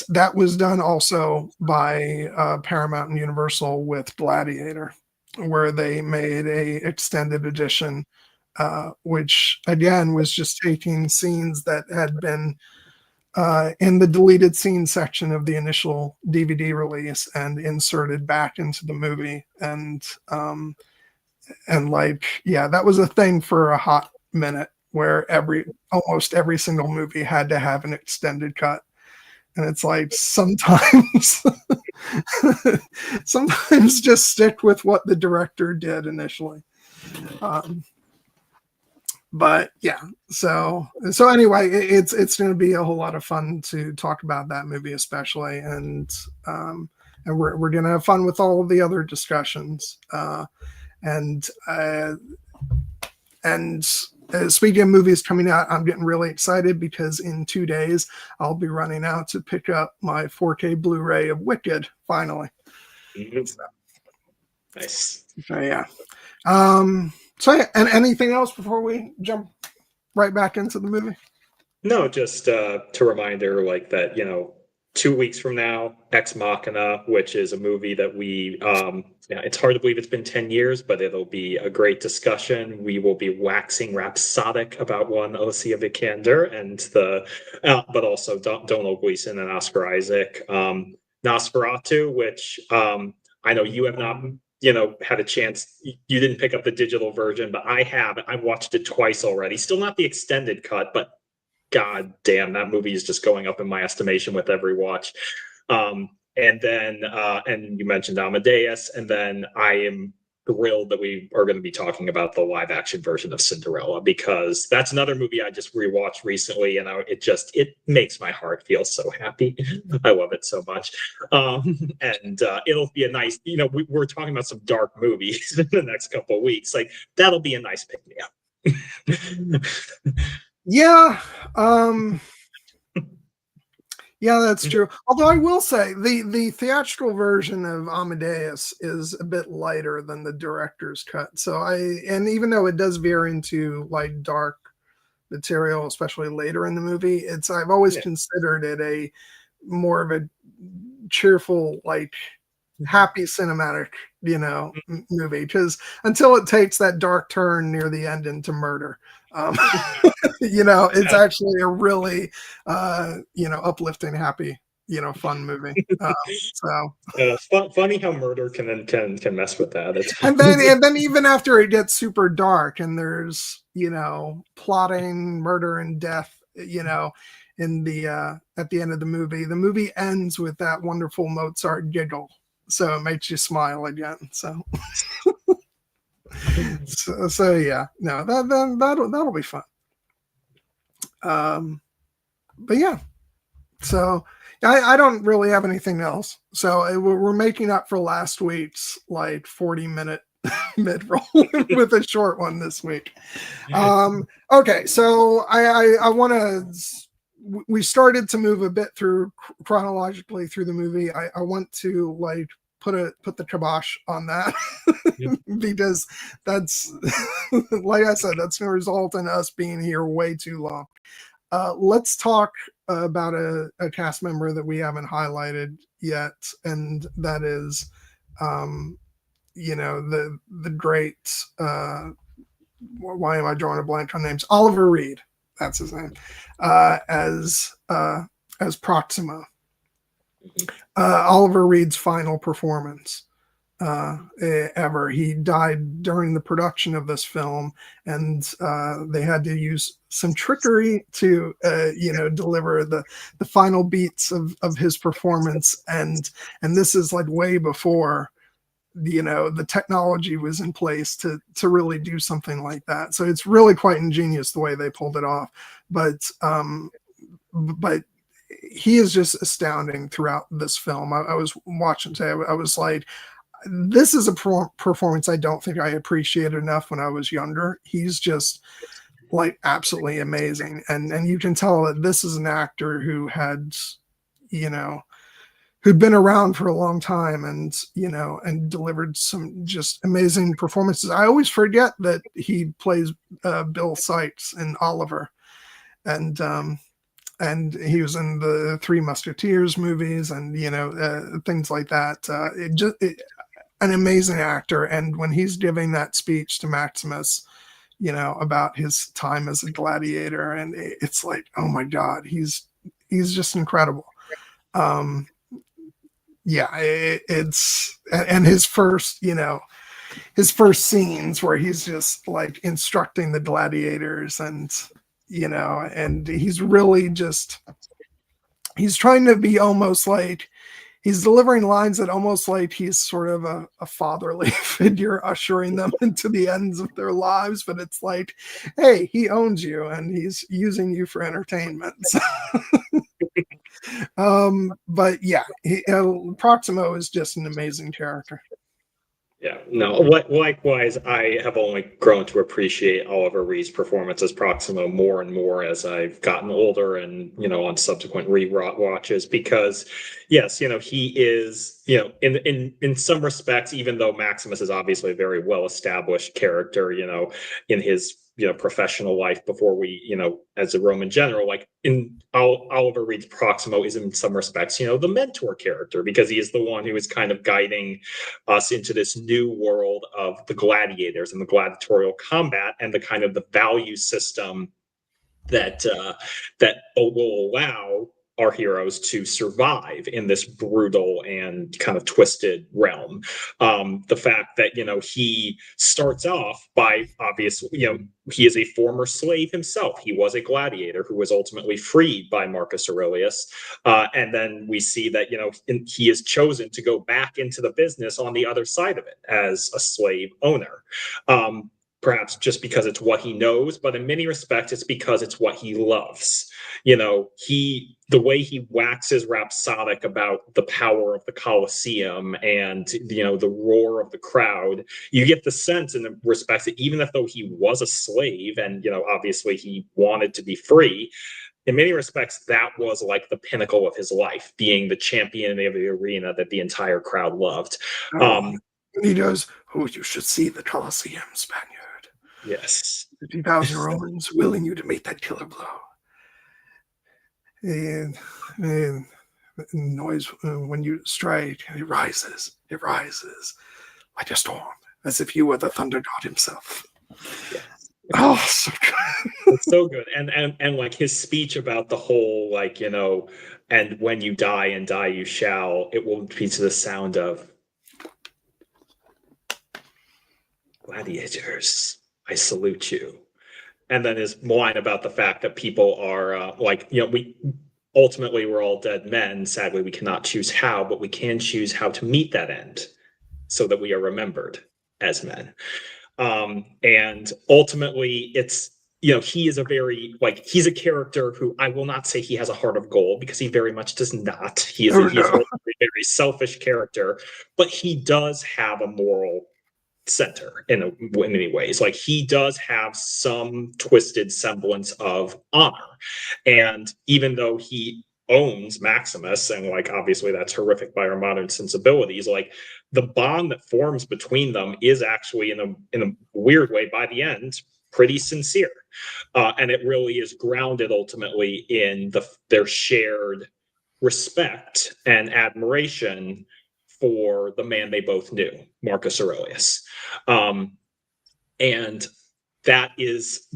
that was done also by Paramount and Universal with Gladiator, where they made a extended edition, which again was just taking scenes that had been in the deleted scene section of the initial DVD release and inserted back into the movie. And that was a thing for a hot minute, where almost every single movie had to have an extended cut. And it's like, sometimes just stick with what the director did initially. But yeah, so anyway, it's going to be a whole lot of fun to talk about that movie, especially, and we're going to have fun with all of the other discussions. Speaking of movies coming out, I'm getting really excited because in 2 days I'll be running out to pick up my 4K Blu-ray of Wicked finally. Mm-hmm. Nice. So yeah. And anything else before we jump right back into the movie? No, just to remind her, like, that, 2 weeks from now, Ex Machina, which is a movie that we, it's hard to believe it's been 10 years, but it'll be a great discussion. We will be waxing rhapsodic about one Alicia Vikander and but also Donald Gleason and Oscar Isaac. Nosferatu, which I know you have not, had a chance. You didn't pick up the digital version, but I have. I've watched it twice already. Still not the extended cut, but God damn, that movie is just going up in my estimation with every watch. And then you mentioned Amadeus, and then I am thrilled that we are going to be talking about the live action version of Cinderella, because that's another movie I just rewatched recently, and it makes my heart feel so happy. I love it so much. And it'll be a nice, we're talking about some dark movies in the next couple of weeks. Like, that'll be a nice pick me up. Yeah. Yeah, that's true. Although I will say the theatrical version of Amadeus is a bit lighter than the director's cut. So and even though it does veer into like dark material, especially later in the movie, I've always considered it a more of a cheerful, like happy cinematic, movie, because until it takes that dark turn near the end into murder, it's actually a really, uplifting, happy, fun movie. Funny how murder can mess with that. And then even after it gets super dark and there's, plotting, murder, and death, in the at the end of the movie ends with that wonderful Mozart giggle. So it makes you smile again. So, so yeah, no, that'll be fun. But yeah, so I don't really have anything else. So we're making up for last week's like 40-minute mid-roll with a short one this week. Okay, so I want to. We started to move a bit through chronologically through the movie. I want to like put the kibosh on that because that's like I said, that's going to result in us being here way too long. Let's talk about a cast member that we haven't highlighted yet, and that is, the great. Why am I drawing a blank on names? Oliver Reed, that's his name, as Proxima. Oliver Reed's final performance ever. He died during the production of this film, and they had to use some trickery to deliver the final beats of his performance. And this is like way before the technology was in place to really do something like that. So it's really quite ingenious the way they pulled it off. But he is just astounding throughout this film. I was watching today. I was like, this is a performance I don't think I appreciated enough when I was younger. He's just like absolutely amazing. And you can tell that this is an actor who had, who'd been around for a long time and, and delivered some just amazing performances. I always forget that he plays Bill Sikes in Oliver. And he was in the Three Musketeers movies and, things like that. An amazing actor. And when he's giving that speech to Maximus, about his time as a gladiator, and it's like, oh my God, he's just incredible. It's and his first scenes where he's just like instructing the gladiators, and and he's really just, he's trying to be almost like, he's delivering lines that almost like he's sort of a fatherly figure ushering them into the ends of their lives. But it's like, hey, he owns you and he's using you for entertainment. But yeah, Proximo is just an amazing character. Yeah, no, likewise, I have only grown to appreciate Oliver Reed's performance as Proximo more and more as I've gotten older and, on subsequent re-watches, because yes, he is, in some respects, even though Maximus is obviously a very well-established character, in his professional life before we, as a Roman general, like in Oliver Reed's Proximo is in some respects, the mentor character, because he is the one who is kind of guiding us into this new world of the gladiators and the gladiatorial combat and the kind of the value system that will allow our heroes to survive in this brutal and kind of twisted realm. The fact that, he starts off by obviously, he is a former slave himself. He was a gladiator who was ultimately freed by Marcus Aurelius. And then we see that, he is chosen to go back into the business on the other side of it as a slave owner. Perhaps just because it's what he knows, but in many respects, it's because it's what he loves. The way he waxes rhapsodic about the power of the Colosseum and, the roar of the crowd, you get the sense in the respects that even though he was a slave and, obviously he wanted to be free, in many respects, that was like the pinnacle of his life, being the champion of the arena that the entire crowd loved. He goes, "Oh, you should see the Colosseum, Spaniard. Yes. 50,000 Romans willing you to make that killer blow. And the noise when you strike, it rises like a storm, as if you were the thunder god himself." Yeah. Oh, so good. It's so good. And like his speech about the whole, like, and when you die and die you shall, it will be to the sound of gladiators, I salute you. And then his line about the fact that people are we're all dead men. Sadly, we cannot choose how, but we can choose how to meet that end so that we are remembered as men. And ultimately, it's, he is he's a character who I will not say he has a heart of gold, because he very much does not. He is a very selfish character, but he does have a moral center in many ways. Like, he does have some twisted semblance of honor. And even though he owns Maximus, and like obviously that's horrific by our modern sensibilities, like the bond that forms between them is actually in a weird way by the end pretty sincere. And it really is grounded ultimately in their shared respect and admiration for the man they both knew, Marcus Aurelius. And that is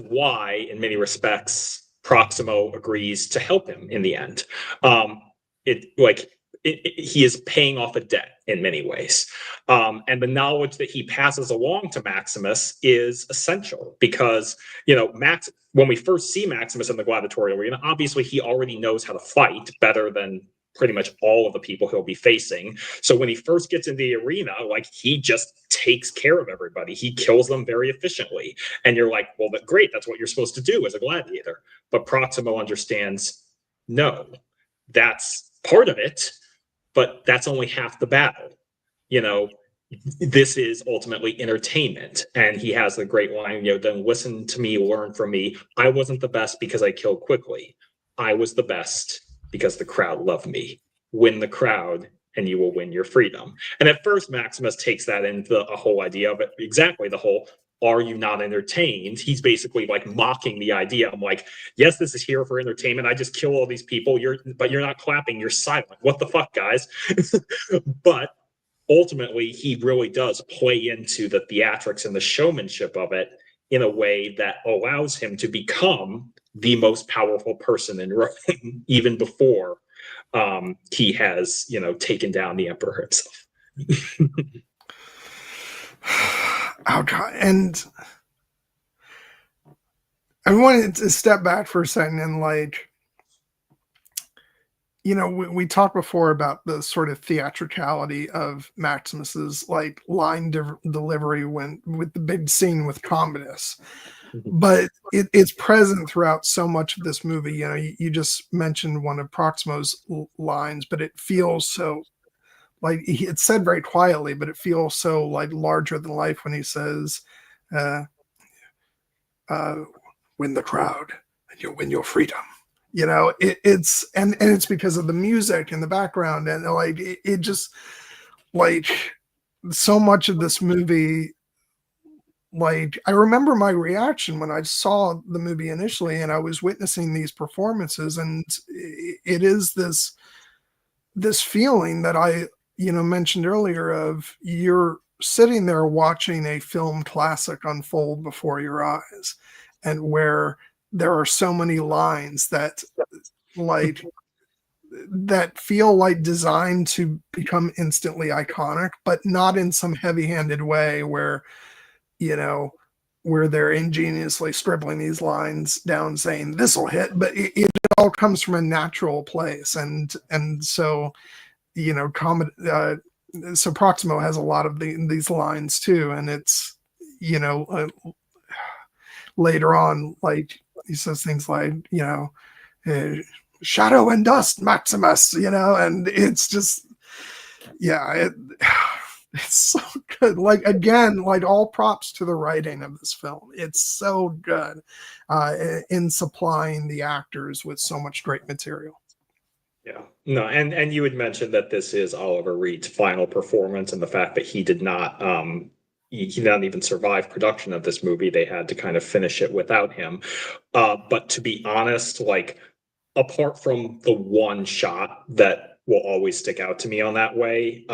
why, in many respects, Proximo agrees to help him in the end. he is paying off a debt in many ways. And the knowledge that he passes along to Maximus is essential because, when we first see Maximus in the gladiatorial arena, obviously he already knows how to fight better than pretty much all of the people he'll be facing. So when he first gets in the arena, like, he just takes care of everybody. He kills them very efficiently. And you're like, well, great, that's what you're supposed to do as a gladiator. But Proximo understands, no, that's part of it, but that's only half the battle. This is ultimately entertainment. And he has the great line, then listen to me, learn from me. I wasn't the best because I killed quickly. I was the best because the crowd loved me. Win the crowd and you will win your freedom. And at first, Maximus takes that into a whole idea of it, exactly the whole, are you not entertained? He's basically like mocking the idea. I'm like, yes, this is here for entertainment. I just kill all these people, but you're not clapping, you're silent. What the fuck, guys? But ultimately, he really does play into the theatrics and the showmanship of it in a way that allows him to become the most powerful person in Rome, even before he has, taken down the emperor himself. Oh God! And I wanted to step back for a second and we talked before about the sort of theatricality of Maximus's line delivery with the big scene with Commodus. But it's present throughout so much of this movie. You just mentioned one of Proximo's lines, but it feels so it's said very quietly, but it feels so larger than life when he says, win the crowd and you'll win your freedom. It's because of the music in the background, and it just so much of this movie. I remember my reaction when I saw the movie initially and I was witnessing these performances, and it is this feeling that I mentioned earlier of you're sitting there watching a film classic unfold before your eyes, and where there are so many lines that feel designed to become instantly iconic, but not in some heavy-handed way where they're ingeniously scribbling these lines down saying this will hit, but it all comes from a natural place. And so, so Proximo has a lot of these lines too. And it's, later on, he says things like, shadow and dust, Maximus, and it's just, it's so good. Again, all props to the writing of this film. It's so good in supplying the actors with so much great material. Yeah, no, and you had mentioned that this is Oliver Reed's final performance, and the fact that he did not he didn't even survive production of this movie. They had to kind of finish it without him. But to be honest, apart from the one shot that will always stick out to me on that way,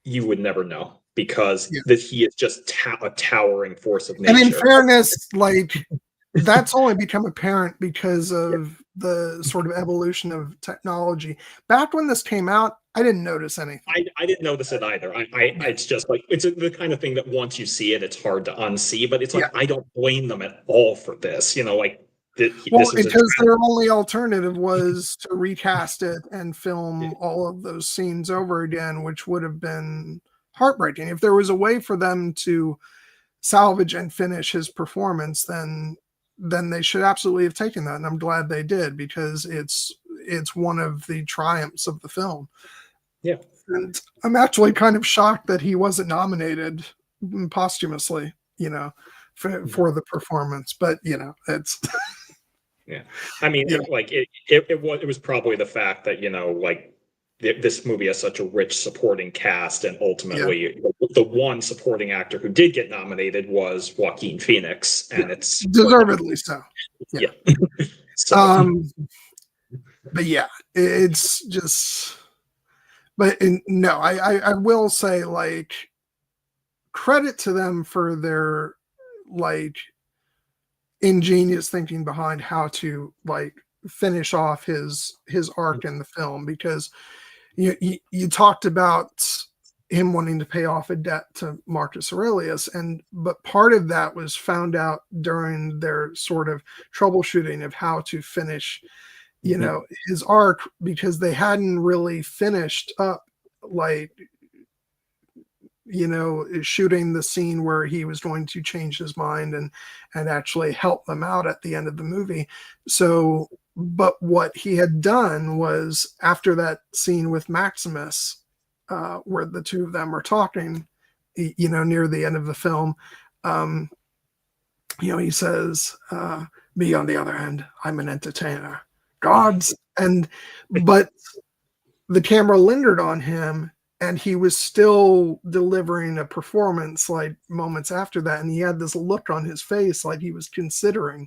you would never know, because that he is just a towering force of nature. And in fairness, that's only become apparent because of the sort of evolution of technology. Back when this came out, I didn't notice anything. I didn't notice it either. It's just it's the kind of thing that once you see it, it's hard to unsee. But it's I don't blame them at all for this. Because their only alternative was to recast it and film all of those scenes over again, which would have been heartbreaking. If there was a way for them to salvage and finish his performance, then they should absolutely have taken that. And I'm glad they did, because it's one of the triumphs of the film. Yeah. And I'm actually kind of shocked that he wasn't nominated posthumously, for the performance. But, it's... Yeah, I mean, it was probably the fact that this movie has such a rich supporting cast, and ultimately the one supporting actor who did get nominated was Joaquin Phoenix, and it's deservedly so. Yeah. So. But yeah, it's just. But no, I will say credit to them for their ingenious thinking behind how to finish off his arc in the film, because you talked about him wanting to pay off a debt to Marcus Aurelius, but part of that was found out during their sort of troubleshooting of how to finish, his arc, because they hadn't really finished up, like, shooting the scene where he was going to change his mind and actually help them out at the end of the movie. So, but what he had done was, after that scene with Maximus, where the two of them are talking, near the end of the film, he says, me on the other hand, I'm an entertainer. Gods. But the camera lingered on him, and he was still delivering a performance like moments after that. And he had this look on his face like he was considering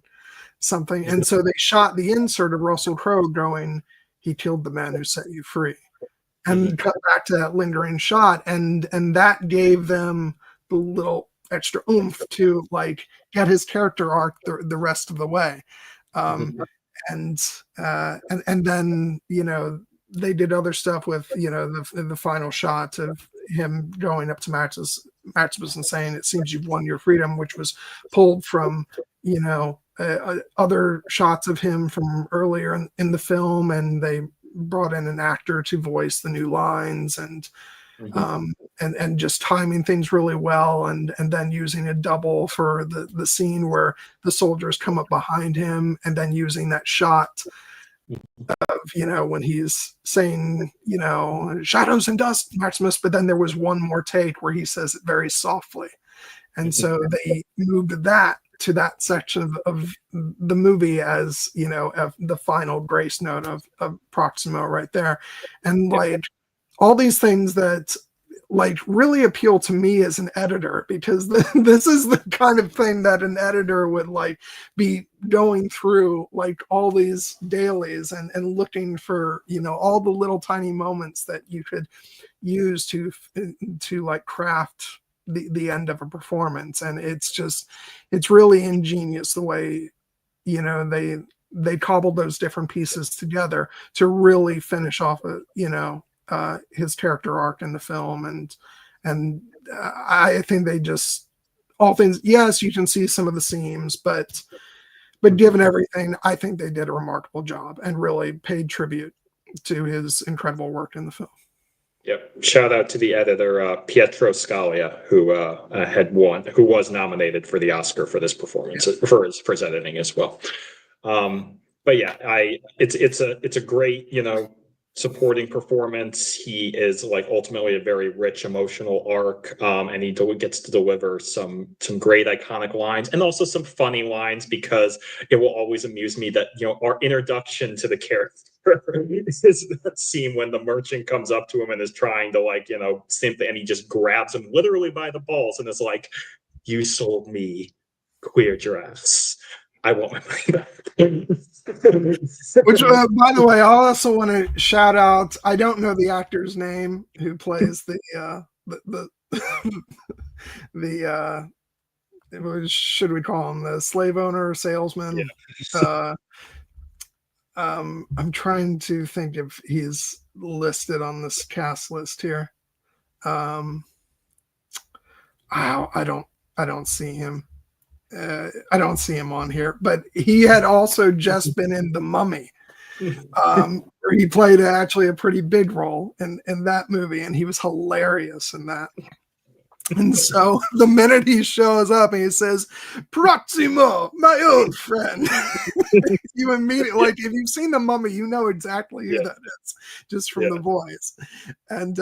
something. And so they shot the insert of Russell Crowe going, he killed the man who set you free. And cut back to that lingering shot. And that gave them the little extra oomph to like get his character arc the rest of the way. And then, they did other stuff with, the final shot of him going up to Maximus and saying, it seems you've won your freedom, which was pulled from, other shots of him from earlier in the film. And they brought in an actor to voice the new lines and just timing things really well. And then using a double for the scene where the soldiers come up behind him, and then using that shot of, when he's saying, shadows and dust, Maximus, but then there was one more take where he says it very softly. And so they moved that to that section of the movie as, the final grace note of Proximo right there. And like all these things that like really appeal to me as an editor, because this is the kind of thing that an editor would like be going through like all these dailies and looking for, all the little tiny moments that you could use to like craft the end of a performance. And it's really ingenious the way, they cobbled those different pieces together to really finish off his character arc in the film. And I think they just, all things, yes, you can see some of the seams, but given everything, I think they did a remarkable job and really paid tribute to his incredible work in the film. Yep. Shout out to the editor, Pietro Scalia, who was nominated for the Oscar for this performance, for his editing as well. But yeah, it's a great, supporting performance. He is like ultimately a very rich emotional arc, and he gets to deliver some great iconic lines and also some funny lines, because it will always amuse me that our introduction to the character is that scene when the merchant comes up to him and is trying to simply, and he just grabs him literally by the balls and is like, "You sold me queer dress. I want my money back." Which, by the way, I also want to shout out. I don't know the actor's name who plays should we call him the slave owner, salesman? Yeah. I'm trying to think if he's listed on this cast list here. I don't see him. I don't see him on here, but he had also just been in The Mummy, where he played actually a pretty big role in that movie, and he was hilarious in that. And so the minute he shows up and he says, "Proximo, my old friend," you immediately, like, if you've seen The Mummy, you know exactly who that is just from the voice. And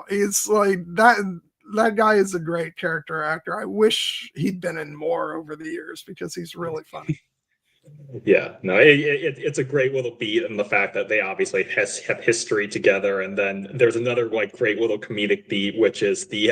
it's like that guy is a great character actor. I wish he'd been in more over the years because he's really funny. Yeah, no, it's a great little beat, and the fact that they obviously have history together. And then there's another like great little comedic beat, which is the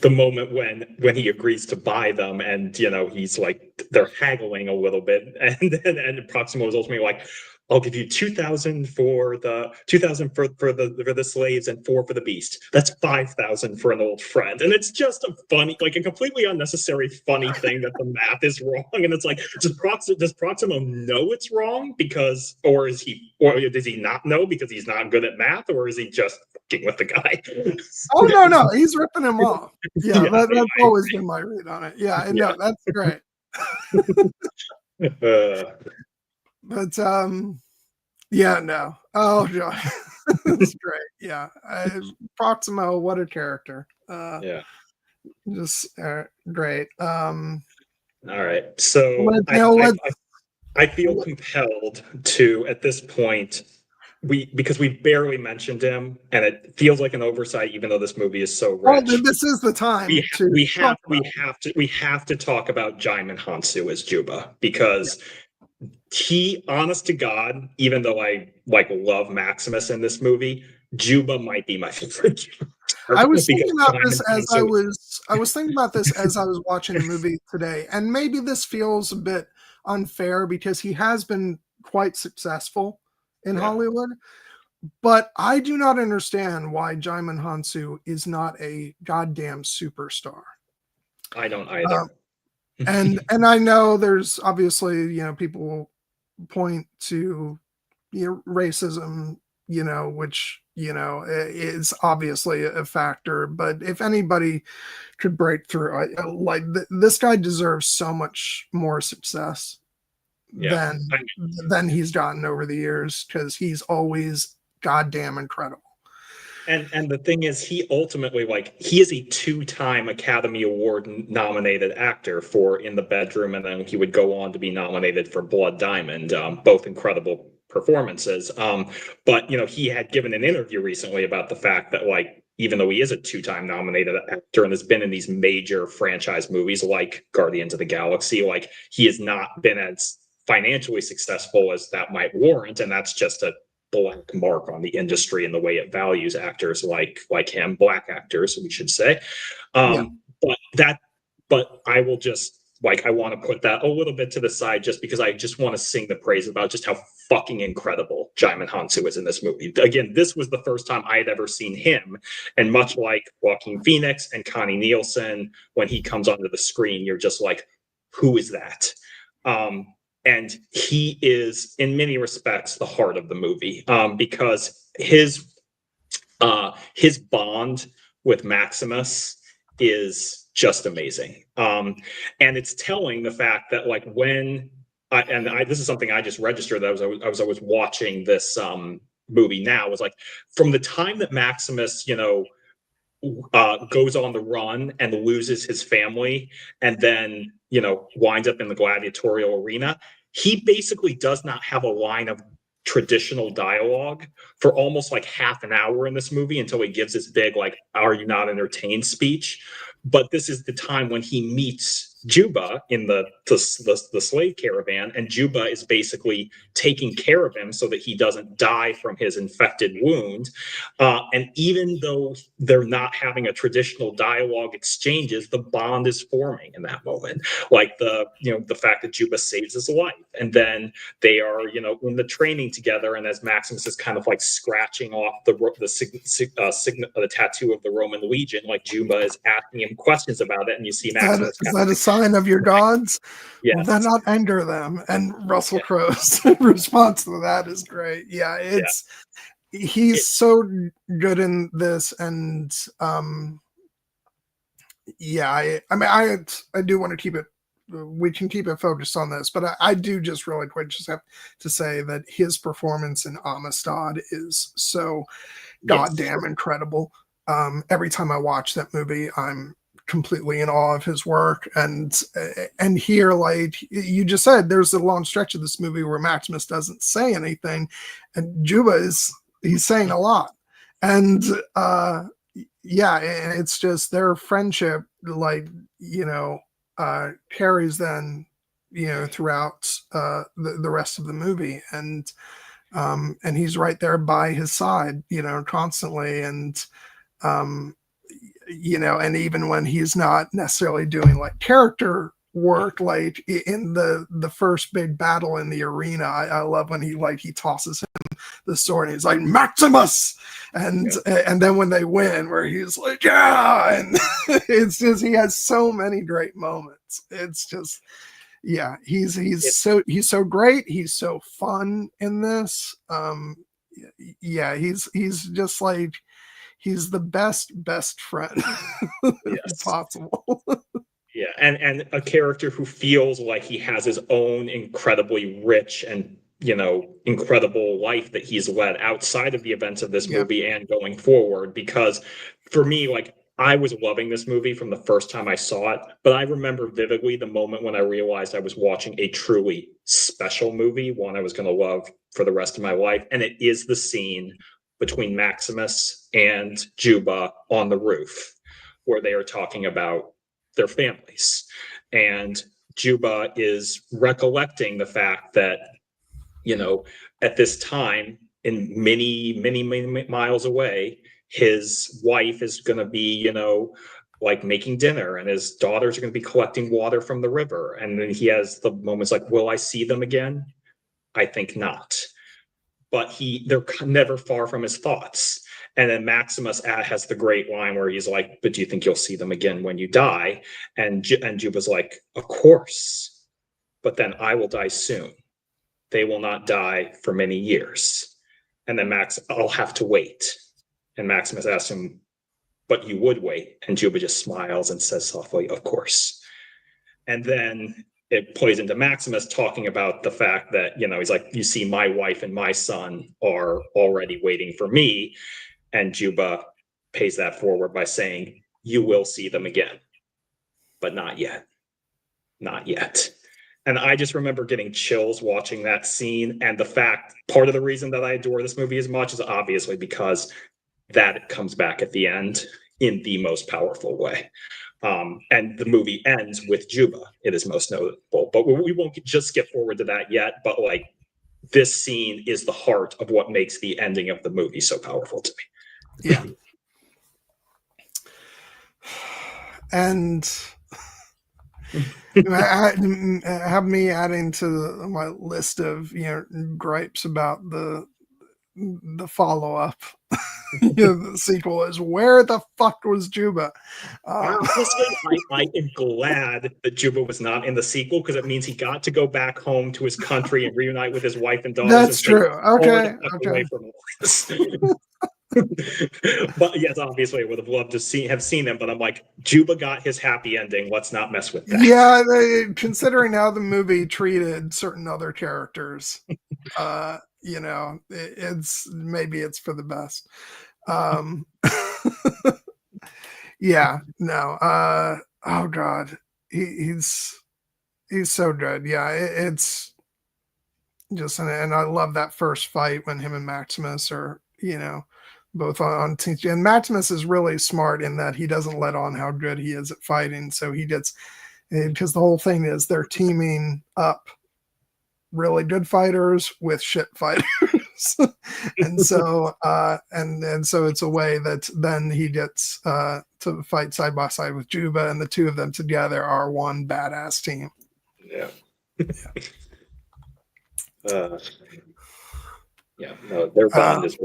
moment when he agrees to buy them, and he's like, they're haggling a little bit, and Proximo is ultimately like, I'll give you 2,000 for the 2,000 for the slaves and 4 for the beast. That's 5,000 for an old friend. And it's just a funny, like a completely unnecessary funny thing that the math is wrong. And it's like, does Proximo know it's wrong because, or does he not know because he's not good at math, or is he just fucking with the guy? Oh no, he's ripping him off. Yeah, that's always been my read on it. Yeah, no, that's great. But yeah, no. Oh god. That's great. Yeah. Proximo, what a character. Yeah. Just great. All right. So I feel compelled to, at this point, because we barely mentioned him, and it feels like an oversight, even though this movie is so rich. Well, this is the time we have to talk about Djimon Honsou as Juba, because he, honest to God, even though I love Maximus in this movie, Juba might be my favorite. I was thinking about this as I was watching the movie today, and maybe this feels a bit unfair because he has been quite successful in Hollywood, but I do not understand why Djimon Honsou is not a goddamn superstar. I don't either. And I know there's obviously, people will point to racism, which is obviously a factor, but if anybody could break through, this guy deserves so much more success than he's gotten over the years, because he's always goddamn incredible. And the thing is, he ultimately, he is a 2-time Academy Award nominated actor for In the Bedroom, and then he would go on to be nominated for Blood Diamond, both incredible performances. But he had given an interview recently about the fact that, even though he is a 2-time nominated actor and has been in these major franchise movies like Guardians of the Galaxy, he has not been as financially successful as that might warrant, and that's just a black mark on the industry and the way it values actors like him, black actors, we should say. But I will just, I want to put that a little bit to the side, just because I just want to sing the praise about just how fucking incredible Djimon Honsou is in this movie. Again, this was the first time I had ever seen him, and much like Joaquin Phoenix and Connie Nielsen, when he comes onto the screen, you're just like, who is that? And he is, in many respects, the heart of the movie, because his bond with Maximus is just amazing. And it's telling, the fact that this is something I just registered that I was watching this movie now, was from the time that Maximus, goes on the run and loses his family, and then winds up in the gladiatorial arena, he basically does not have a line of traditional dialogue for almost half an hour in this movie, until he gives his big "Are you not entertained?" speech. But this is the time when he meets Juba in the slave caravan, and Juba is basically taking care of him so that he doesn't die from his infected wound. And even though they're not having a traditional dialogue exchanges, the bond is forming in that moment. The fact that Juba saves his life, and then they are in the training together, and as Maximus is kind of scratching off the tattoo of the Roman legion, Juba is asking him questions about it, and you see Maximus. Is that a sign of your gods? Yes. Will that not anger them? And Russell Crowe's response to that is great. Yeah, he's so good in this, and I do want to keep it. We can keep it focused on this, but I do just really quick just have to say that his performance in Amistad is so goddamn incredible. Every time I watch that movie, I'm completely in awe of his work, and here, you just said, there's a long stretch of this movie where Maximus doesn't say anything, and Juba he's saying a lot, and it's just their friendship carries then throughout the rest of the movie, and he's right there by his side constantly, and and even when he's not necessarily doing character work, like in the first big battle in the arena. I love when he tosses him the sword and he's like, Maximus, and then when they win, where he's like, yeah, and it's just, he has so many great moments. It's just, yeah, he's so great. He's so fun in this. Yeah, he's just like, he's the best friend possible. Yeah, and a character who feels like he has his own incredibly rich and, you know, incredible life that he's led outside of the events of this movie and going forward. Because for me, like, I was loving this movie from the first time I saw it, but I remember vividly the moment when I realized I was watching a truly special movie, one I was going to love for the rest of my life. And it is the scene between Maximus and Juba on the roof, where they are talking about their families. And Juba is recollecting the fact that, you know, at this time, in many miles away, his wife is going to be, you know, like making dinner, and his daughters are going to be collecting water from the river. And then he has the moments like, will I see them again? I think not. But they're never far from his thoughts. And then Maximus has the great line where he's like, but do you think you'll see them again when you die? And Juba's like, of course, but then I will die soon. They will not die for many years. And then I'll have to wait. And Maximus asks him, but you would wait. And Juba just smiles and says softly, of course. And then it plays into Maximus talking about the fact that, you know, he's like, you see, my wife and my son are already waiting for me. And Juba pays that forward by saying, you will see them again, but not yet. Not yet. And I just remember getting chills watching that scene. And the fact, part of the reason that I adore this movie as much is obviously because that comes back at the end in the most powerful way. And the movie ends with Juba. It is most notable, but we won't just skip forward to that yet. But like, this scene is the heart of what makes the ending of the movie so powerful to me. Yeah. And have me adding to my list of, you know, gripes about the follow-up. You know, the sequel is, where the fuck was Juba? Honestly, I am glad that Juba was not in the sequel, because it means he got to go back home to his country and reunite with his wife and daughters. That's true. Okay. Away from all this. But yes, obviously, I would have loved to have seen them. But I'm like, Juba got his happy ending. Let's not mess with that. Yeah, considering how the movie treated certain other characters, you know, maybe it's for the best. Yeah, no. Oh God, he's so good. Yeah, it's just, and I love that first fight when him and Maximus are, you know, both on team. And Maximus is really smart in that he doesn't let on how good he is at fighting. So he gets, because the whole thing is they're teaming up really good fighters with shit fighters. And so and so it's a way that then he gets to fight side by side with Juba, and the two of them together are one badass team. Yeah. Yeah, no, their bond is.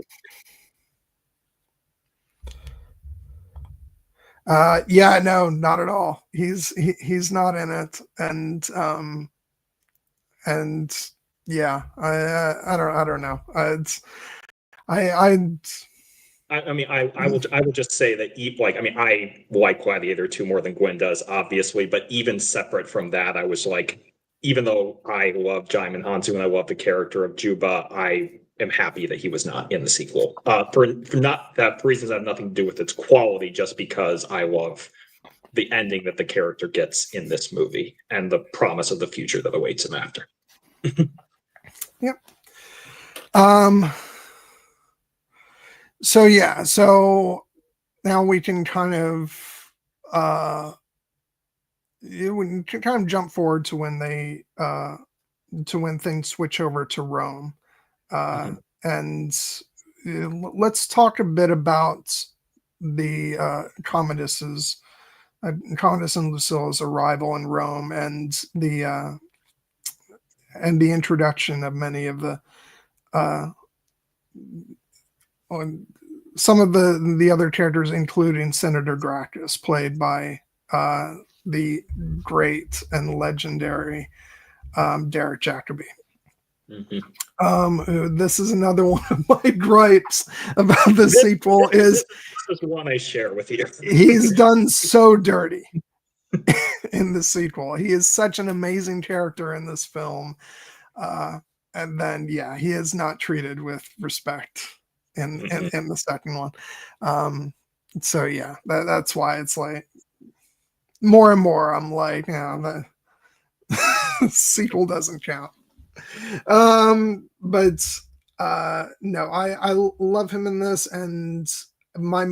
Yeah, no, not at all. He's not in it, and yeah, I don't know. I mean, I will just say that, like, I mean, I like Gladiator 2 more than Gwen does, obviously, but even separate from that, I was like, even though I love Djimon Honsou and I love the character of Juba, I am happy that he was not in the sequel. For reasons that have nothing to do with its quality, just because I love the ending that the character gets in this movie and the promise of the future that awaits him after. Yep. So yeah, so now we can kind of we can kind of jump forward to when they to when things switch over to Rome. And let's talk a bit about the Commodus's Commodus and Lucilla's arrival in Rome, and the introduction of many of the some of the other characters, including Senator Gracchus, played by the great and legendary Derek Jacobi. This is another one of my gripes about the sequel. This is one I share with you. He's done so dirty in the sequel. He is such an amazing character in this film, and then he is not treated with respect in the second one. So that's why it's like more and more I'm like, the sequel doesn't count. But no, I love him in this, and my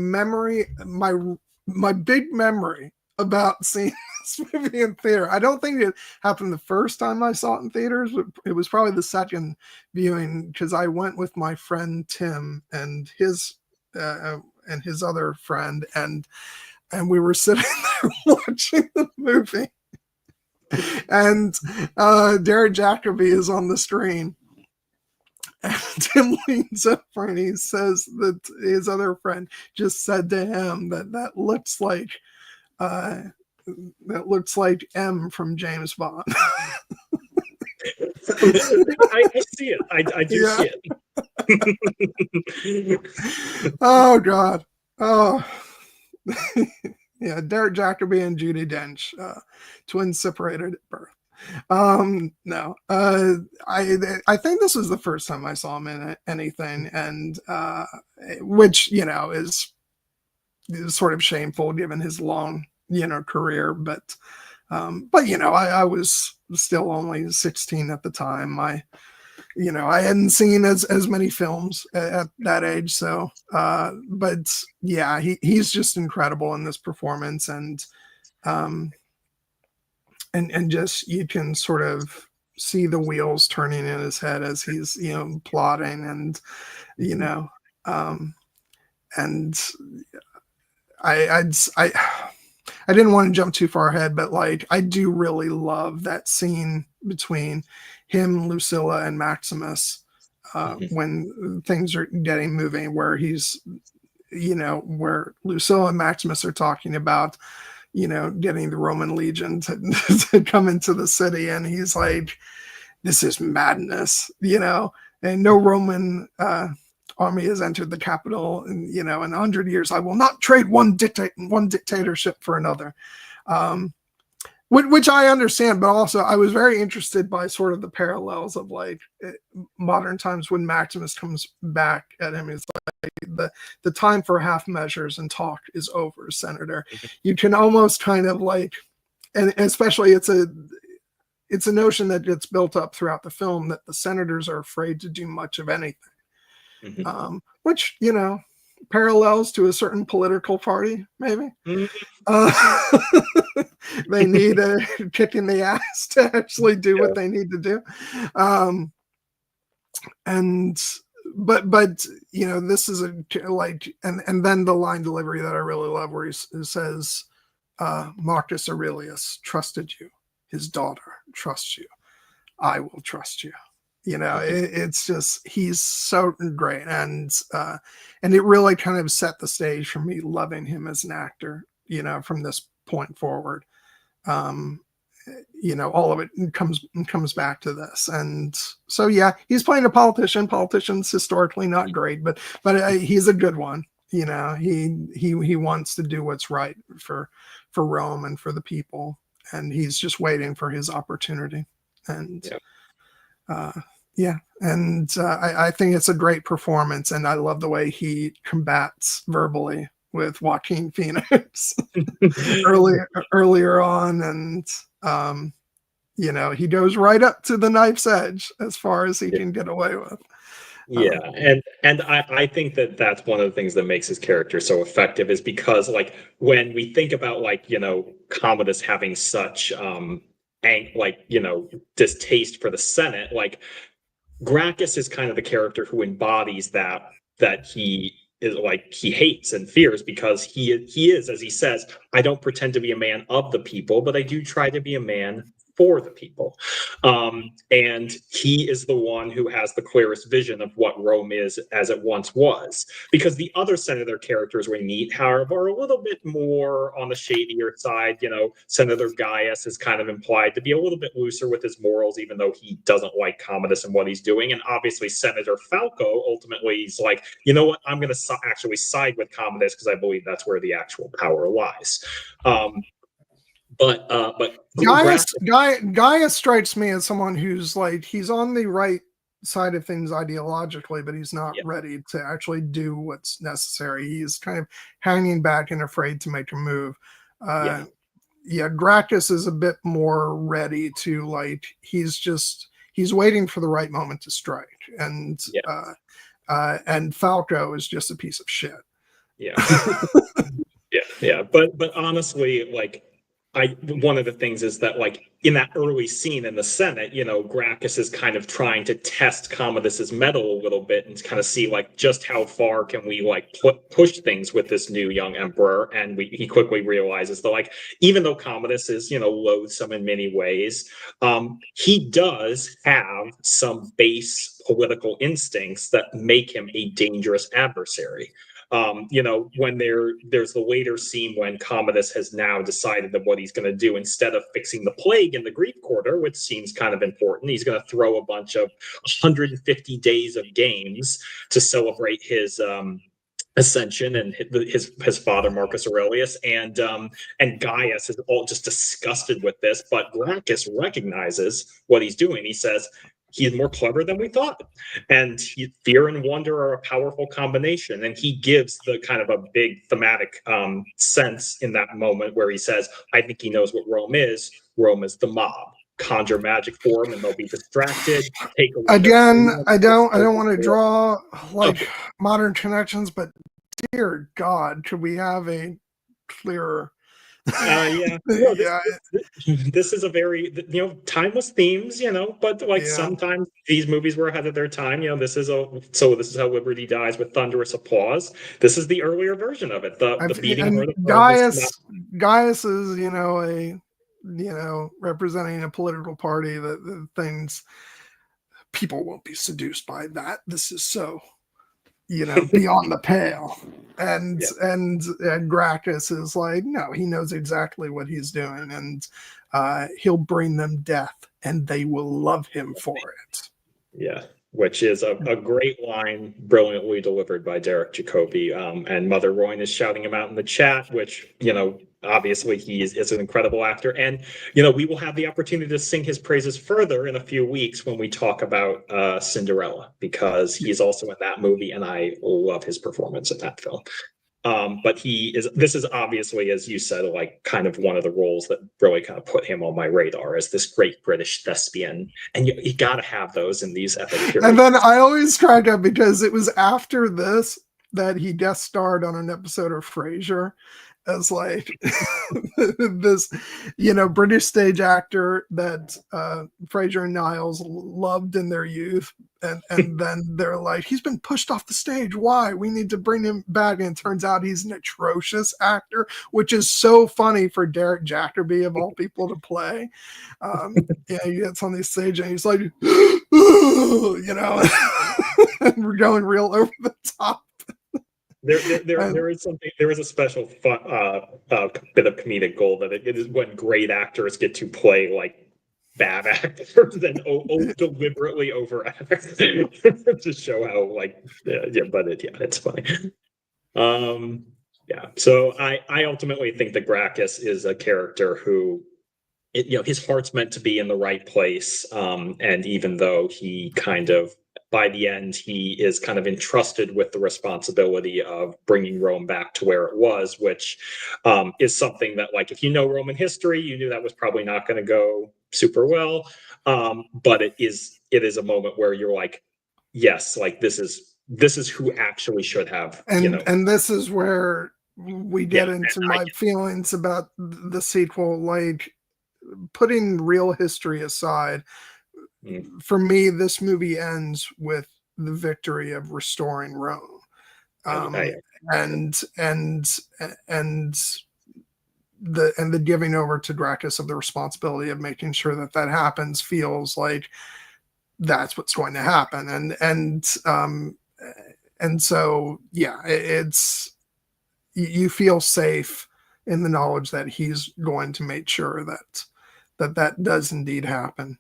big memory about seeing this movie in theater, I don't think it happened the first time I saw it in theaters, but it was probably the second viewing, because I went with my friend Tim and his other friend, and we were sitting there watching the movie. And Derek Jacobi is on the screen, and Tim leans over and he says that his other friend just said to him that looks like M from James Bond. I see it. I do see it. Oh God. Oh. Derek Jacobi and Judi Dench, twins separated at birth. No, I think this was the first time I saw him in anything, and which is sort of shameful given his long career, but I was still only 16 at the time. I hadn't seen as many films at that age. So, but he's just incredible in this performance, and just, you can sort of see the wheels turning in his head as he's, plotting, and, and I didn't want to jump too far ahead, but like, I do really love that scene between him, Lucilla, and Maximus, when things are getting moving, where he's, where Lucilla and Maximus are talking about, getting the Roman legion to come into the city. And he's like, this is madness, and no Roman army has entered the capital in 100 years. I will not trade one dictatorship for another. Which I understand, but also I was very interested by sort of the parallels of like modern times when Maximus comes back at him. He's like, the time for half measures and talk is over, Senator. You can almost kind of like, and especially it's a notion that gets built up throughout the film, that the senators are afraid to do much of anything. Which, parallels to a certain political party, maybe. They need a kick in the ass to actually do what they need to do. But this is and then the line delivery that I really love, where he says, Marcus Aurelius trusted you, his daughter trusts you, I will trust you. It's just, he's so great, and it really kind of set the stage for me loving him as an actor, from this point forward. All of it comes back to this, and so he's playing a politician. Politicians historically not great, but he's a good one. He wants to do what's right for Rome and for the people, and he's just waiting for his opportunity. And I think it's a great performance, and I love the way he combats verbally with Joaquin Phoenix earlier on, and he goes right up to the knife's edge as far as he can get away with. And I think that's one of the things that makes his character so effective, is because, like, when we think about, like, Commodus having such distaste for the Senate, like, Gracchus is kind of the character who embodies that he is like he hates and fears, because he is, as he says, I don't pretend to be a man of the people, but I do try to be a man for the people. And he is the one who has the clearest vision of what Rome is as it once was. Because the other senator characters we meet, however, are a little bit more on the shadier side. You know, Senator Gaius is kind of implied to be a little bit looser with his morals, even though he doesn't like Commodus and what he's doing. And obviously, Senator Falco, ultimately, he's like, you know what, I'm going to actually side with Commodus because I believe that's where the actual power lies. But Gaius strikes me as someone who's like, he's on the right side of things ideologically, but he's not ready to actually do what's necessary. He's kind of hanging back and afraid to make a move. Gracchus is a bit more ready to, like, he's waiting for the right moment to strike. And Falco is just a piece of shit. But honestly, like, one of the things is that, like, in that early scene in the Senate, you know, Gracchus is kind of trying to test Commodus's mettle a little bit and kind of see, like, just how far can we, like, push things with this new young emperor. And he quickly realizes that, like, even though Commodus is, you know, loathsome in many ways, he does have some base political instincts that make him a dangerous adversary. You know, when there's the later scene when Commodus has now decided that what he's going to do, instead of fixing the plague in the Greek quarter, which seems kind of important, he's going to throw a bunch of 150 days of games to celebrate his ascension and his father Marcus Aurelius, and Gaius is all just disgusted with this, but Gracchus recognizes what he's doing. He says, he's more clever than we thought. And fear and wonder are a powerful combination. And he gives the kind of a big thematic sense in that moment where he says, I think he knows what Rome is. Rome is the mob. Conjure magic for them and they'll be distracted. Again, I don't want to draw like modern connections, but dear God, could we have a clearer This is a very, you know, timeless themes, you know, but like sometimes these movies were ahead of their time. You know, this is how Liberty Dies with thunderous applause. This is the earlier version of it. The beating heart of Gaius is, you know, representing a political party that things people won't be seduced by that. This is so, you know, beyond the pale. And Gracchus is like, no, he knows exactly what he's doing, and he'll bring them death, and they will love him for it. Yeah, which is a great line, brilliantly delivered by Derek Jacobi. And Mother Royne is shouting him out in the chat, which, you know, obviously he is an incredible actor. And, you know, we will have the opportunity to sing his praises further in a few weeks when we talk about Cinderella, because he's also in that movie, and I love his performance in that film. But this is obviously, as you said, like kind of one of the roles that really kind of put him on my radar as this great British thespian. And you got to have those in these epic periods. And then I always crack up because it was after this that he guest starred on an episode of Frasier as like this, you know, British stage actor that Frasier and Niles loved in their youth. And then they're like, he's been pushed off the stage. Why? We need to bring him back. And it turns out he's an atrocious actor, which is so funny for Derek Jacobi, of all people, to play. He gets on the stage and he's like, you know, and we're going real over the top. There is a special bit of comedic gold that it is when great actors get to play like bad actors and deliberately overact to show how like it's funny. So I ultimately think that Gracchus is a character who, you know, his heart's meant to be in the right place, and even though he kind of, by the end, he is kind of entrusted with the responsibility of bringing Rome back to where it was, which is something that, like, if you know Roman history, you knew that was probably not going to go super well. But it is a moment where you're like, yes, like this is who actually should have, and, you know. And this is where we get into my feelings about the sequel, like putting real history aside. For me, this movie ends with the victory of restoring Rome. and the giving over to Dracus of the responsibility of making sure that that happens feels like that's what's going to happen. And so, yeah, it's, you feel safe in the knowledge that he's going to make sure that does indeed happen.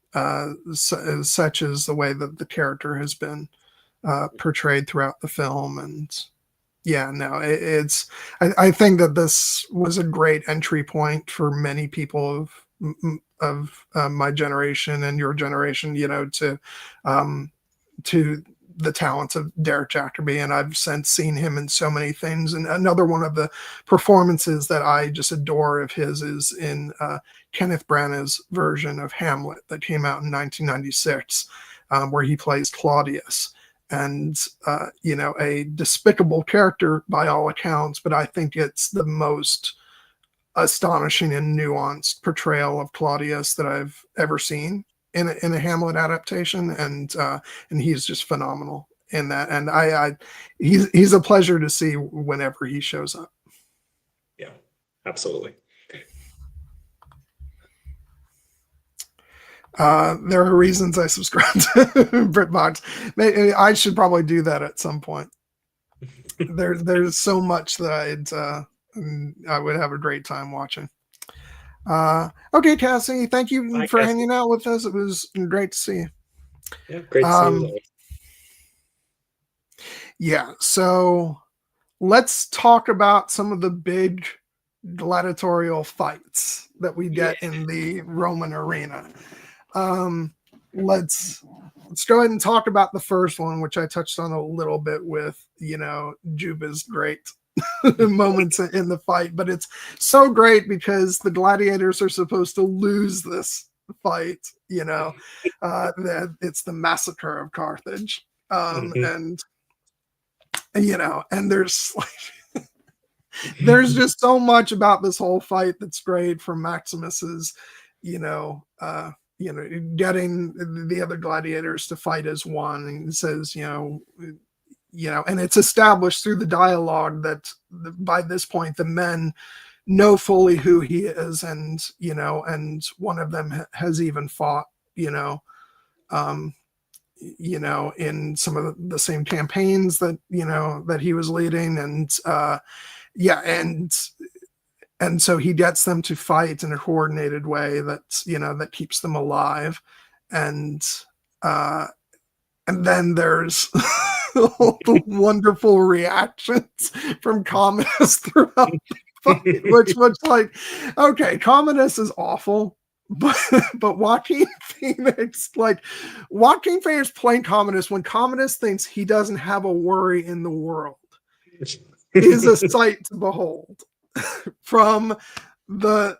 Such is the way that the character has been portrayed throughout the film. And yeah, no, I think that this was a great entry point for many people of my generation and your generation, to the talents of Derek Jacobi. And I've since seen him in so many things. And another one of the performances that I just adore of his is in Kenneth Branagh's version of Hamlet that came out in 1996, where he plays Claudius. And, a despicable character by all accounts, but I think it's the most astonishing and nuanced portrayal of Claudius that I've ever seen in a Hamlet adaptation. And he's just phenomenal in that. And he's a pleasure to see whenever he shows up. Yeah, absolutely. There are reasons I subscribe to BritBox. Maybe I should probably do that at some point. There's so much that I would have a great time watching. Okay, Cassie, thank you for hanging out with us. It was great to see you. Yeah, great to see you. Yeah, so let's talk about some of the big gladiatorial fights that we get in the Roman arena. Let's go ahead and talk about the first one, which I touched on a little bit with, Juba's great moments in the fight, but it's so great because the gladiators are supposed to lose this fight, that it's the massacre of Carthage. And there's like, there's just so much about this whole fight that's great, from Maximus's, getting the other gladiators to fight as one. And he says, and it's established through the dialogue that by this point, the men know fully who he is. And, and one of them has even fought, in some of the same campaigns that, that he was leading. And so he gets them to fight in a coordinated way that's, that keeps them alive. And then there's all the wonderful reactions from Commodus throughout the fight, which was like, okay, Commodus is awful, but Joaquin Phoenix playing Commodus when Commodus thinks he doesn't have a worry in the world is a sight to behold. From the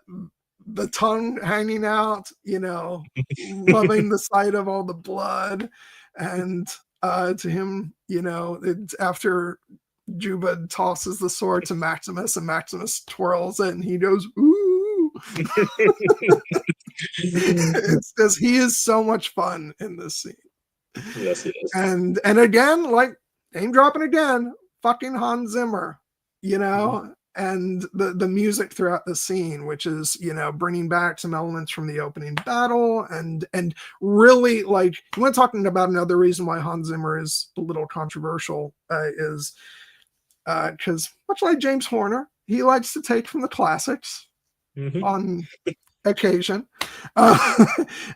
tongue hanging out, loving the sight of all the blood, and to him, after Juba tosses the sword to Maximus and Maximus twirls it and he goes, ooh. It's just, he is so much fun in this scene. Yes, he is. And again, like, name dropping again, fucking Hans Zimmer, and the music throughout the scene, which is, bringing back some elements from the opening battle, and really, like, when talking about another reason why Hans Zimmer is a little controversial, is because much like James Horner, he likes to take from the classics on occasion.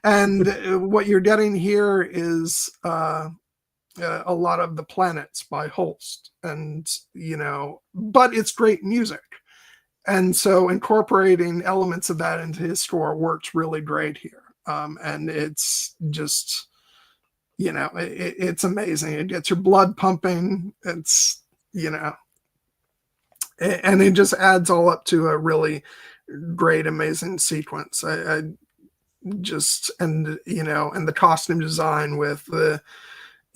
And what you're getting here is a lot of The Planets by Holst, and but it's great music, and so incorporating elements of that into his score works really great here. And it's just, it's amazing. It gets your blood pumping. It's, and it just adds all up to a really great, amazing sequence. I just, and the costume design with the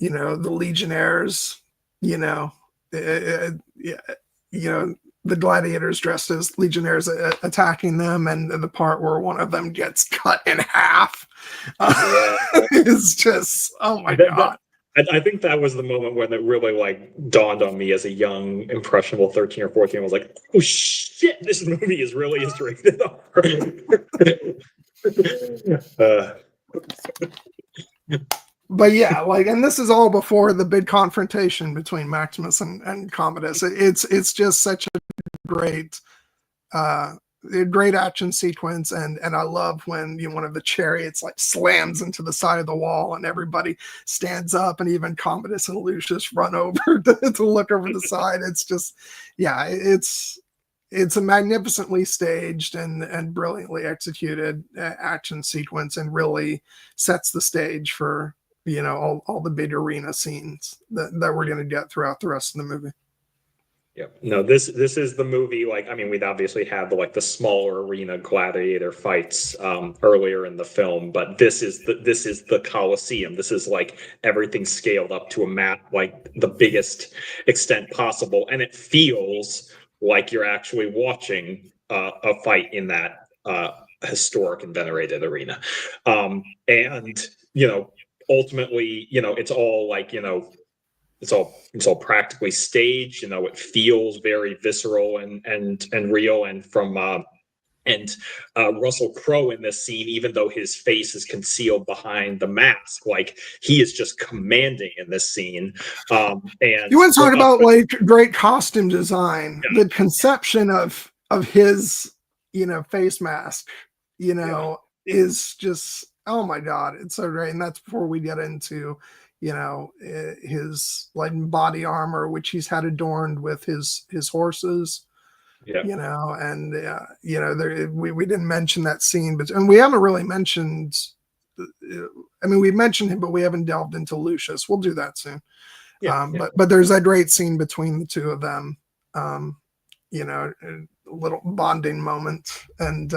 legionnaires, the gladiators dressed as legionnaires attacking them, and the part where one of them gets cut in half is just, oh my God. I think that was the moment when it really like dawned on me as a young, impressionable 13 or 14. I was like, oh shit, this movie is really is rated R. uh, But yeah, like, and this is all before the big confrontation between Maximus and Commodus. It's just such a great a great action sequence, and I love when one of the chariots like slams into the side of the wall and everybody stands up, and even Commodus and Lucius run over to look over the side. It's just, yeah, it's a magnificently staged and brilliantly executed action sequence, and really sets the stage for all the big arena scenes that we're going to get throughout the rest of the movie. Yeah, no, this is the movie. Like, I mean, we'd obviously had the smaller arena gladiator fights earlier in the film, but this is the Colosseum. This is like everything scaled up to a map, like the biggest extent possible, and it feels like you're actually watching a fight in that historic and venerated arena. And ultimately, it's all like it's all practically staged. It feels very visceral and real. And from Russell Crowe in this scene, even though his face is concealed behind the mask, like he is just commanding in this scene. And you want to talk about like great costume design? Yeah. The conception of his face mask, is just, oh my god, it's so great. And that's before we get into his like body armor, which he's had adorned with his horses. Yeah. And we didn't mention that scene, and we haven't really mentioned. I mean, we've mentioned him, but we haven't delved into Lucius. We'll do that soon. Yeah, But there's a great scene between the two of them. A little bonding moment, and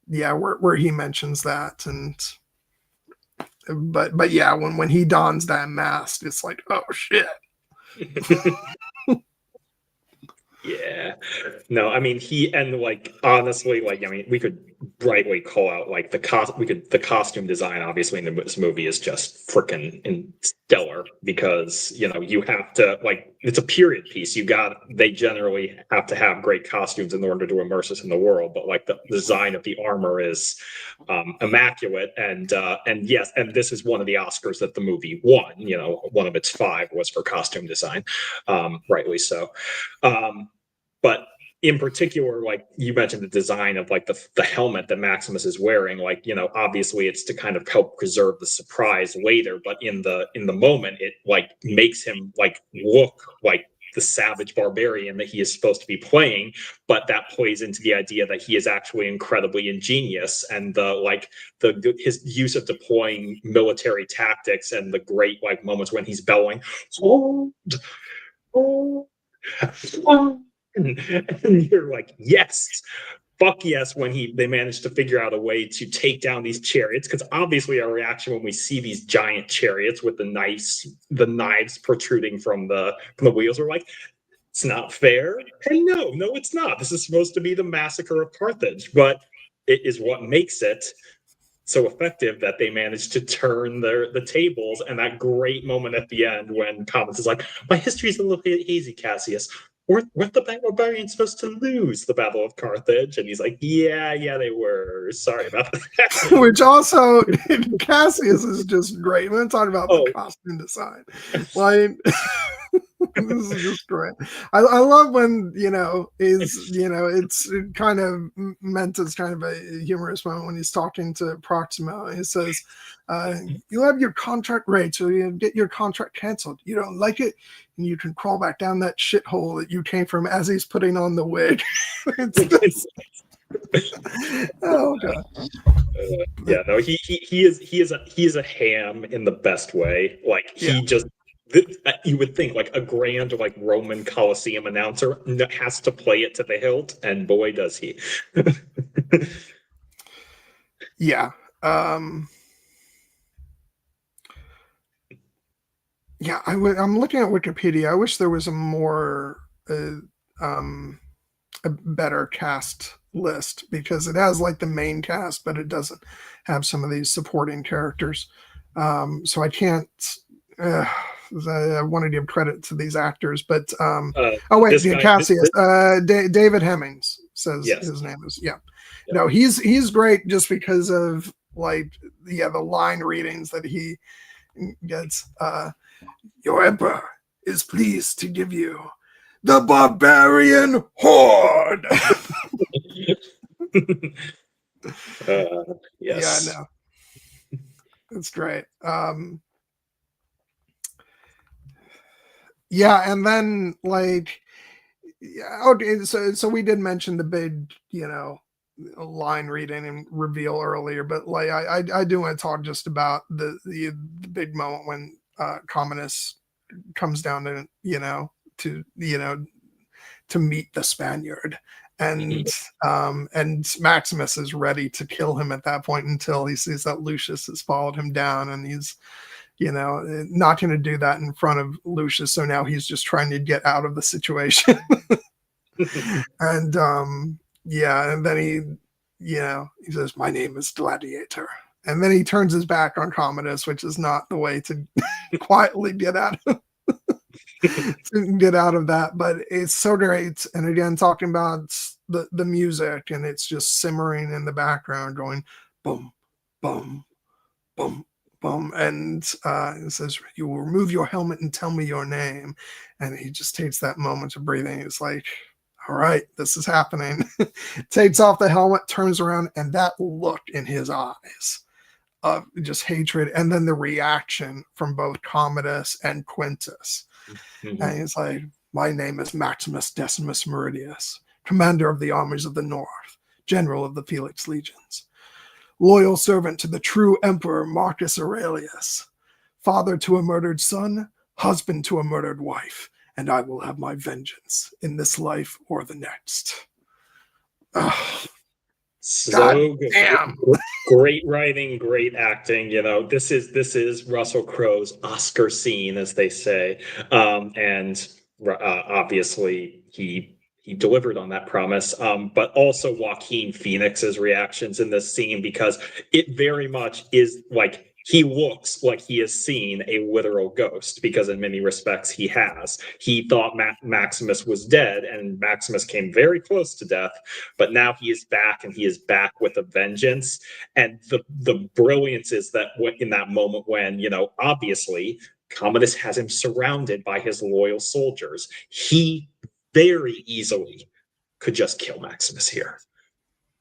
where he mentions that, and but yeah, when he dons that mask, it's like, oh shit. Yeah, no, I mean honestly, we could rightly call out like the costume design obviously in this movie is just freaking stellar, because you have to, like, it's a period piece. They generally have to have great costumes in order to immerse us in the world, but like the design of the armor is immaculate, and yes, and this is one of the Oscars that the movie won. One of its 5 was for costume design, rightly so. But in particular, like you mentioned, the design of like the helmet that Maximus is wearing, like, obviously it's to kind of help preserve the surprise later, but in the moment, it like makes him like look like the savage barbarian that he is supposed to be playing. But that plays into the idea that he is actually incredibly ingenious, and his use of deploying military tactics, and the great like moments when he's bellowing, and you're like, yes, fuck yes, when they managed to figure out a way to take down these chariots. Because obviously our reaction when we see these giant chariots with the knives protruding from the wheels, are like, it's not fair. And no, it's not. This is supposed to be the massacre of Carthage, but it is what makes it so effective that they managed to turn the tables. And that great moment at the end when Commodus is like, my history's a little bit hazy, Cassius. Weren't the barbarians supposed to lose the Battle of Carthage? And he's like, yeah, they were. Sorry about that. Which also, Cassius is just great. We're talking about the costume design. Like, this is just great. I love when, it's kind of meant as kind of a humorous moment when he's talking to Proximo. He says, you have your contract rate, so you get your contract canceled. You don't like it, and you can crawl back down that shithole that you came from, as he's putting on the wig. Oh god. Yeah, no, he is a ham in the best way. Like, he just, you would think like a grand like Roman Colosseum announcer has to play it to the hilt, and boy does he. Yeah. Yeah, I'm looking at Wikipedia. I wish there was a better cast list, because it has like the main cast, but it doesn't have some of these supporting characters. So I can't. I want to give credit to these actors, but oh wait, Cassius, David Hemmings says yes. his name is No, he's great just because of like the line readings that he gets. Your emperor is pleased to give you the barbarian horde. Yes. Yeah, no, it's great. Yeah, and then like, okay, so we did mention the big, line reading and reveal earlier, but like I do want to talk just about the big moment when Commodus comes down to to meet the Spaniard, and Maximus is ready to kill him at that point until he sees that Lucius has followed him down, and he's not going to do that in front of Lucius. So now he's just trying to get out of the situation. And and then he says, "My name is Gladiator." And then he turns his back on Commodus, which is not the way to quietly get out of that. But it's so great. And again, talking about the music, and it's just simmering in the background, going boom, boom, boom, boom. And it says, "You will remove your helmet and tell me your name." And he just takes that moment of breathing. It's like, all right, this is happening. Takes off the helmet, turns around, and that look in his eyes of just hatred, and then the reaction from both Commodus and Quintus. And he's like, "My name is Maximus Decimus Meridius, commander of the armies of the north, general of the Felix legions, loyal servant to the true emperor Marcus Aurelius, father to a murdered son, husband to a murdered wife, and I will have my vengeance in this life or the next." So good. Damn. Great writing, great acting. This is Russell Crowe's Oscar scene, as they say, and obviously he delivered on that promise. But also Joaquin Phoenix's reactions in this scene, because it very much is like, he looks like he has seen a literal ghost, because in many respects he has. He thought Maximus was dead, and Maximus came very close to death, but now he is back, and he is back with a vengeance. And the brilliance is that in that moment when, obviously Commodus has him surrounded by his loyal soldiers, he very easily could just kill Maximus here.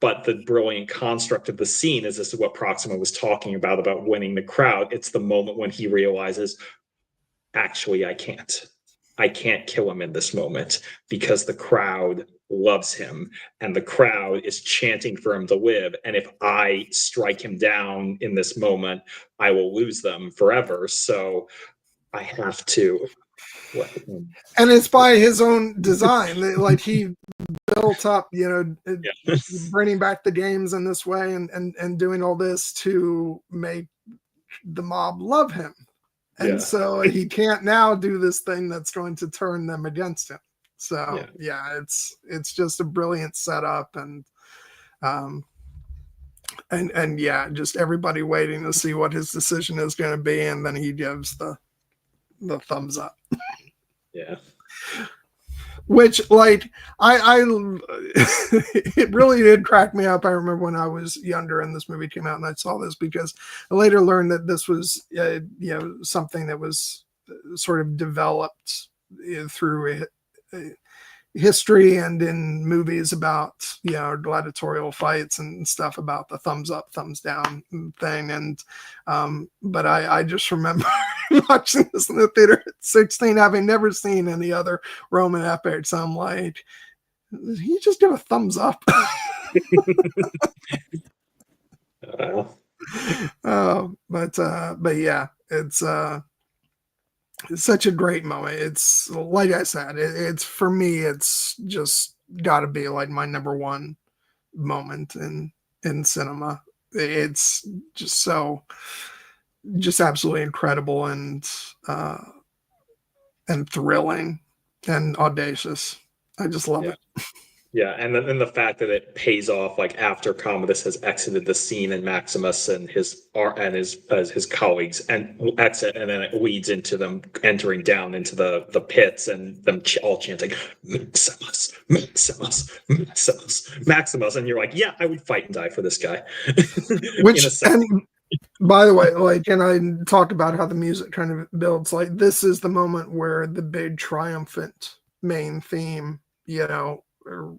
But the brilliant construct of the scene is, this is what Proxima was talking about winning the crowd. It's the moment when he realizes, actually, I can't kill him in this moment, because the crowd loves him, and the crowd is chanting for him to live. And if I strike him down in this moment, I will lose them forever. So I have to. And it's by his own design. Like, he built up, bringing back the games in this way, and doing all this to make the mob love him. And so he can't now do this thing that's going to turn them against him. So it's just a brilliant setup, and just everybody waiting to see what his decision is going to be, and then he gives the thumbs up. Yeah. Which, like, I it really did crack me up. I remember when I was younger and this movie came out and I saw this, because I later learned that this was, something that was sort of developed through history and in movies about, gladiatorial fights and stuff, about the thumbs up, thumbs down thing. And, but I just remember watching this in the theater at 16, having never seen any other Roman epics. I'm like, did he just give a thumbs up? But yeah, it's such a great moment. It's, like I said, it's for me, it's just got to be like my number one moment in cinema. It's just absolutely incredible, and thrilling and audacious. I just love it. Yeah, and then the fact that it pays off like after Commodus has exited the scene and Maximus and his colleagues and exit, and then it leads into them entering down into the pits and them all chanting Maximus, Maximus, Maximus, Maximus, and you're like, yeah, I would fight and die for this guy. In a second. And by the way, like, and I talked about how the music kind of builds. Like, this is the moment where the big triumphant main theme,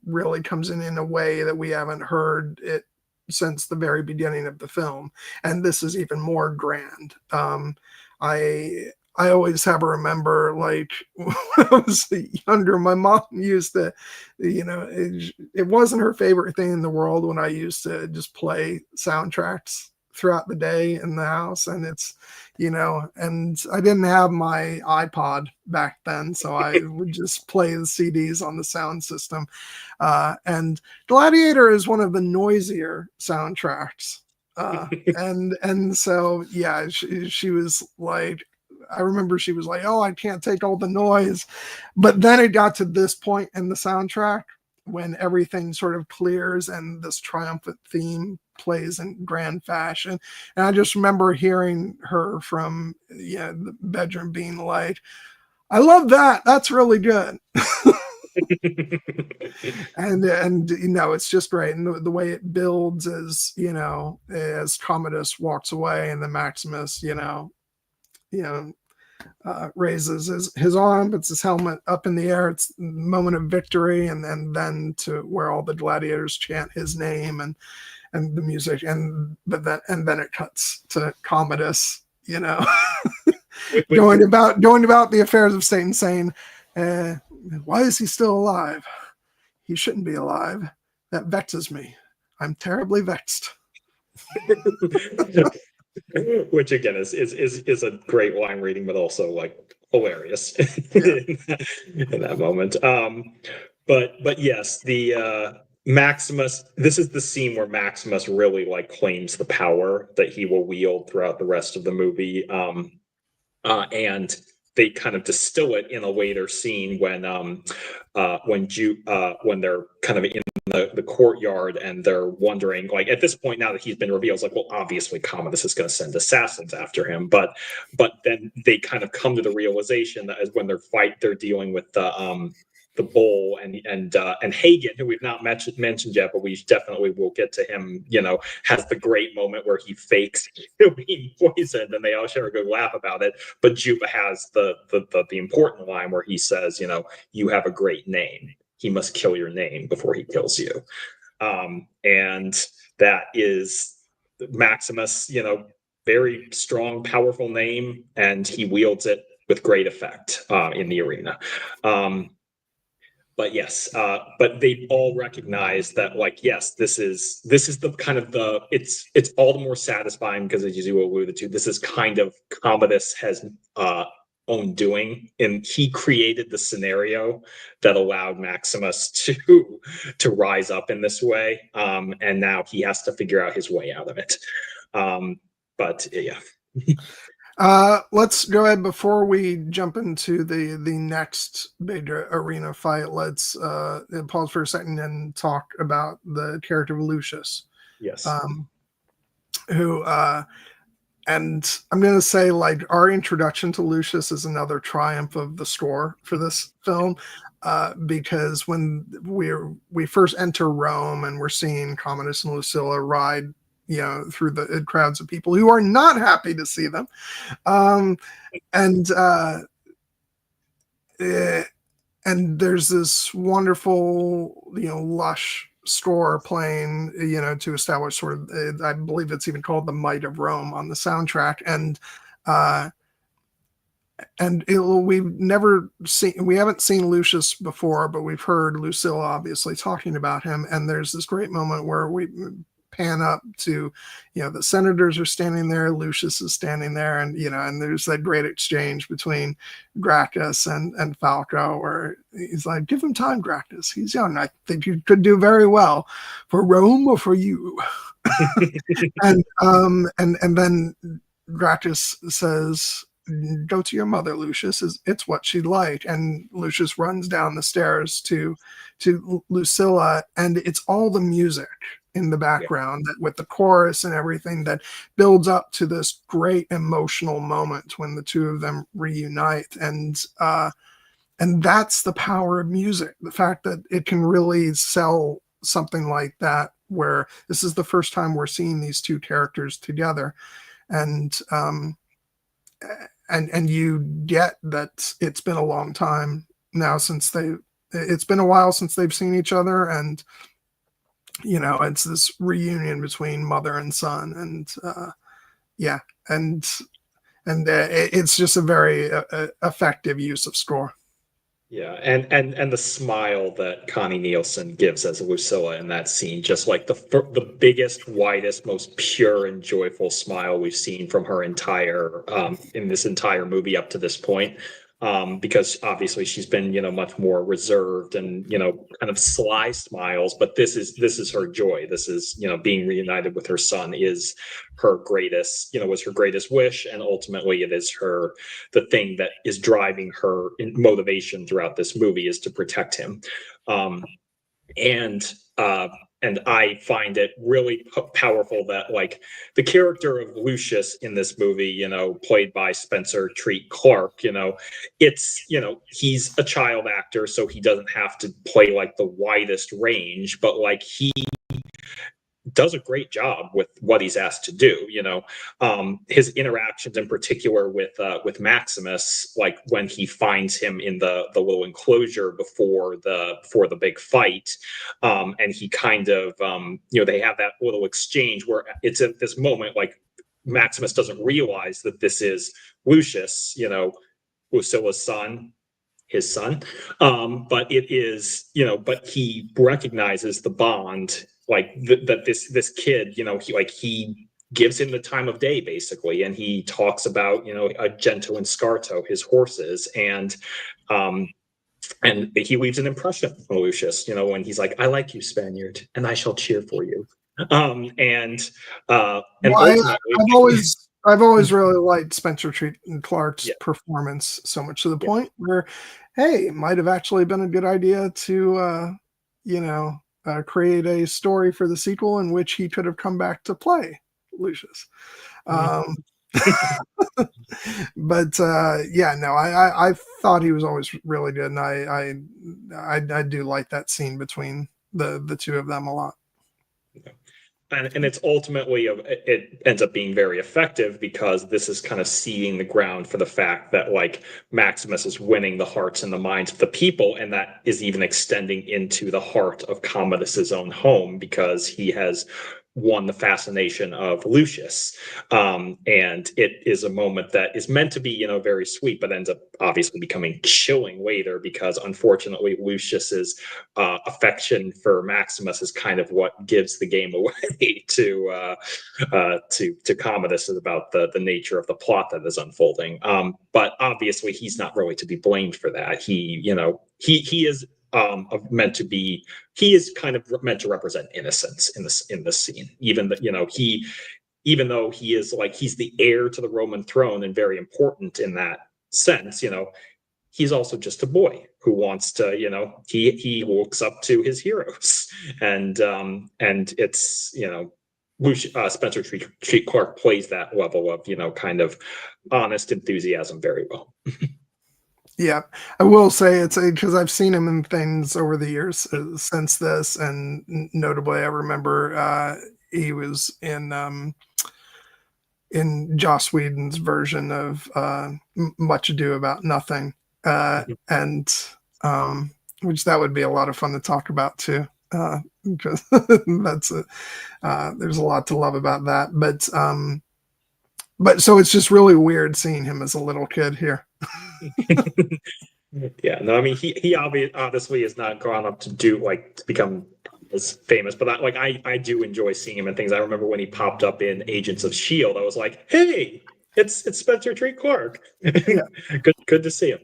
really comes in a way that we haven't heard it since the very beginning of the film, and this is even more grand. I always have a remember, like, when I was younger, my mom used to, it wasn't her favorite thing in the world when I used to just play soundtracks throughout the day in the house, and it's, and I didn't have my iPod back then, so I would just play the CDs on the sound system. And Gladiator is one of the noisier soundtracks. And so, yeah, she was like, I remember she was like, oh, I can't take all the noise. But then it got to this point in the soundtrack when everything sort of clears and this triumphant theme plays in grand fashion. And I just remember hearing her from the bedroom being like, I love that. That's really good. and it's just great. And the way it builds as Commodus walks away and then Maximus, raises his arm, puts his helmet up in the air. It's the moment of victory, and then to where all the gladiators chant his name and the music, and then it cuts to Commodus, going about the affairs of state and saying, why is he still alive? He shouldn't be alive. That vexes me. I'm terribly vexed. Which again is a great line reading, but also like hilarious in that moment. But yes, the Maximus. This is the scene where Maximus really like claims the power that he will wield throughout the rest of the movie, and they kind of distill it in a later scene when they're kind of in the courtyard and they're wondering, like, at this point now that he's been revealed, it's like, well, obviously Commodus is going to send assassins after him, but then they kind of come to the realization that as when they're dealing with the bull and Hagen, who we've not mentioned yet, but we definitely will get to him, has the great moment where he fakes being poisoned and they all share a good laugh about it. But Juba has the important line where he says, you have a great name. He must kill your name before he kills you. And that is Maximus, very strong, powerful name, and he wields it with great effect in the arena. But yes, but they all recognize that, like, yes, this is the kind of it's all the more satisfying because, as you alluded to, this is kind of Commodus has own doing, and he created the scenario that allowed Maximus to rise up in this way, and now he has to figure out his way out of it. But yeah. Let's go ahead before we jump into the next big arena fight. Let's pause for a second and talk about the character of Lucius. Yes. Who and I'm going to say, like, our introduction to Lucius is another triumph of the score for this film, because when we first enter Rome and we're seeing Commodus and Lucilla ride through the crowds of people who are not happy to see them. And there's this wonderful, lush score playing, to establish sort of, I believe it's even called The Might of Rome on the soundtrack. We haven't seen Lucius before, but we've heard Lucilla obviously talking about him. And there's this great moment where we pan up to, the senators are standing there, Lucius is standing there, and and there's that great exchange between Gracchus and Falco, where he's like, give him time, Gracchus, he's young, I think you could do very well for Rome or for you. and then Gracchus says, go to your mother, Lucius. It's what she'd like. And Lucius runs down the stairs to Lucilla, and it's all the music in the background that with the chorus and everything that builds up to this great emotional moment when the two of them reunite. And that's the power of music, the fact that it can really sell something like that, where this is the first time we're seeing these two characters together. And you get that it's been a long time now since it's been a while since they've seen each other, and it's this reunion between mother and son, and it's just a very effective use of score. Yeah, and the smile that Connie Nielsen gives as Lucilla in that scene, just like the biggest, widest, most pure and joyful smile we've seen from her entire in this entire movie up to this point. Because obviously she's been, much more reserved and, kind of sly smiles, but this is her joy. This is, being reunited with her son is her greatest, was her greatest wish. And ultimately it is the thing that is driving her motivation throughout this movie is to protect him. And I find it really powerful that, like, the character of Lucius in this movie, played by Spencer Treat Clark, it's, he's a child actor, so he doesn't have to play like the widest range, but like he does a great job with what he's asked to do. His interactions in particular with Maximus, like when he finds him in the little enclosure before the big fight, and he kind of they have that little exchange where it's at this moment like Maximus doesn't realize that this is Lucius, Lucilla's son, his son, but it is, but he recognizes the bond, like that this kid, he gives him the time of day basically, and he talks about Gento and Scarto, his horses, and he leaves an impression on Lucius, when he's like, "I like you, Spaniard, and I shall cheer for you." I've always really liked Spencer Treat Clark's performance so much, to the point where, hey, it might have actually been a good idea to, create a story for the sequel in which he could have come back to play Lucius. But I thought he was always really good, and I do like that scene between the two of them a lot. And it's ultimately, it ends up being very effective because this is kind of seeding the ground for the fact that, like, Maximus is winning the hearts and the minds of the people, and that is even extending into the heart of Commodus's own home, because he has won the fascination of Lucius. And it is a moment that is meant to be, very sweet, but ends up obviously becoming chilling later, because unfortunately Lucius's affection for Maximus is kind of what gives the game away to Commodus about the nature of the plot that is unfolding. But obviously he's not really to be blamed for that. He is meant to be, he is kind of meant to represent innocence in this scene, even that even though he is, like, he's the heir to the Roman throne and very important in that sense, he's also just a boy who wants to, he looks up to his heroes, and it's, Spencer Treat Clark plays that level of, kind of honest enthusiasm very well. Yeah, I will say it's because I've seen him in things over the years since this, and notably, I remember he was in Joss Whedon's version of Much Ado About Nothing, and which that would be a lot of fun to talk about too, because there's a lot to love about that. But so it's just really weird seeing him as a little kid here. Yeah, no, I mean, he obviously has not gone up to become as famous, but I do enjoy seeing him in things. I remember when he popped up in Agents of S.H.I.E.L.D., I was like, hey, it's Spencer Treat Clark. Yeah. good to see him.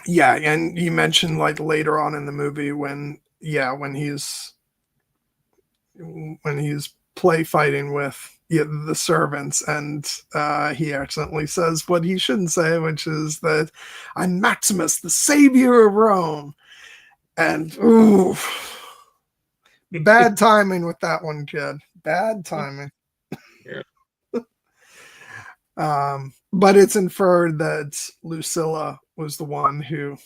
Yeah, and you mentioned, like, later on in the movie when he's play fighting with the servants, and he accidentally says what he shouldn't say, which is that I'm Maximus, the savior of Rome. And ooh, bad timing with that one, kid. Bad timing. Yeah. But it's inferred that Lucilla was the one who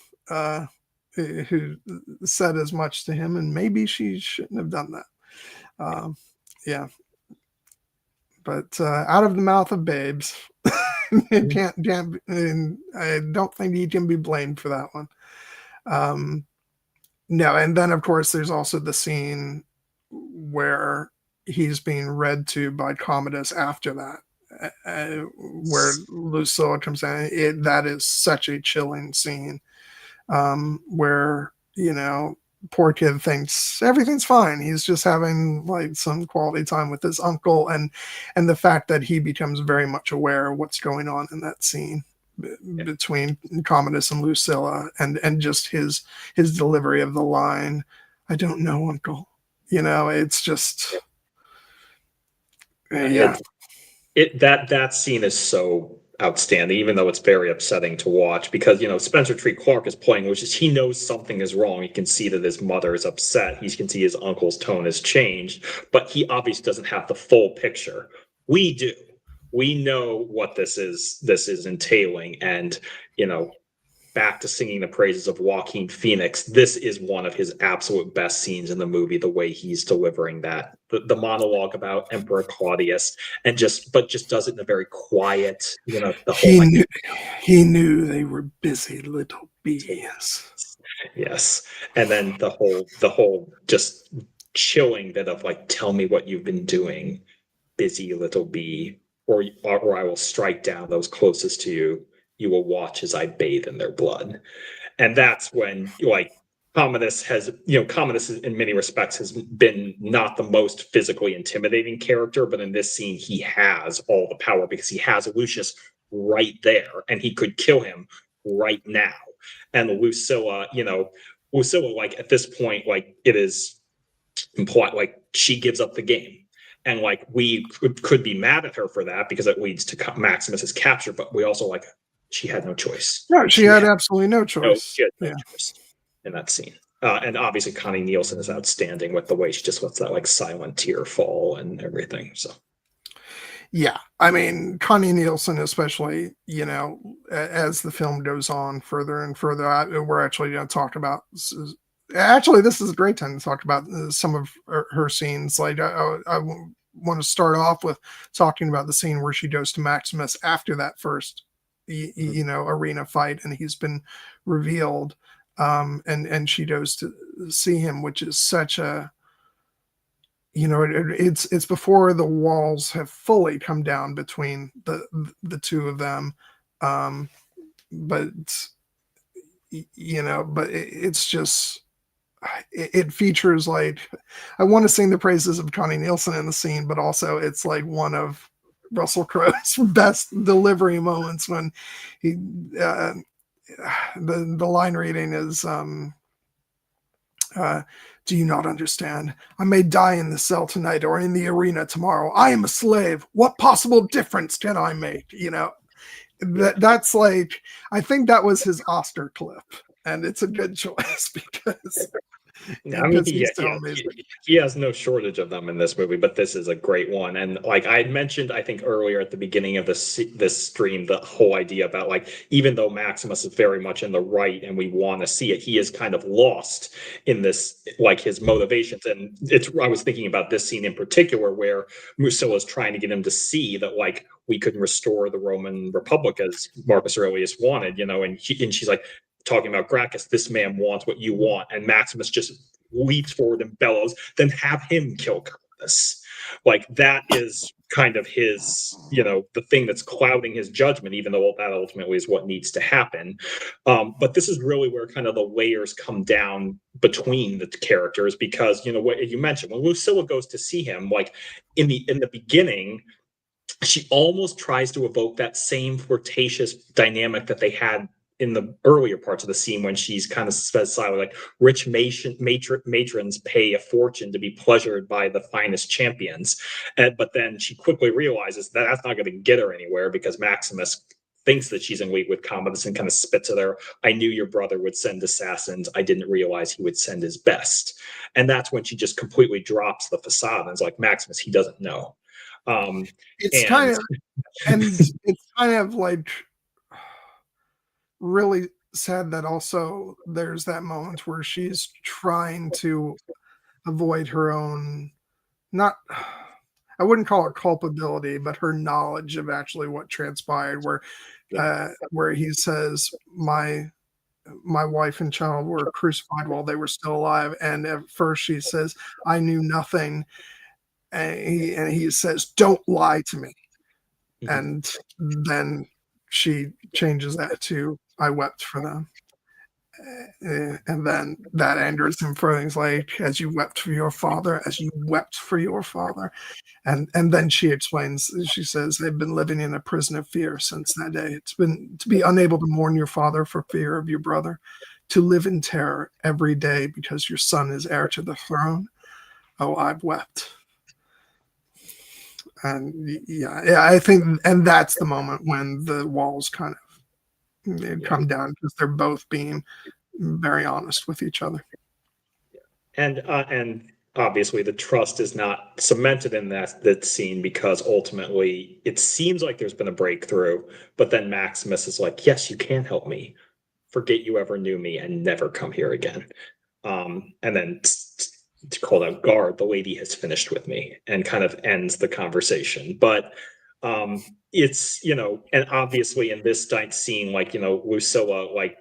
said as much to him, and maybe she shouldn't have done that. Yeah. But out of the mouth of babes, it can't, I don't think he can be blamed for that one. No, and then of course there's also the scene where he's being read to by Commodus after that, where Lucilla comes in. That is such a chilling scene, where poor kid thinks everything's fine. He's just having like some quality time with his uncle, and the fact that he becomes very much aware of what's going on in that scene between Commodus and Lucilla, and just his delivery of the line, "I don't know, uncle." It's just that scene is so outstanding, even though it's very upsetting to watch, because Spencer Treat Clark is playing, which is he knows something is wrong. He can see that his mother is upset. He can see his uncle's tone has changed, but he obviously doesn't have the full picture. We do. We know what this is entailing, and back to singing the praises of Joaquin Phoenix. This is one of his absolute best scenes in the movie, the way he's delivering that. The monologue about Emperor Claudius, but just does it in a very quiet, the whole he knew they were busy little bees. Yes. And then the whole just chilling bit of like, tell me what you've been doing, busy little bee, or I will strike down those closest to you. You will watch as I bathe in their blood. And that's when Commodus in many respects has been not the most physically intimidating character, but in this scene, he has all the power because he has Lucius right there and he could kill him right now. And Lucilla, like at this point, like it is implied, like she gives up the game. And like we could be mad at her for that because it leads to Maximus's capture, but we also she had no choice. No, she had absolutely no choice. She had no choice in that scene. And obviously Connie Nielsen is outstanding with the way she just lets that like silent tear fall and everything. So yeah, I mean, Connie Nielsen, especially, as the film goes on further and further, we're actually going to talk about. Actually, this is a great time to talk about some of her scenes. Like, I want to start off with talking about the scene where she goes to Maximus after that first, arena fight, and he's been revealed, and she goes to see him, which is such a, it's before the walls have fully come down between the two of them, but it's just. It features like, I want to sing the praises of Connie Nielsen in the scene, but also it's like one of Russell Crowe's best delivery moments when he the line reading is do you not understand? I may die in the cell tonight or in the arena tomorrow. I am a slave. What possible difference can I make? That's like, I think that was his Oscar clip. And it's a good choice because he has no shortage of them in this movie, but this is a great one. And like I had mentioned, I think earlier at the beginning of this stream, the whole idea about like, even though Maximus is very much in the right and we want to see it, he is kind of lost in this, like his motivations. And I was thinking about this scene in particular where Lucilla is trying to get him to see that like we could restore the Roman Republic as Marcus Aurelius wanted, and she's like, talking about Gracchus, this man wants what you want, and Maximus just leaps forward and bellows, then have him kill Commodus. Like that is kind of his, the thing that's clouding his judgment, even though that ultimately is what needs to happen. But this is really where kind of the layers come down between the characters, because what you mentioned, when Lucilla goes to see him, like in the beginning, she almost tries to evoke that same flirtatious dynamic that they had in the earlier parts of the scene when she's kind of says silently, like, rich matrons pay a fortune to be pleasured by the finest champions. But then she quickly realizes that that's not going to get her anywhere, because Maximus thinks that she's in league with Commodus and kind of spits at her. I knew your brother would send assassins. I didn't realize he would send his best. And that's when she just completely drops the facade and is like, Maximus, he doesn't know. It's kind of like really sad that also there's that moment where she's trying to avoid her own, not, I wouldn't call it culpability, but her knowledge of actually what transpired, where he says, my wife and child were crucified while they were still alive. And at first she says, I knew nothing. And he says, don't lie to me. And then she changes that to, I wept for them. And then that angers him further. He's like, as you wept for your father, as you wept for your father. And then she explains, she says, they've been living in a prison of fear since that day. It's been to be unable to mourn your father for fear of your brother, to live in terror every day because your son is heir to the throne. Oh, I've wept. And yeah, I think, and that's the moment when the walls kind of come down, because they're both being very honest with each other. And obviously the trust is not cemented in that scene, because ultimately it seems like there's been a breakthrough, but then Maximus is like, yes, you can help me. Forget you ever knew me and never come here again. And then to call out, guard, the lady has finished with me, and kind of ends the conversation. But it's, and obviously in this scene, like, Lucilla, like,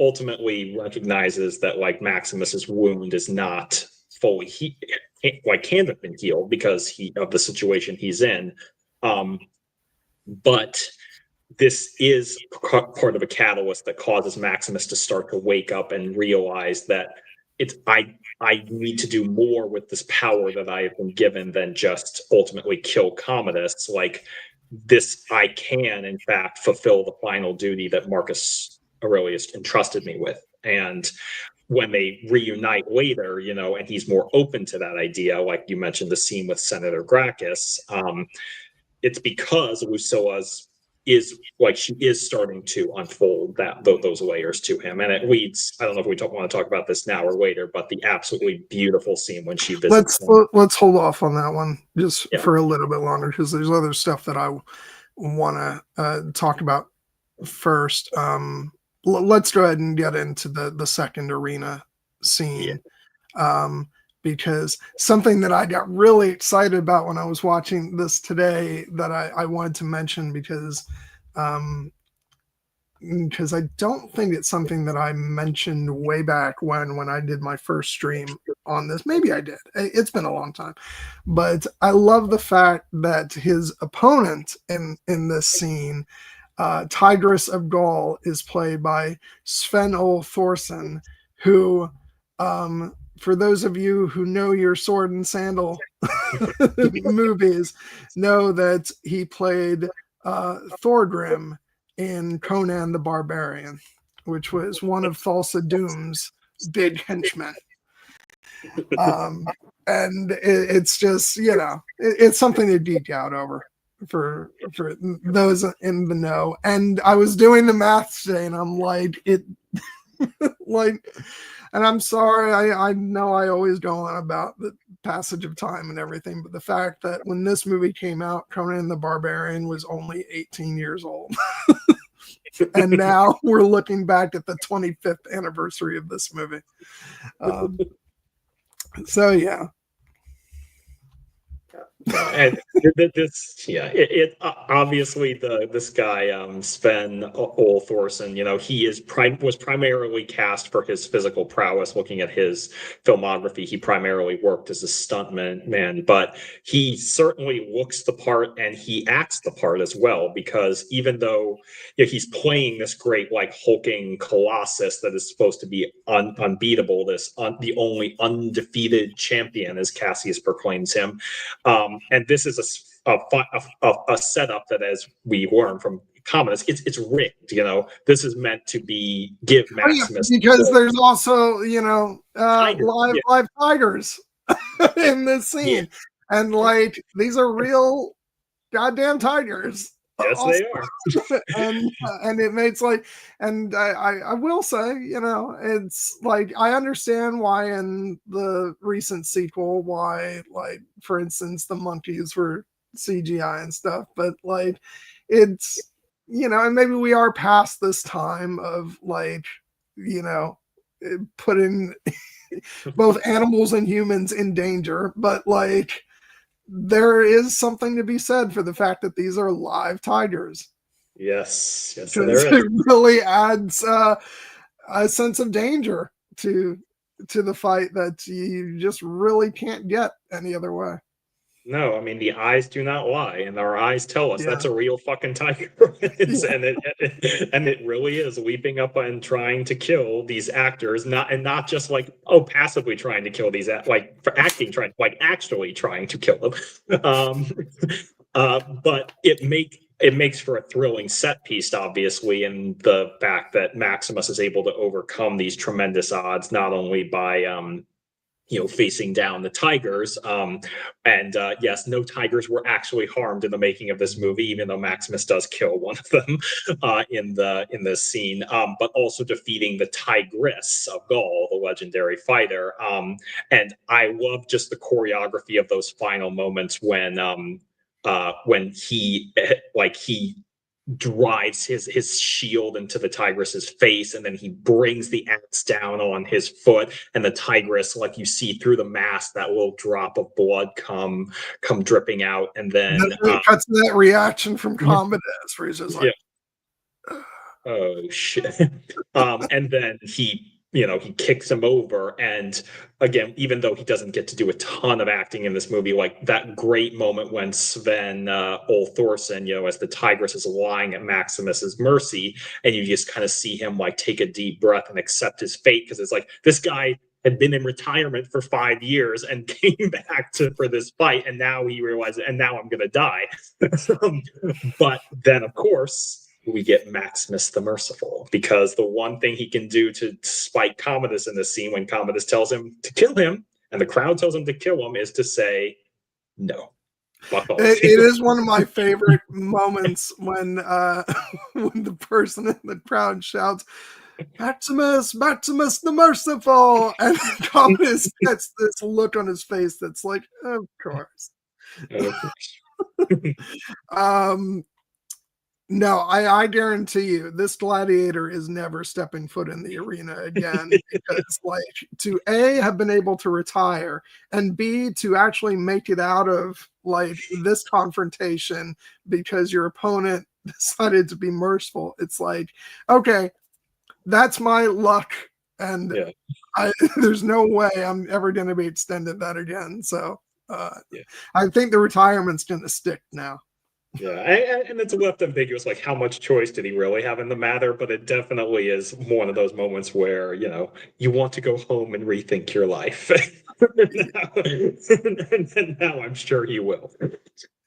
ultimately recognizes that, like, Maximus's wound is not fully can't have been healed because of the situation he's in. But this is part of a catalyst that causes Maximus to start to wake up and realize that I need to do more with this power that I have been given than just ultimately kill Commodus. Like, this, I can, in fact, fulfill the final duty that Marcus Aurelius entrusted me with. And when they reunite later, and he's more open to that idea, like you mentioned the scene with Senator Gracchus, it's because Lucilla's she is starting to unfold those layers to him, and it leads. I don't know if we want to talk about this now or later, but the absolutely beautiful scene when she visits. Let's hold off on that one just for a little bit longer, because there's other stuff that I want to talk about first. Let's go ahead and get into the second arena scene. Because something that I got really excited about when I was watching this today that I wanted to mention, because I don't think it's something that I mentioned way back when I did my first stream on this. Maybe I did. It's been a long time. But I love the fact that his opponent in this scene, Tigress of Gaul, is played by Sven-Ole Thorsen, who... for those of you who know your sword and sandal movies, know that he played Thorgrim in Conan the Barbarian, which was one of Thulsa Doom's big henchmen. And it's just, it's something to geek out over for those in the know. And I was doing the math today, and I'm like, and I'm sorry, I know I always go on about the passage of time and everything, but the fact that when this movie came out, Conan the Barbarian was only 18 years old. And now we're looking back at the 25th anniversary of this movie. So, yeah. And obviously this guy Sven-Ole Thorsen, he was primarily cast for his physical prowess. Looking at his filmography, he primarily worked as a stuntman, but he certainly looks the part and he acts the part as well, because even though he's playing this great, like, hulking colossus that is supposed to be unbeatable, the only undefeated champion, as Cassius proclaims him. And this is a setup that, as we learn from Commodus. It's rigged. This is meant to give Maximus because there's also tiger. live tigers in this scene, and like these are real goddamn tigers. Yes, also. they are. and it makes like, and I will say, it's like I understand why in the recent sequel, why, like, for instance, the monkeys were CGI and stuff, but like it's and maybe we are past this time of like putting both animals and humans in danger, but like there is something to be said for the fact that these are live tigers. Yes, there is. It really adds a sense of danger to the fight that you just really can't get any other way. No, I mean, the eyes do not lie, and our eyes tell us that's a real fucking tiger. And it really is leaping up and trying to kill these actors, not just like, passively trying to kill these, like, for acting, actually trying to kill them. But it makes for a thrilling set piece, obviously, in the fact that Maximus is able to overcome these tremendous odds, not only by facing down the tigers. Yes, no tigers were actually harmed in the making of this movie, even though Maximus does kill one of them in this scene. But also defeating the Tigress of Gaul, the legendary fighter. And I love just the choreography of those final moments when he drives his shield into the tigress's face, and then he brings the axe down on his foot, and the tigress, like you see through the mask, that little drop of blood come dripping out, and then cuts that reaction from Commodus where he's just like, oh shit. And then he kicks him over, and again, even though he doesn't get to do a ton of acting in this movie, like that great moment when Sven Thorson, as the tigress is lying at Maximus's mercy, and you just kind of see him like take a deep breath and accept his fate, because it's like this guy had been in retirement for 5 years and came back for this fight, and now he realizes, and now I'm gonna die. But then, of course, we get Maximus the Merciful, because the one thing he can do to spite Commodus in this scene, when Commodus tells him to kill him and the crowd tells him to kill him, is to say no. It is one of my favorite moments when when the person in the crowd shouts, Maximus the Merciful, and Commodus gets this look on his face that's like, of course. No, I guarantee you, this gladiator is never stepping foot in the arena again, because like, to A, have been able to retire, and B, to actually make it out of like this confrontation because your opponent decided to be merciful. It's like, okay, that's my luck, and there's no way I'm ever going to be extended that again. So I think the retirement's going to stick now. Yeah, and it's left ambiguous, like how much choice did he really have in the matter? But it definitely is one of those moments where you want to go home and rethink your life. and now I'm sure he will.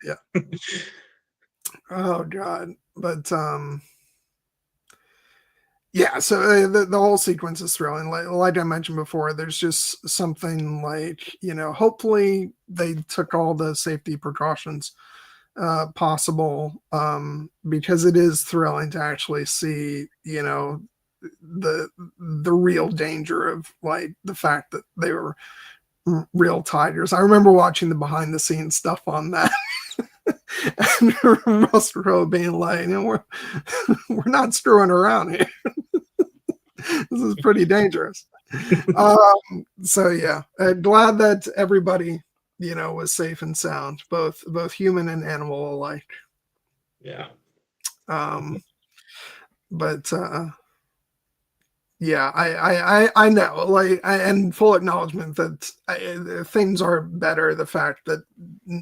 Yeah. Oh God, but yeah. So the whole sequence is thrilling. Like I mentioned before, there's just something like hopefully they took all the safety precautions possible, because it is thrilling to actually see the real danger of like the fact that they were real tigers. I remember watching the behind the scenes stuff on that. And Russell Crowe being like, we're not screwing around here. This is pretty dangerous. So yeah, glad that everybody was safe and sound, both human and animal alike. Yeah. But yeah, I know, like, and full acknowledgement that things are better. The fact that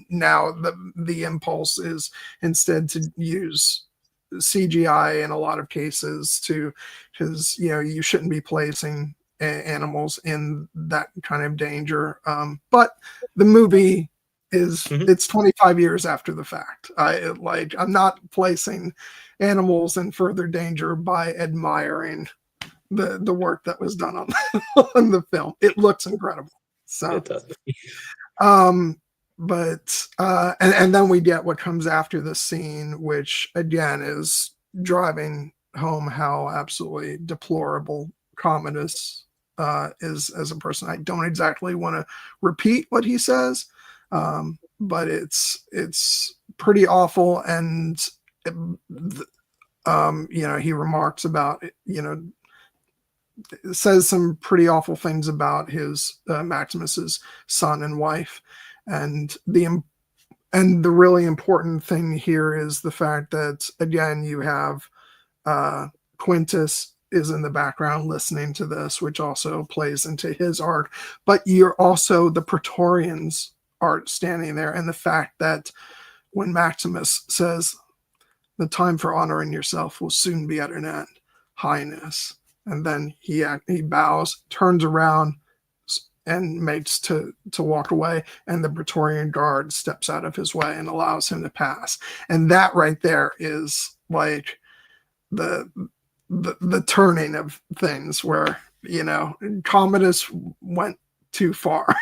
now the impulse is instead to use CGI in a lot of cases, because you shouldn't be placing animals in that kind of danger. But the movie is Mhm. it's 25 years after the fact. I'm not placing animals in further danger by admiring the work that was done on on the film. It looks incredible. So It does. um but and then we get what comes after the scene, which again is driving home how absolutely deplorable Commodus is as a person. I don't exactly want to repeat what he says, but it's pretty awful. And he remarks about, says some pretty awful things about his Maximus's son and wife, and the really important thing here is the fact that again you have Quintus is in the background listening to this, which also plays into his art. But you're also the Praetorians are standing there, and the fact that when Maximus says, "The time for honoring yourself will soon be at an end, Highness," and then he bows, turns around, and makes to walk away, and the Praetorian guard steps out of his way and allows him to pass. And that right there is like the turning of things where Commodus went too far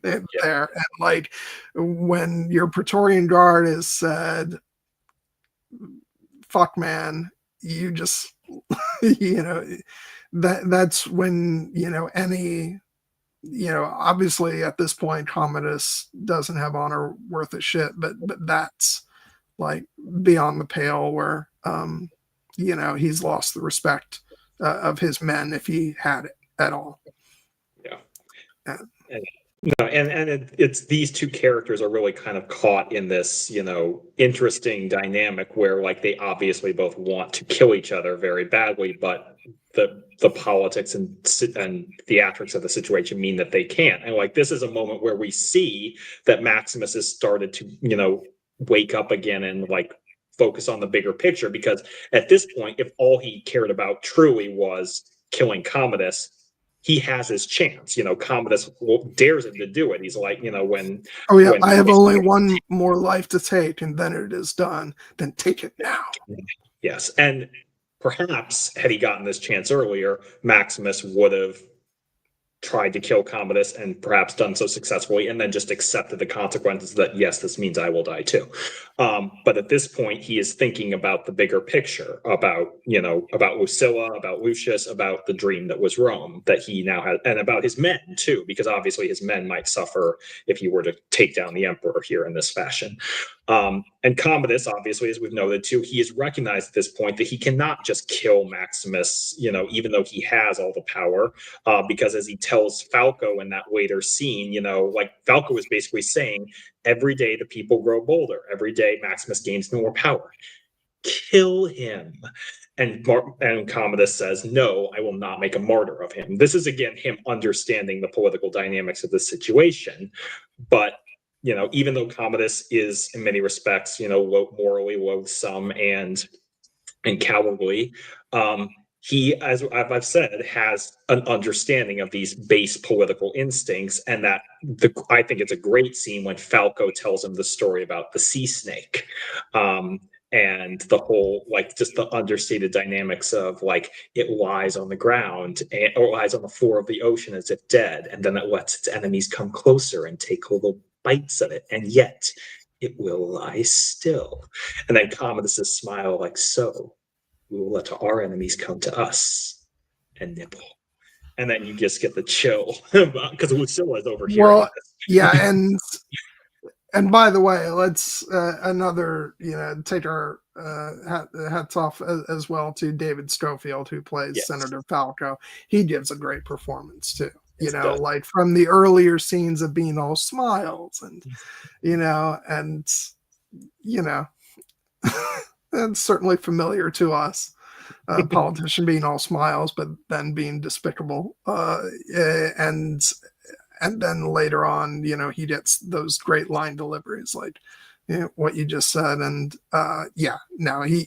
there. And like when your Praetorian guard is said, "Fuck man," you just that's when any obviously at this point Commodus doesn't have honor worth a shit, but that's like beyond the pale where he's lost the respect of his men if he had it at all. Yeah. No, it's these two characters are really kind of caught in this, interesting dynamic where like they obviously both want to kill each other very badly, but the politics and theatrics of the situation mean that they can't. And like this is a moment where we see that Maximus has started to, wake up again and like focus on the bigger picture, because at this point, if all he cared about truly was killing Commodus, he has his chance. Commodus dares him to do it. He's like, when I have only one more life to take, and then it is done. Then take it now. Yes, and perhaps had he gotten this chance earlier, Maximus would have tried to kill Commodus and perhaps done so successfully, and then just accepted the consequences that, yes, this means I will die too. But at this point, he is thinking about the bigger picture, about Lucilla, about Lucius, about the dream that was Rome that he now has, and about his men too, because obviously his men might suffer if he were to take down the emperor here in this fashion. And Commodus, obviously, as we've noted too, he has recognized at this point that he cannot just kill Maximus, even though he has all the power, because as he tells Falco in that later scene, like Falco is basically saying, every day the people grow bolder, every day Maximus gains more power. Kill him. And Commodus says, "No, I will not make a martyr of him." This is again him understanding the political dynamics of the situation, but even though Commodus is in many respects, morally loathsome and cowardly, he, as I've said, has an understanding of these base political instincts, and that I think it's a great scene when Falco tells him the story about the sea snake. And the whole, like, just the understated dynamics of like it lies on the ground or lies on the floor of the ocean as if dead, and then it lets its enemies come closer and take little bites of it, and yet it will lie still. And then Commodus' smile, like, so we will let our enemies come to us and nibble. And then you just get the chill because Lucilla is over here. Well, yeah, and by the way, let's another take our hats off as well to David Schofield, who plays Senator Falco. He gives a great performance too. Like from the earlier scenes of being all smiles and it's certainly familiar to us. A politician being all smiles, but then being despicable. And then later on, he gets those great line deliveries, like what you just said. And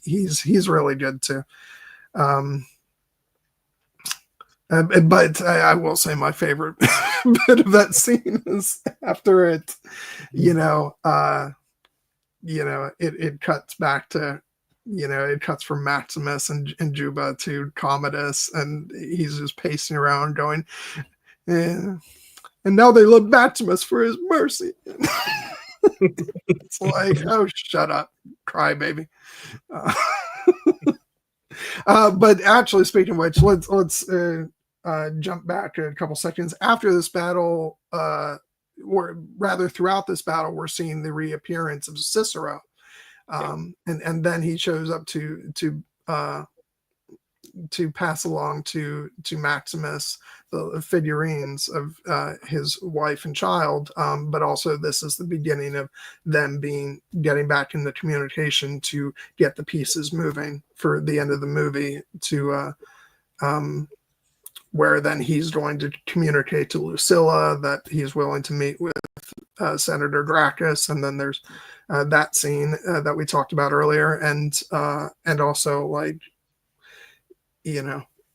he's really good too. But I will say my favorite bit of that scene is after it, it cuts back to, it cuts from Maximus and Juba to Commodus, and he's just pacing around going, and now they love Maximus for his mercy. It's like, oh, shut up, crybaby. But actually, speaking of which, let's jump back a couple seconds. After this battle, or rather throughout this battle, we're seeing the reappearance of Cicero, and then he shows up to pass along to Maximus the figurines of his wife and child, but also this is the beginning of them getting back into communication to get the pieces moving for the end of the movie, to where then he's going to communicate to Lucilla that he's willing to meet with Senator Gracchus, and then there's that scene that we talked about earlier, and also, like,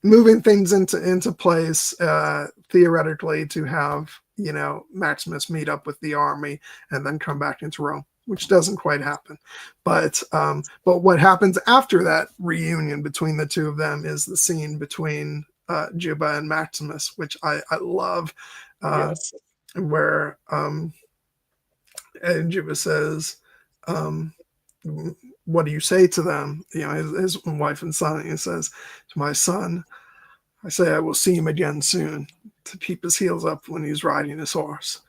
moving things into place theoretically to have Maximus meet up with the army and then come back into Rome, which doesn't quite happen. But what happens after that reunion between the two of them is the scene between Juba and Maximus, which I love, Yes. where Juba says, what do you say to them? His wife and son. He says, to my son, I say I will see him again soon, to keep his heels up when he's riding his horse.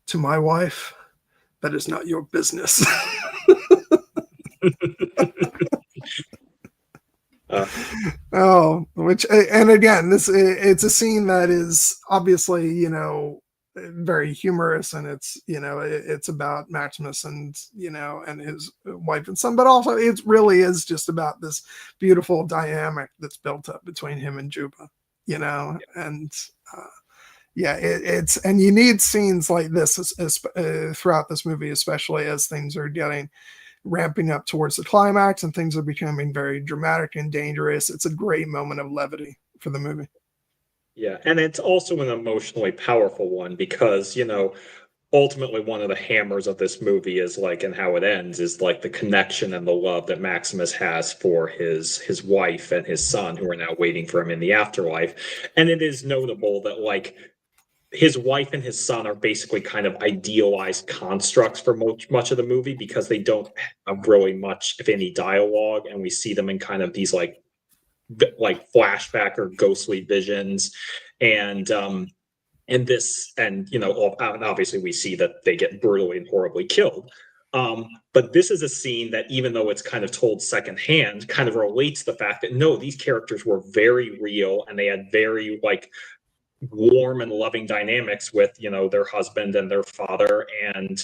To my wife, that is not your business. And again, it's a scene that is obviously, very humorous, and it's about Maximus and and his wife and son, but also it really is just about this beautiful dynamic that's built up between him and Juba, and it's, and you need scenes like this throughout this movie, especially as things are ramping up towards the climax and things are becoming very dramatic and dangerous. It's a great moment of levity for the movie. Yeah, and it's also an emotionally powerful one because, ultimately one of the hammers of this movie is like, and how it ends is like the connection and the love that Maximus has for his wife and his son, who are now waiting for him in the afterlife. And it is notable that, like, his wife and his son are basically kind of idealized constructs for much of the movie because they don't have really much, if any, dialogue, and we see them in kind of these like flashback or ghostly visions, and obviously we see that they get brutally and horribly killed, but this is a scene that, even though it's kind of told secondhand, kind of relates the fact that no, these characters were very real and they had very warm and loving dynamics with their husband and their father, and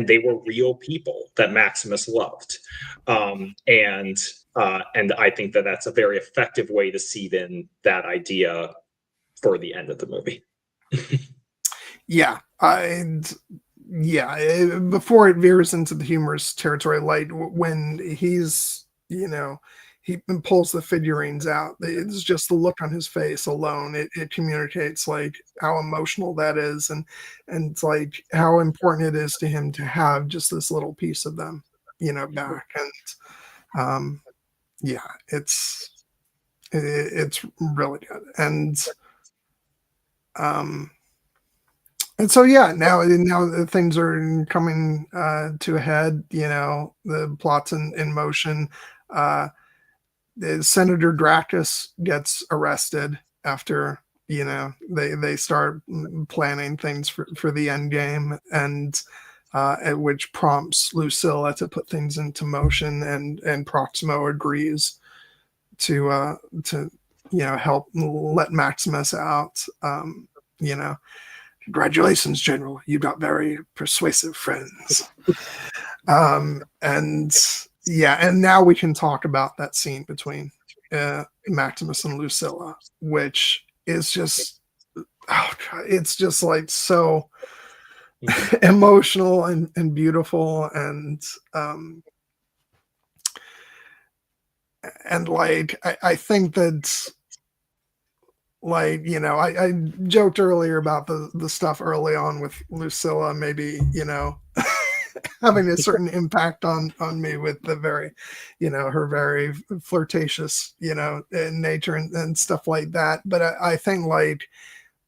they were real people that Maximus loved, and I think that that's a very effective way to seed in that idea for the end of the movie. Before it veers into the humorous territory, like when he's he pulls the figurines out, it's just the look on his face alone, it communicates like how emotional that is, and it's like how important it is to him to have just this little piece of them back. And it's really good. And so now things are coming to a head. The plot's in motion. Senator Gracchus gets arrested after they start planning things for the end game, and which prompts Lucilla to put things into motion, and Proximo agrees to help let Maximus out. Congratulations, General. You got very persuasive friends. And now we can talk about that scene between Maximus and Lucilla, which is just, it's just like so emotional and beautiful, and like I think that like, you know, I joked earlier about the stuff early on with Lucilla, maybe, you know, having a certain impact on me with the very, you know, her very flirtatious, you know, nature and stuff like that. But I think like,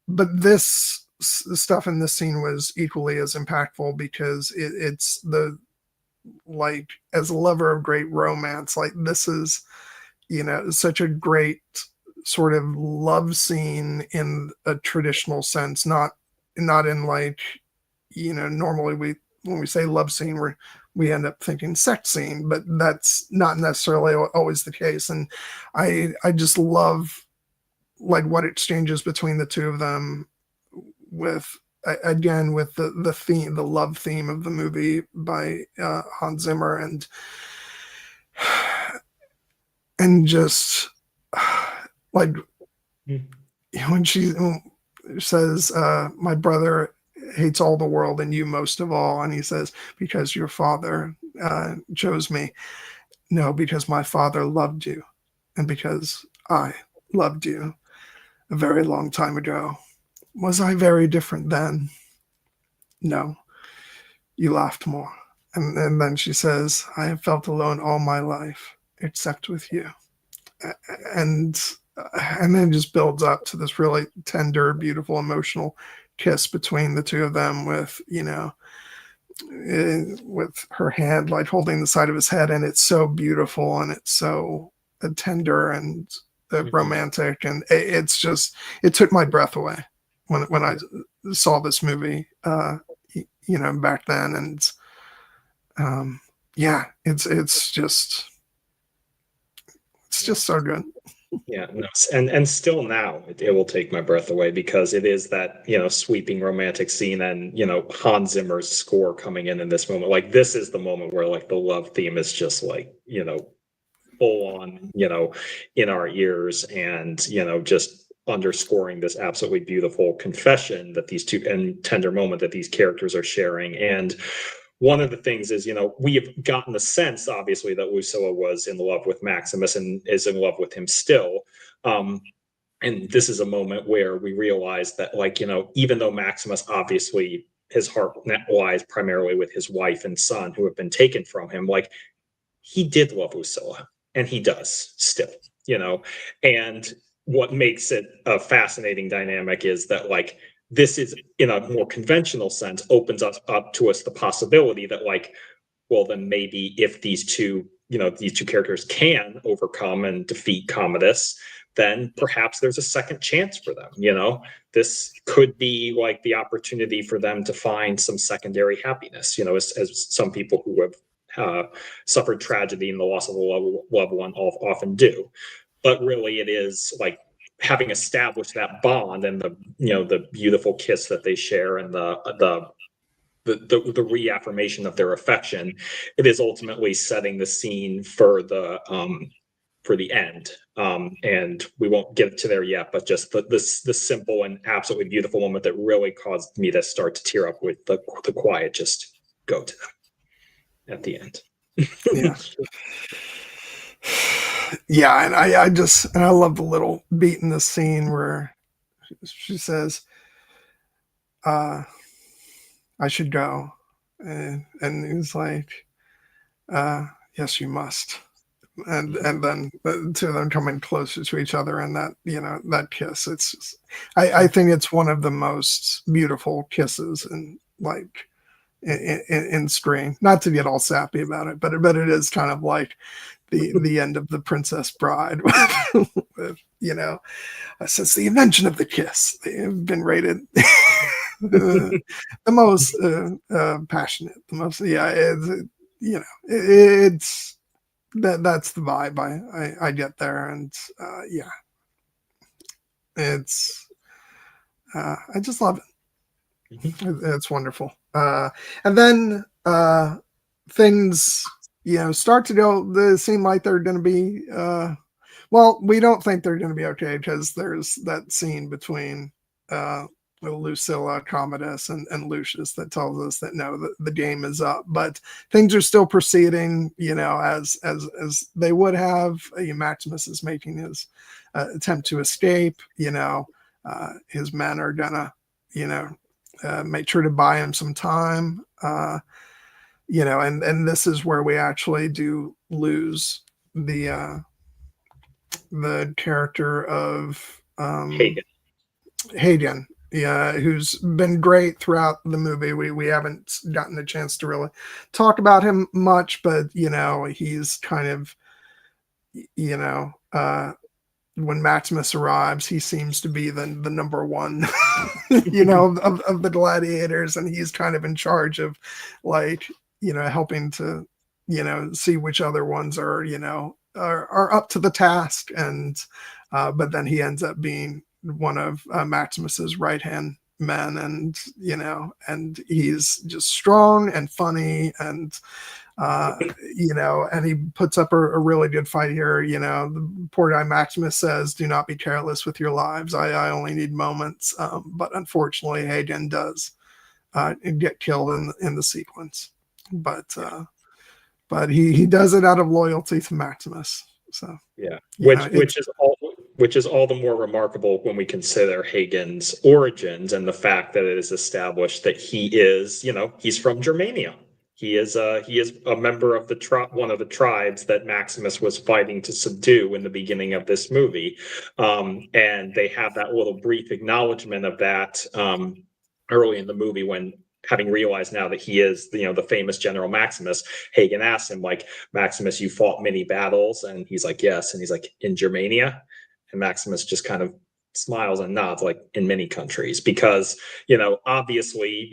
but this stuff in this scene was equally as impactful because it's the, like, as a lover of great romance, like this is, you know, such a great sort of love scene in a traditional sense, not in like, you know, normally when we say love scene, we end up thinking sex scene, but that's not necessarily always the case. And I just love like what exchanges between the two of them with, again, with the theme, the love theme of the movie by Hans Zimmer, and just like when she says, my brother hates all the world and you most of all, and he says, because your father chose me. No, because my father loved you, and because I loved you a very long time ago. Was I very different then? No. You laughed more. And then she says, I have felt alone all my life, except with you. And then it just builds up to this really tender, beautiful, emotional kiss between the two of them with, you know, with her hand like holding the side of his head. And it's so beautiful and it's so tender and romantic. And it's just, it took my breath away when I saw this movie, you know, back then. And yeah, it's just so good. Yeah, no, and still now it will take my breath away because it is that, you know, sweeping romantic scene and, you know, Hans Zimmer's score coming in this moment. Like this is the moment where like the love theme is just like, you know, full on, you know, in our ears, and, you know, just underscoring this absolutely beautiful confession that these two, and tender moment that these characters are sharing. And one of the things is, you know, we have gotten the sense, obviously, that Lucilla was in love with Maximus and is in love with him still. And this is a moment where we realize that, like, you know, even though Maximus, obviously, his heart lies primarily with his wife and son who have been taken from him, like, he did love Lucilla, and he does still, you know. And what makes it a fascinating dynamic is that, like, this is, in a more conventional sense, opens us up to us the possibility that, like, well, then maybe if these two, you know, these two characters can overcome and defeat Commodus, then perhaps there's a second chance for them. You know, this could be like the opportunity for them to find some secondary happiness, you know, as some people who have suffered tragedy and the loss of a loved one often do. But really, it is like having established that bond and the, you know, the beautiful kiss that they share and the reaffirmation of their affection, it is ultimately setting the scene for the end. And we won't get to there yet, but just the simple and absolutely beautiful moment that really caused me to start to tear up with the quiet just go to them at the end. Yeah. Yeah, and I just, and I love the little beat in this scene where she says, I should go. And he's like, yes, you must. And then the two of them coming closer to each other, and that, you know, that kiss, it's just, I think it's one of the most beautiful kisses in, like, in screen. Not to get all sappy about it, but it is kind of like the end of The Princess Bride with, you know, since the invention of the kiss, they have been rated the most passionate, the most, yeah, it's, you know, it's that's the vibe I get there. And yeah, it's I just love it. It's wonderful. And then things, you know, start to go, they seem like they're going to be, well, we don't think they're going to be okay because there's that scene between Lucilla, Commodus, and Lucius that tells us that no, the game is up. But things are still proceeding, you know, as they would have. Maximus is making his attempt to escape, his men are gonna, make sure to buy him some time, and this is where we actually do lose the character of Hagen, who's been great throughout the movie. We haven't gotten a chance to really talk about him much, but he's kind of, when Maximus arrives, he seems to be the number one, of the gladiators, and he's kind of in charge of, like, helping to, see which other ones are, are up to the task, and but then he ends up being one of Maximus's right-hand men, and and he's just strong and funny, and and he puts up a really good fight here. The poor guy Maximus says, "Do not be careless with your lives. I only need moments." But unfortunately, Hagen does get killed in the sequence. But he does it out of loyalty to Maximus. So yeah, which is all the more remarkable when we consider Hagen's origins and the fact that it is established that he is, he's from Germania. He is a member of one of the tribes that Maximus was fighting to subdue in the beginning of this movie, and they have that little brief acknowledgement of that early in the movie when, having realized now that he is, the famous General Maximus, Hagen asks him, like, "Maximus, you fought many battles?" And he's like, "Yes." And he's like, "In Germania?" And Maximus just kind of smiles and nods, like, "In many countries," because, obviously,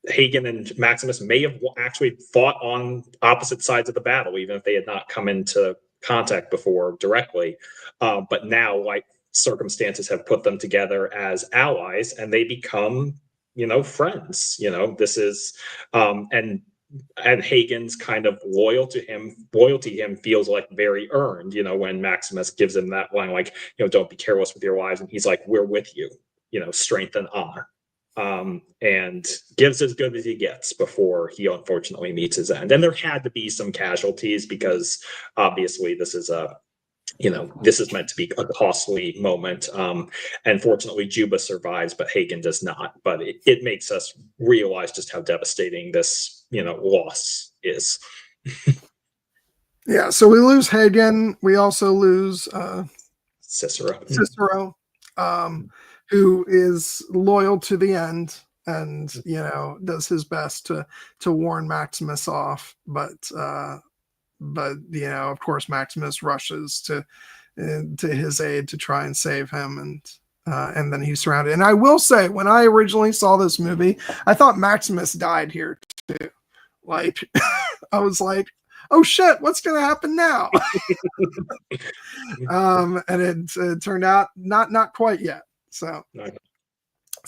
Hagen and Maximus may have actually fought on opposite sides of the battle, even if they had not come into contact before directly. But now, like, circumstances have put them together as allies, and they become, friends. This is, and Hagen's kind of loyalty to him feels like very earned. When Maximus gives him that line, like, "Don't be careless with your lives," and he's like, "We're with you, strength and honor." And gives as good as he gets before he unfortunately meets his end. And there had to be some casualties because obviously this is meant to be a costly moment. And fortunately, Juba survives, but Hagen does not. But it makes us realize just how devastating this, loss is. Yeah, so we lose Hagen. We also lose Cicero, who is loyal to the end, and does his best to warn Maximus off, but of course Maximus rushes to his aid to try and save him, and then he's surrounded. And I will say, when I originally saw this movie, I thought Maximus died here too. Like, I was like, "Oh shit, what's gonna happen now?" And it turned out not quite yet. So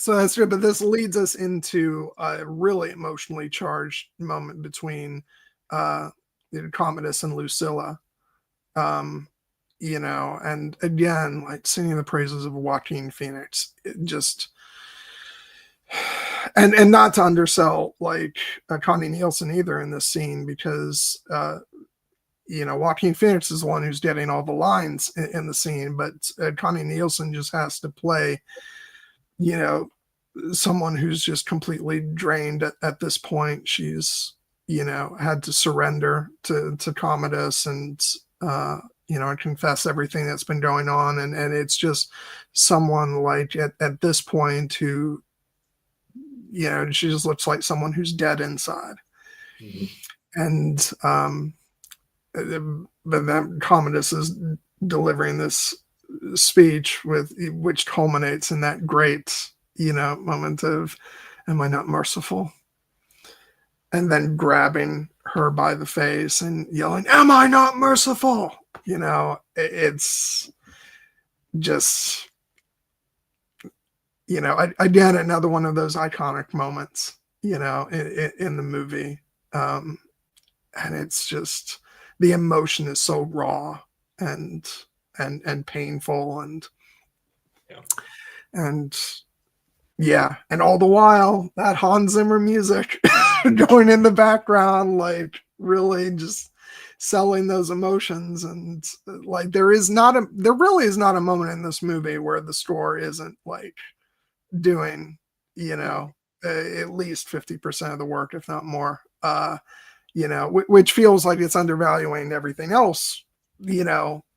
that's good. But this leads us into a really emotionally charged moment between Commodus and Lucilla. And again, like, singing the praises of Joaquin Phoenix, it just, and not to undersell, like, Connie Nielsen either in this scene, because Joaquin Phoenix is the one who's getting all the lines in the scene, but Connie Nielsen just has to play, someone who's just completely drained at this point. She's, had to surrender to Commodus, and and confess everything that's been going on, and it's just someone, like, at this point who, she just looks like someone who's dead inside. Mm-hmm. And but then Commodus is delivering this speech which culminates in that great moment of, "Am I not merciful?" And then grabbing her by the face and yelling, "Am I not merciful?" It's just, again, another one of those iconic moments, in the movie. And it's just, the emotion is so raw and painful, and all the while that Hans Zimmer music going in the background, like, really just selling those emotions. And like there really is not a moment in this movie where the score isn't like doing, at least 50% of the work, if not more. Which feels like it's undervaluing everything else,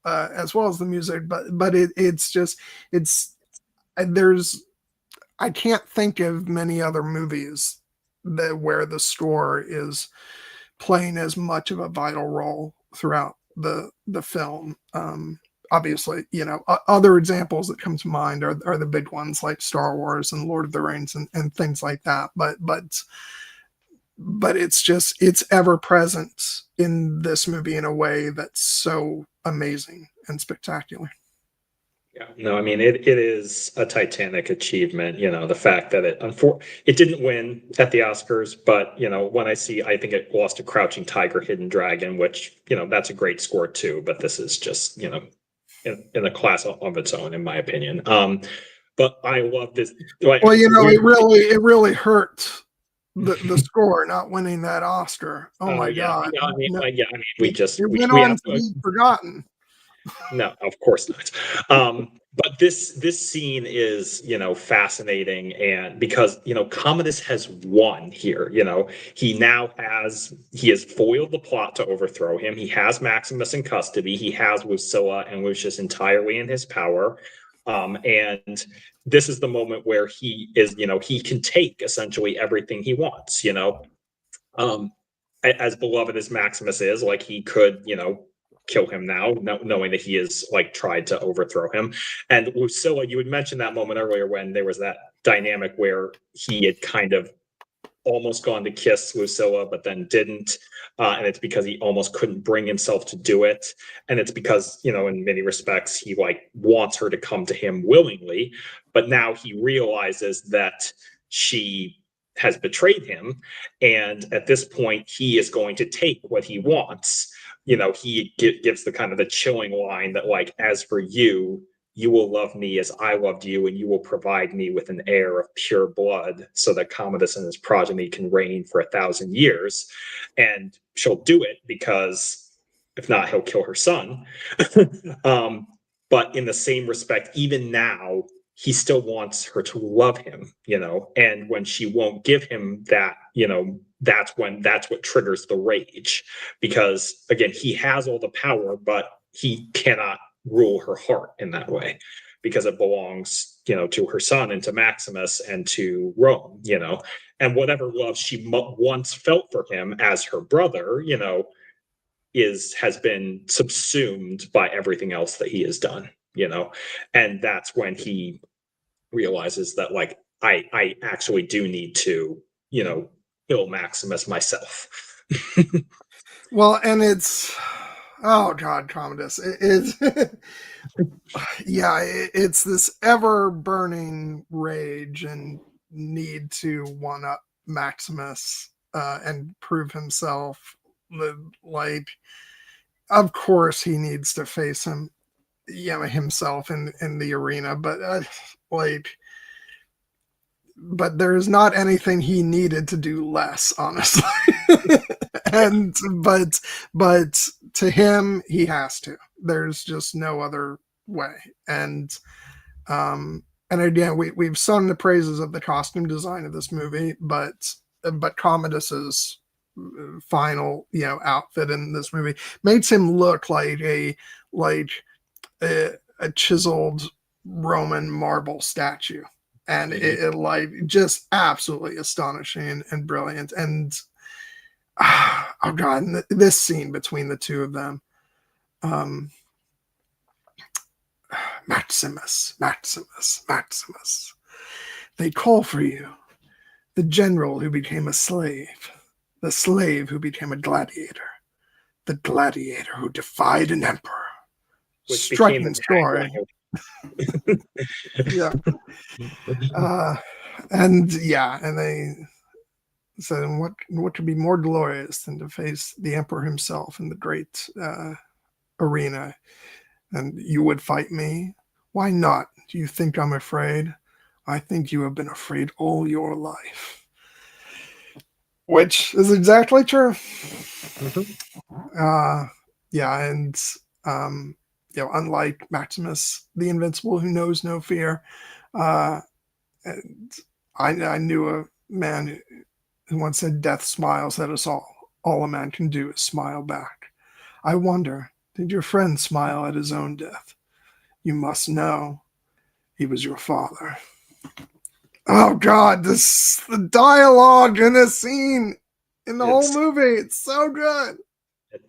as well as the music. But I can't think of many other movies where the score is playing as much of a vital role throughout the film. Obviously, other examples that come to mind are the big ones like Star Wars and Lord of the Rings and things like that. But it's ever present in this movie in a way that's so amazing and spectacular. Yeah, no, I mean it is a titanic achievement, the fact that it didn't win at the Oscars, but when I think it lost to Crouching Tiger, Hidden Dragon, which, that's a great score too, but this is just, in a class of its own, in my opinion. But I love this. Well, it really hurt the score not winning that Oscar. Oh my God. No, I mean, it went on to be forgotten. No, of course not. But this scene is, fascinating, and because, Commodus has won here. He has foiled the plot to overthrow him. He has Maximus in custody. He has Lucilla and Lucius entirely in his power. And this is the moment where he can take essentially everything he wants. As beloved as Maximus is, like, he could, kill him now, knowing that he has tried to overthrow him. And Lucilla, you had mentioned that moment earlier when there was that dynamic where he had kind of almost gone to kiss Lucilla, but then didn't. And it's because he almost couldn't bring himself to do it. And it's because, in many respects, he wants her to come to him willingly. But now he realizes that she has betrayed him. And at this point, he is going to take what he wants. He gives the kind of the chilling line that, as for you, you will love me as I loved you, and you will provide me with an heir of pure blood so that Commodus and his progeny can reign for 1,000 years. And she'll do it because if not, he'll kill her son. But in the same respect, even now, he still wants her to love him, and when she won't give him that, that's what triggers the rage, because again, he has all the power, but he cannot rule her heart in that way because it belongs, to her son and to Maximus and to Rome, and whatever love she once felt for him as her brother, has been subsumed by everything else that he has done. And that's when he realizes that I actually do need to, kill Maximus myself. Well, and it's, oh God, Commodus, it's it's this ever burning rage and need to one up Maximus and prove himself. Of course he needs to face him, himself in the arena, but but there's not anything he needed to do less, honestly. but to him, he has to. There's just no other way. And again, we've sung the praises of the costume design of this movie, but Commodus's final outfit in this movie makes him look like a chiseled Roman marble statue, and it just absolutely astonishing and brilliant. And oh God, this scene between the two of them, Maximus, they call for you, the general who became a slave, the slave who became a gladiator, the gladiator who defied an emperor. Which striking story. Yeah. And they said, what could be more glorious than to face the emperor himself in the great arena? And you would fight me? Why not? Do you think I'm afraid? I think you have been afraid all your life. which is exactly true. Mhm. Yeah, and unlike Maximus the Invincible, who knows no fear, uh, and I knew a man who once said, "Death smiles at us all. All a man can do is smile back." I wonder, did your friend smile at his own death? You must know he was your father. Oh God, the dialogue in this scene in the whole It's movie, it's so good.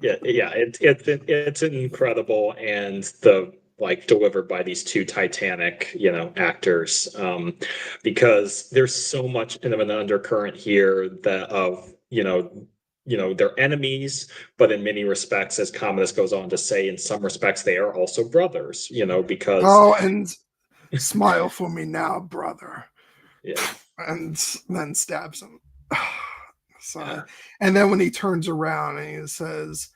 it's incredible, and the like delivered by these two titanic actors, because there's so much of an undercurrent here that of they're enemies, but in many respects, as Commodus goes on to say, in some respects they are also brothers, because Oh, and smile for me now, brother. yeah And then stabs him. yeah So, and then when he turns around and he says,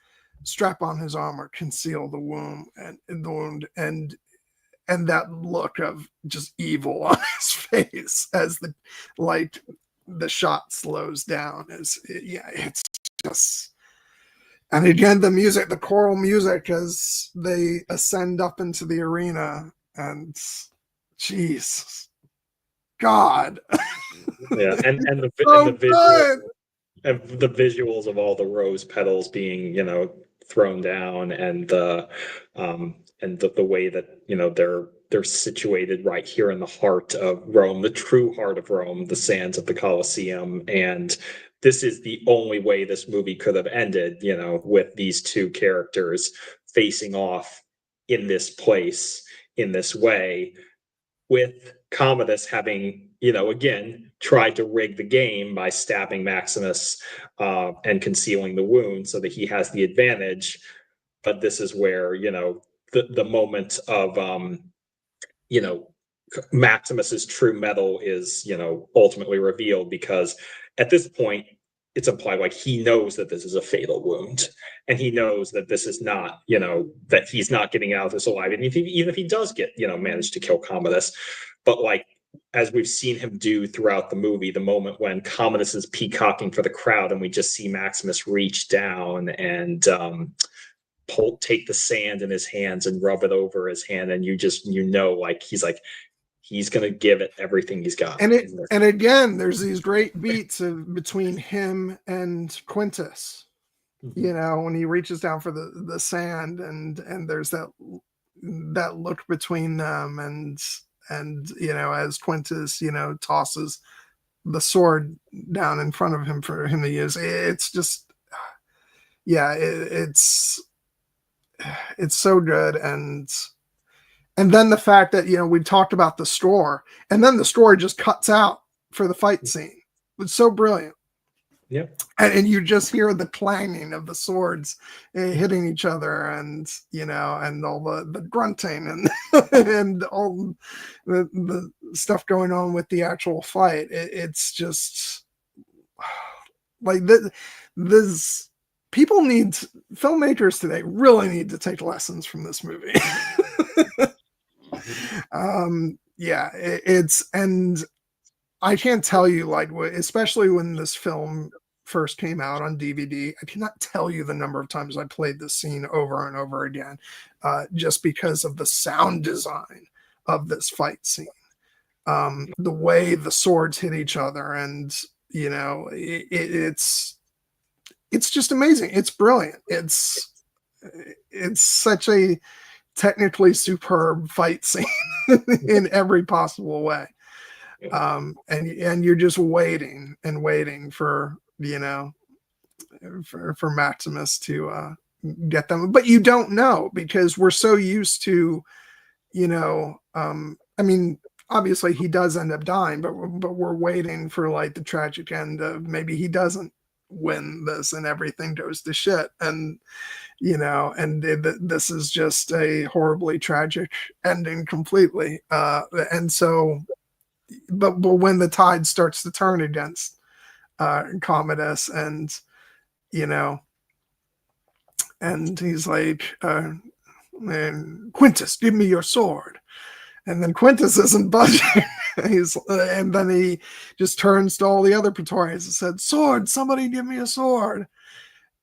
"Strap on his armor, conceal the wound," and that look of just evil on his face as the shot slows down it's just. And again, the choral music as they ascend up into the arena, and jeez, God, yeah and so the visual good. and the visuals of all the rose petals being thrown down, and the way that they're situated right here in the heart of Rome, the true heart of Rome, the sands of the Colosseum. And this is the only way this movie could have ended, with these two characters facing off in this place in this way, with Commodus having, again, tried to rig the game by stabbing Maximus, and concealing the wound so that he has the advantage. But this is where, the moment of, you know, Maximus's true metal is, ultimately revealed, because at this point, it's implied like he knows that this is a fatal wound, and he knows that this is not, that he's not getting out of this alive. And even if he does get, manage to kill Commodus, but like, as we've seen him do throughout the movie, the moment when Commodus is peacocking for the crowd, and we just see Maximus reach down and take the sand in his hands and rub it over his hand, and like he's gonna give it everything he's got. And again, there's these great beats between him and Quintus. When he reaches down for the sand, and there's that look between them, and as Quintus tosses the sword down in front of him for him to use. It's just, yeah, it's so good. And then the fact that we talked about the store, and then the story just cuts out for the fight scene. It's so brilliant. Yep. And you just hear the clanging of the swords hitting each other, and and all the grunting, and and all the stuff going on with the actual fight. It's just like this. Filmmakers today really need to take lessons from this movie. Yeah, and I can't tell you, like, especially when this film first came out on DVD, I cannot tell you the number of times I played this scene over and over again, just because of the sound design of this fight scene. The way the swords hit each other, and it's just amazing. It's brilliant. It's such a technically superb fight scene in every possible way. And you're just waiting and waiting for for Maximus to get them, but you don't know, because we're so used to I mean, obviously he does end up dying, but we're waiting for like the tragic end of maybe he doesn't win this and everything goes to shit, and this is just a horribly tragic ending completely, and so but when the tide starts to turn against Commodus, and and he's like, man, Quintus, give me your sword, and then Quintus isn't budging. And then he just turns to all the other Praetorians and said, "Sword! Somebody give me a sword!"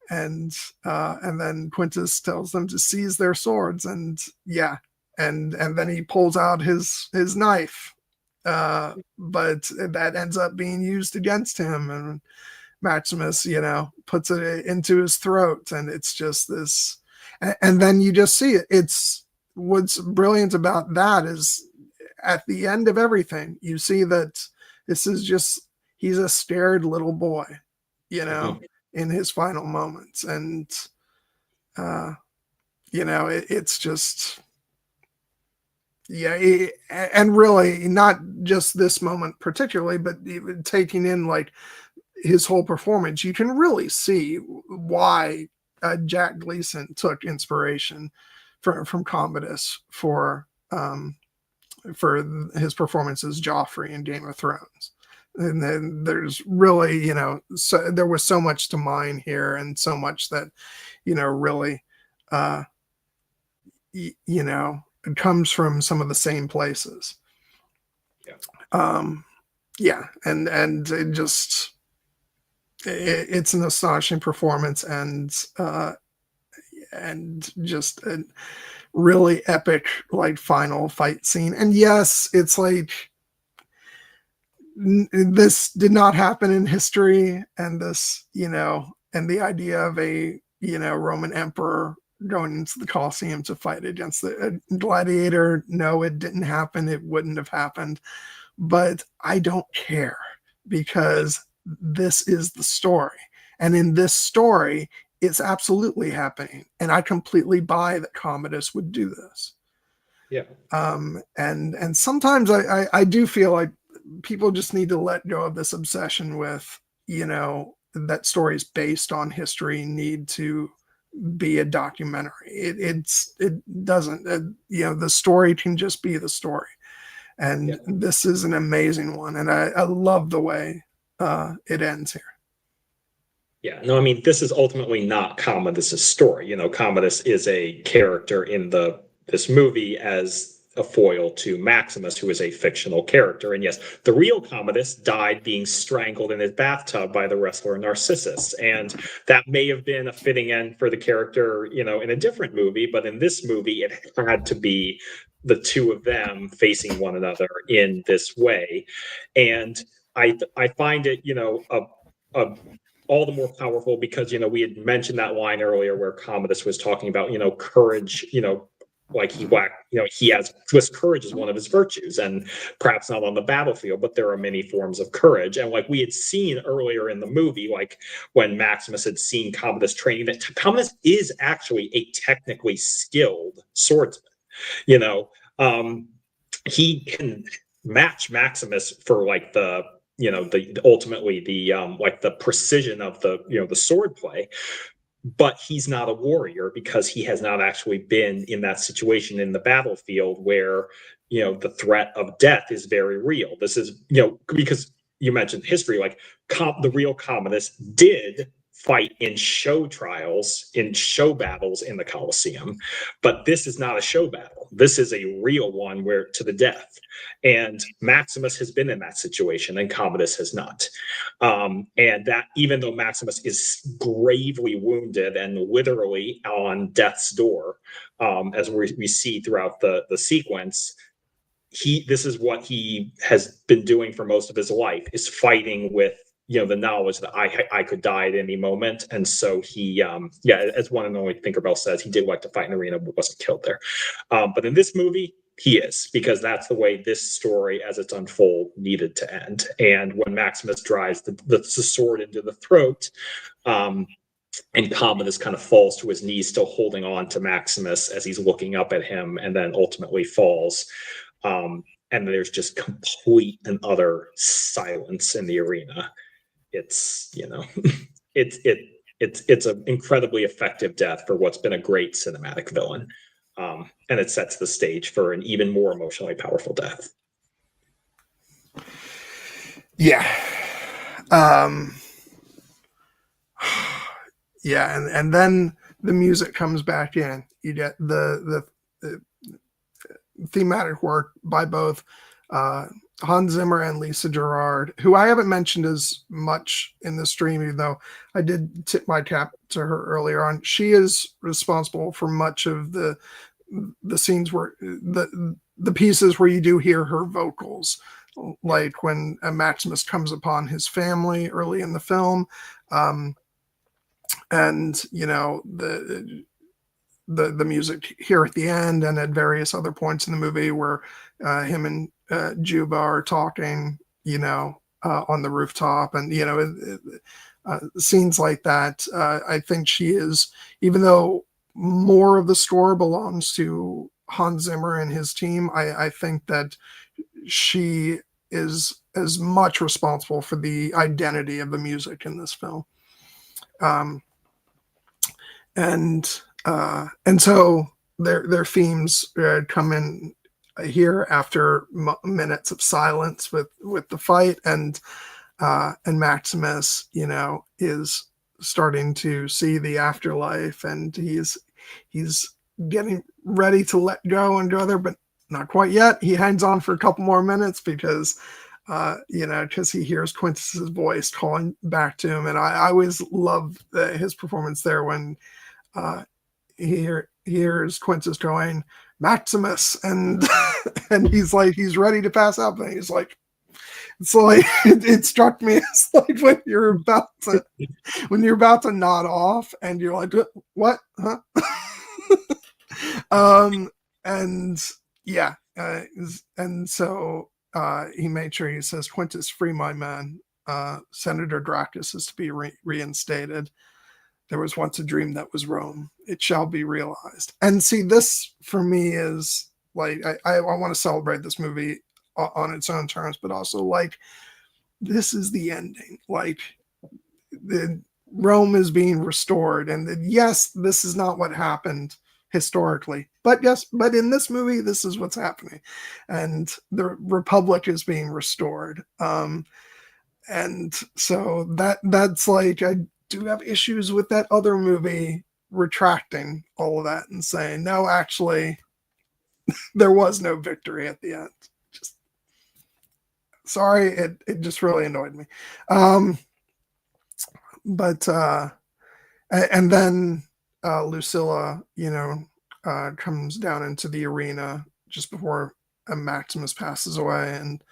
And then Quintus tells them to seize their swords, and then he pulls out his knife, but that ends up being used against him, and Maximus, puts it into his throat, and it's just this, and then you just see it. It's what's brilliant about that is at the end of everything, you see that this is just, he's a scared little boy, in his final moments. And, it's just, and really not just this moment particularly, but even taking in like his whole performance, you can really see why Jack Gleason took inspiration from Commodus for his performance as Joffrey in Game of Thrones. And then there's really, so there was so much to mine here, and so much that, really, it comes from some of the same places. And it just, it's an astonishing performance, and just a really epic like final fight scene. And yes, it's like this did not happen in history, and this, and the idea of a Roman emperor going into the Colosseum to fight against the gladiator, no, it didn't happen. It wouldn't have happened. But I don't care, because this is the story, and in this story it's absolutely happening, and I completely buy that Commodus would do this. And sometimes I do feel like people just need to let go of this obsession with, that stories based on history need to be a documentary. It doesn't, the story can just be the story. And this is an amazing one. And I love the way it ends here. Yeah, no, I mean, this is ultimately not Commodus' story. Commodus is a character in this movie as a foil to Maximus, who is a fictional character. And yes, the real Commodus died being strangled in his bathtub by the wrestler Narcissus. And that may have been a fitting end for the character, in a different movie. But in this movie, it had to be the two of them facing one another in this way. And I find it, all the more powerful because, we had mentioned that line earlier where Commodus was talking about, courage, like he has this courage is one of his virtues, and perhaps not on the battlefield, but there are many forms of courage. And like we had seen earlier in the movie, like when Maximus had seen Commodus training, that Commodus is actually a technically skilled swordsman. He can match Maximus for like the ultimately the like the precision of the sword play. But he's not a warrior because he has not actually been in that situation in the battlefield where, the threat of death is very real. This is, because you mentioned history, like the real Commodus did fight in show trials, in show battles in the Colosseum. But this is not a show battle. This is a real one where to the death. And Maximus has been in that situation and Commodus has not. And that even though Maximus is gravely wounded and literally on death's door, as we see throughout the sequence, this is what he has been doing for most of his life, is fighting with the knowledge that I could die at any moment. And so he, as one and only Tinkerbell says, he did like to fight in the arena, but wasn't killed there. But in this movie, he is, because that's the way this story, as it's unfold, needed to end. And when Maximus drives the sword into the throat, and Commodus kind of falls to his knees, still holding on to Maximus as he's looking up at him, and then ultimately falls. And there's just complete and utter silence in the arena. It's it's an incredibly effective death for what's been a great cinematic villain, and it sets the stage for an even more emotionally powerful death. And then the music comes back in. You get the thematic work by both Hans Zimmer and Lisa Gerrard, who I haven't mentioned as much in this stream, even though I did tip my cap to her earlier on. She is responsible for much of the scenes where the pieces where you do hear her vocals, like when Maximus comes upon his family early in the film, and the music here at the end and at various other points in the movie where him and Juba are talking, on the rooftop, and scenes like that. I think she is, even though more of the score belongs to Hans Zimmer and his team, I think that she is as much responsible for the identity of the music in this film. And so their themes come in here after minutes of silence with the fight, and Maximus, is starting to see the afterlife, and he's getting ready to let go and go there, but not quite yet. He hangs on for a couple more minutes because because he hears Quintus's voice calling back to him, and I always love his performance there when he hears Quintus going, Maximus, and and he's ready to pass out, and he's like, it's like it struck me as like when you're about to nod off and you're like, what, huh? And yeah, and so he made sure, he says, Quintus, free my man. Senator Gracchus is to be reinstated. There was once a dream that was Rome. It shall be realized. And see, this for me is like, I want to celebrate this movie on its own terms, but also like, this is the ending. Like, the Rome is being restored. And yes, this is not what happened historically, but in this movie, this is what's happening. And the Republic is being restored. And so that's like, I do have issues with that other movie retracting all of that and saying, no, actually, there was no victory at the end. Just sorry, it just really annoyed me. But and then Lucilla, comes down into the arena just before Maximus passes away, and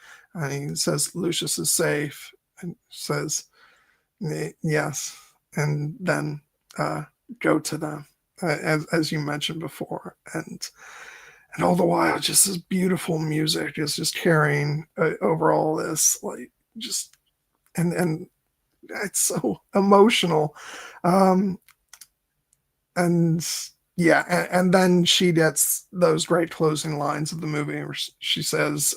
he says Lucius is safe, and says yes, and then go to them, as you mentioned before, and all the while, just this beautiful music is just carrying over all this, like, just and it's so emotional, and yeah, and then she gets those great closing lines of the movie where she says,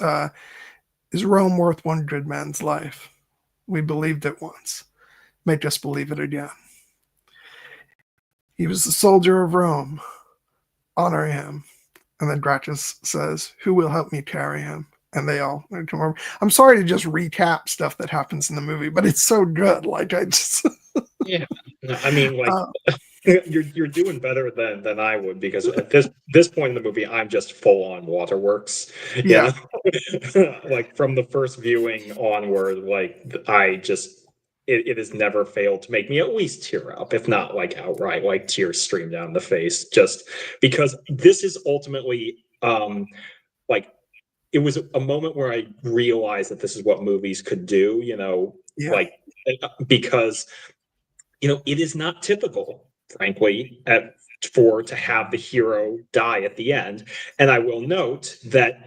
"Is Rome worth one good man's life? We believed it once. Make us believe it again. He was the soldier of Rome. Honor him." And then Gracchus says, "Who will help me carry him?" And they all come over. I'm sorry to just recap stuff that happens in the movie, but it's so good. Like, I just yeah. No, I mean, like, you're doing better than I would, because at this point in the movie, I'm just full on waterworks. Yeah. Like, from the first viewing onward, like, I just it has never failed to make me at least tear up, if not like outright like tears stream down the face, just because this is ultimately like, it was a moment where I realized that this is what movies could do, Yeah. like, because it is not typical, frankly, to have the hero die at the end. And I will note that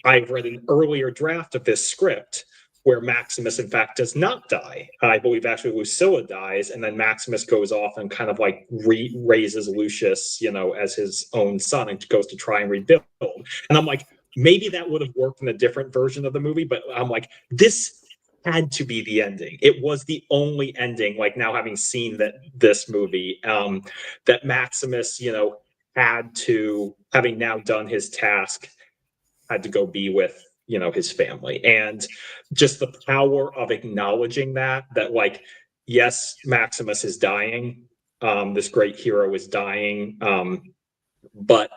I've read an earlier draft of this script where Maximus, in fact, does not die. I believe actually Lucilla dies, and then Maximus goes off and kind of like raises Lucius, as his own son, and goes to try and rebuild. And I'm like, maybe that would have worked in a different version of the movie, but I'm like, this had to be the ending. It was the only ending, like, now having seen this movie, that Maximus, had to, having now done his task, had to go be with, his family. And just the power of acknowledging that like, yes, Maximus is dying. This great hero is dying. But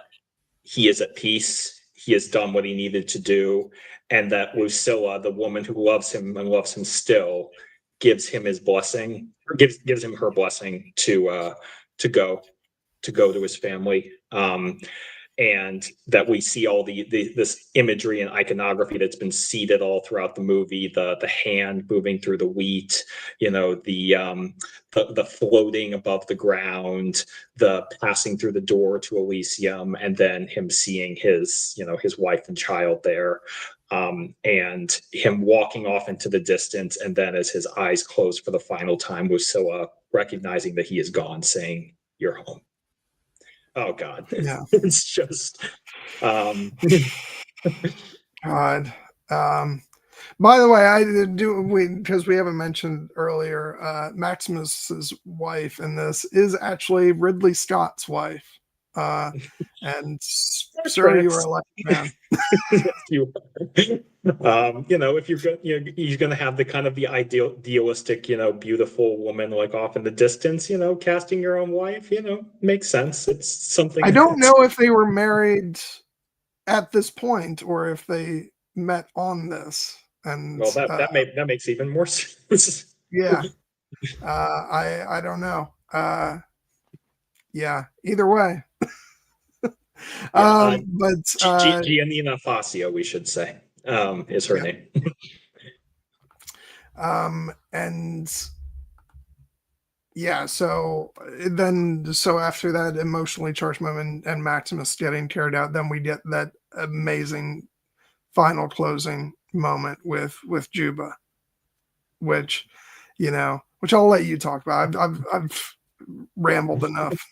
he is at peace. he has done what he needed to do, and that Lucilla, the woman who loves him and loves him still, gives him his blessing, or gives him her blessing to go to his family. And that we see all this imagery and iconography that's been seeded all throughout the movie, the hand moving through the wheat, the floating above the ground, the passing through the door to Elysium, and then him seeing his wife and child there, and him walking off into the distance, and then as his eyes close for the final time, Lucilla recognizing that he is gone, saying, "You're home." Oh God. Yeah. It's just God. By the way, I do because we haven't mentioned earlier, Maximus's wife in this is actually Ridley Scott's wife. And sir, you are a lucky man. Yes, you are. If you're going, you're going to have the kind of the idealistic, beautiful woman like off in the distance, casting your own wife, makes sense. It's something. I don't know if they were married at this point or if they met on this. And well, that makes even more sense. Yeah. I don't know. Yeah, either way. Yeah, but Giannina Fazio, we should say, is her name. And yeah, so after that emotionally charged moment and Maximus getting carried out, then we get that amazing final closing moment with Juba, which I'll let you talk about. I've rambled enough.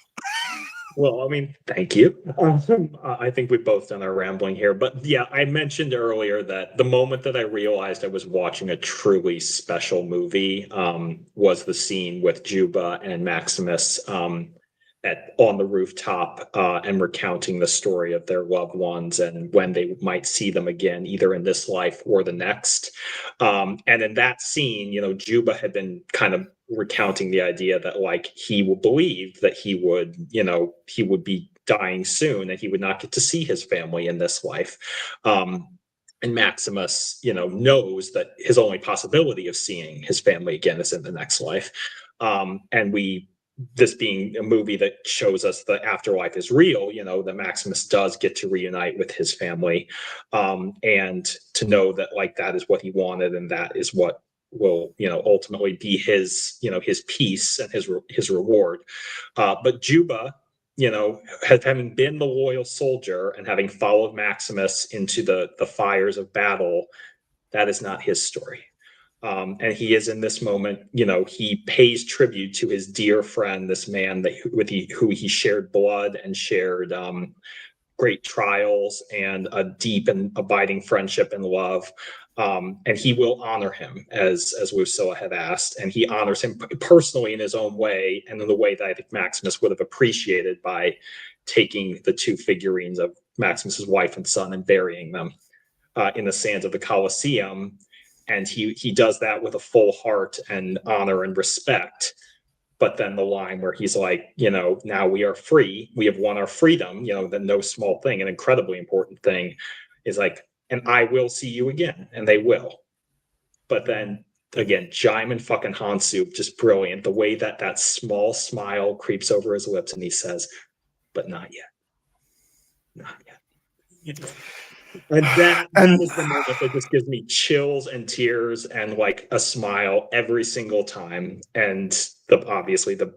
Well, I mean, thank you. I think we've both done our rambling here. But yeah, I mentioned earlier that the moment that I realized I was watching a truly special movie was the scene with Juba and Maximus on the rooftop and recounting the story of their loved ones and when they might see them again, either in this life or the next. And in that scene, Juba had been kind of recounting the idea that he would believe that he would be dying soon and he would not get to see his family in this life. And Maximus, knows that his only possibility of seeing his family again is in the next life. And this being a movie that shows us the afterlife is real, that Maximus does get to reunite with his family, and to know that that is what he wanted and that is what will ultimately be his peace and his reward. But Juba, having been the loyal soldier and having followed Maximus into the fires of battle, that is not his story. And he is in this moment, he pays tribute to his dear friend, this man who he shared blood and shared great trials and a deep and abiding friendship and love. And he will honor him as Lucilla had asked, and he honors him personally in his own way, and in the way that I think Maximus would have appreciated by taking the two figurines of Maximus's wife and son and burying them in the sands of the Colosseum. And he does that with a full heart and honor and respect. But then the line where he's like, now we are free. We have won our freedom, the no small thing, an incredibly important thing, is like, and I will see you again. And they will. But then again, Djimon fucking Honsou, just brilliant. The way that small smile creeps over his lips and he says, but not yet. Not yet. And that is the moment that just gives me chills and tears and a smile every single time. And obviously this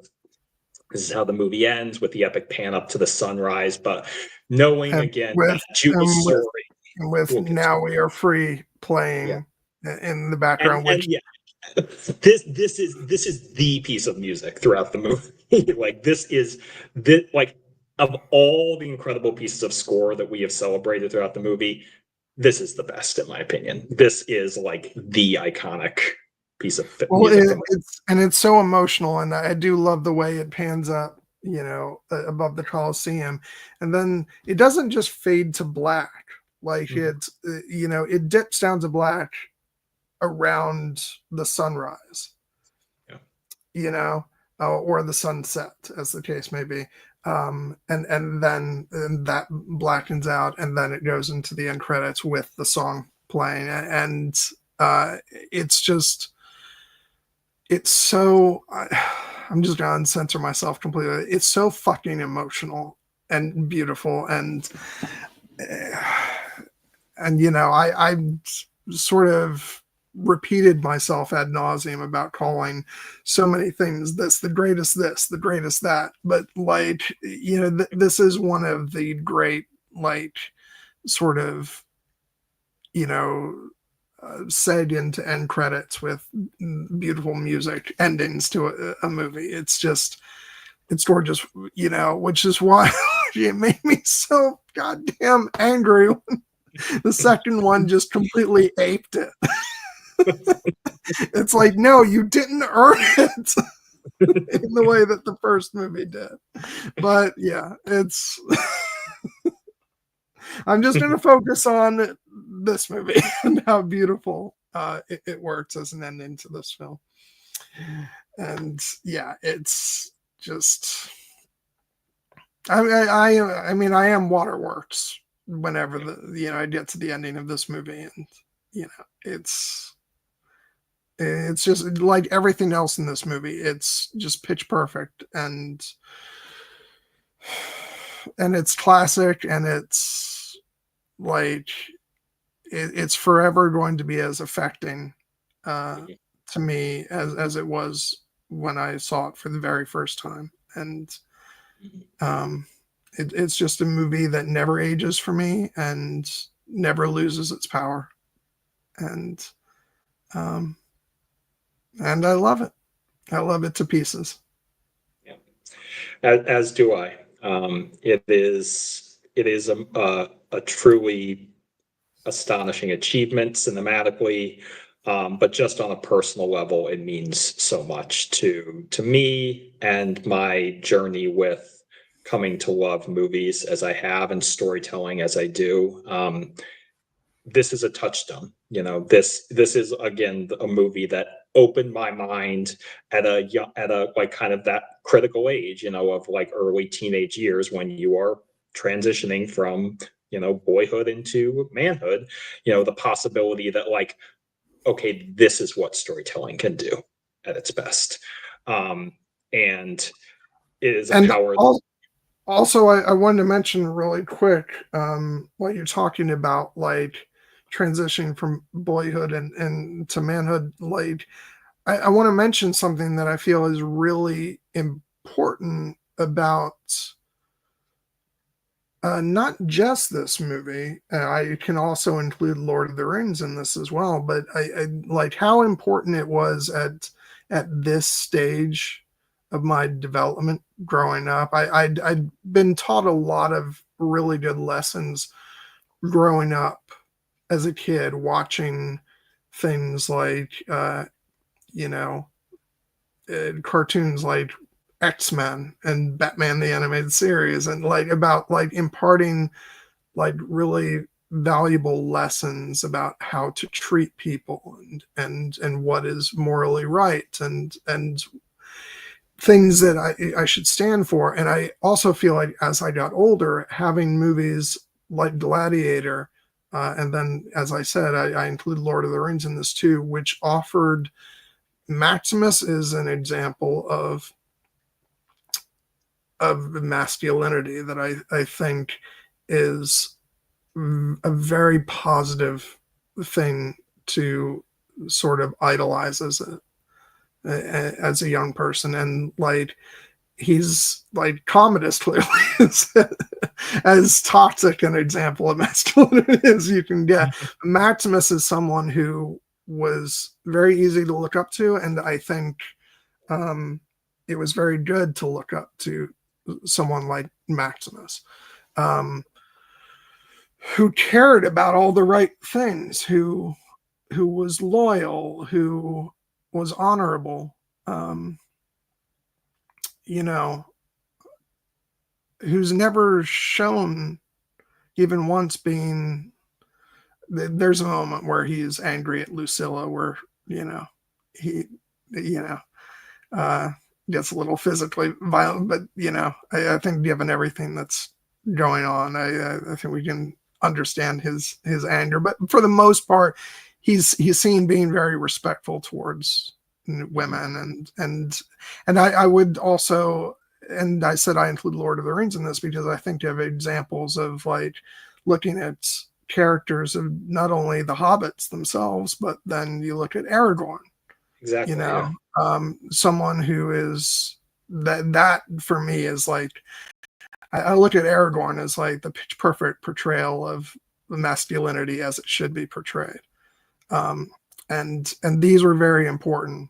is how the movie ends, with the epic pan up to the sunrise. But knowing again that Juba's story with now we are free playing in the background, this is the piece of music throughout the movie. This is of all the incredible pieces of score that we have celebrated throughout the movie, this is the best, in my opinion. This is the iconic piece of music. It's so emotional, and I do love the way it pans up, above the Colosseum, and then it doesn't just fade to black. It dips down to black around the sunrise. Or the sunset, as the case may be. And then that blackens out, and then it goes into the end credits with the song playing, and it's just, it's so, I'm just gonna censor myself completely. It's so fucking emotional and beautiful, and you know, I sort of repeated myself ad nauseum about calling so many things this, the greatest this, the greatest that. But like, you know, this is one of the great, like, sort of, you know, seg into end credits with beautiful music endings to a movie. It's just, it's gorgeous, you know, which is why it made me so goddamn angry when the second one just completely aped it. It's like, no, you didn't earn it in the way that the first movie did. But yeah, it's I'm just going to focus on this movie and how beautiful it works as an ending to this film. And yeah, it's just, I mean, I am waterworks whenever I get to the ending of this movie, and you know, it's just like everything else in this movie. It's just pitch perfect, and it's classic, and it's like it's forever going to be as affecting to me as it was when I saw it for the very first time. And it's just a movie that never ages for me and never loses its power. And I love it. I love it to pieces. Yeah, as do I. It is a truly astonishing achievement cinematically, but just on a personal level, it means so much to me and my journey with coming to love movies as I have and storytelling as I do. This is a touchstone. You know, this is again a movie that opened my mind at a like kind of that critical age, you know, of like early teenage years when you are transitioning from, you know, boyhood into manhood. You know, the possibility that like, okay, this is what storytelling can do at its best, and it is a And power. also, I wanted to mention really quick, what you're talking about, like transitioning from boyhood and to manhood. Like, I want to mention something that I feel is really important about not just this movie. I can also include Lord of the Rings in this as well. But I like how important it was at this stage of my development growing up. I'd been taught a lot of really good lessons growing up as a kid, watching things like you know cartoons like X-Men and Batman the Animated Series, and like about like imparting like really valuable lessons about how to treat people and what is morally right and things that I should stand for. And I also feel like as I got older, having movies like Gladiator, and then as I said, I include Lord of the Rings in this too, which offered Maximus is an example of masculinity that I think is a very positive thing to sort of idolize as a young person. And like he's like Commodus clearly is as toxic an example of masculinity as you can get. Maximus is someone who was very easy to look up to, and I think it was very good to look up to someone like Maximus, who cared about all the right things, who was loyal, who was honorable, you know, who's never shown even once being. There's a moment where he's angry at Lucilla, where you know he, you know, gets a little physically violent, but I think given everything that's going on, I think we can understand his anger. But for the most part, he's seen being very respectful towards women, and I would also, and I said I include Lord of the Rings in this because I think you have examples of like looking at characters of not only the hobbits themselves, but then you look at Aragorn. Exactly. Someone who is that for me is like, I look at Aragorn as like the pitch perfect portrayal of the masculinity as it should be portrayed. And these were very important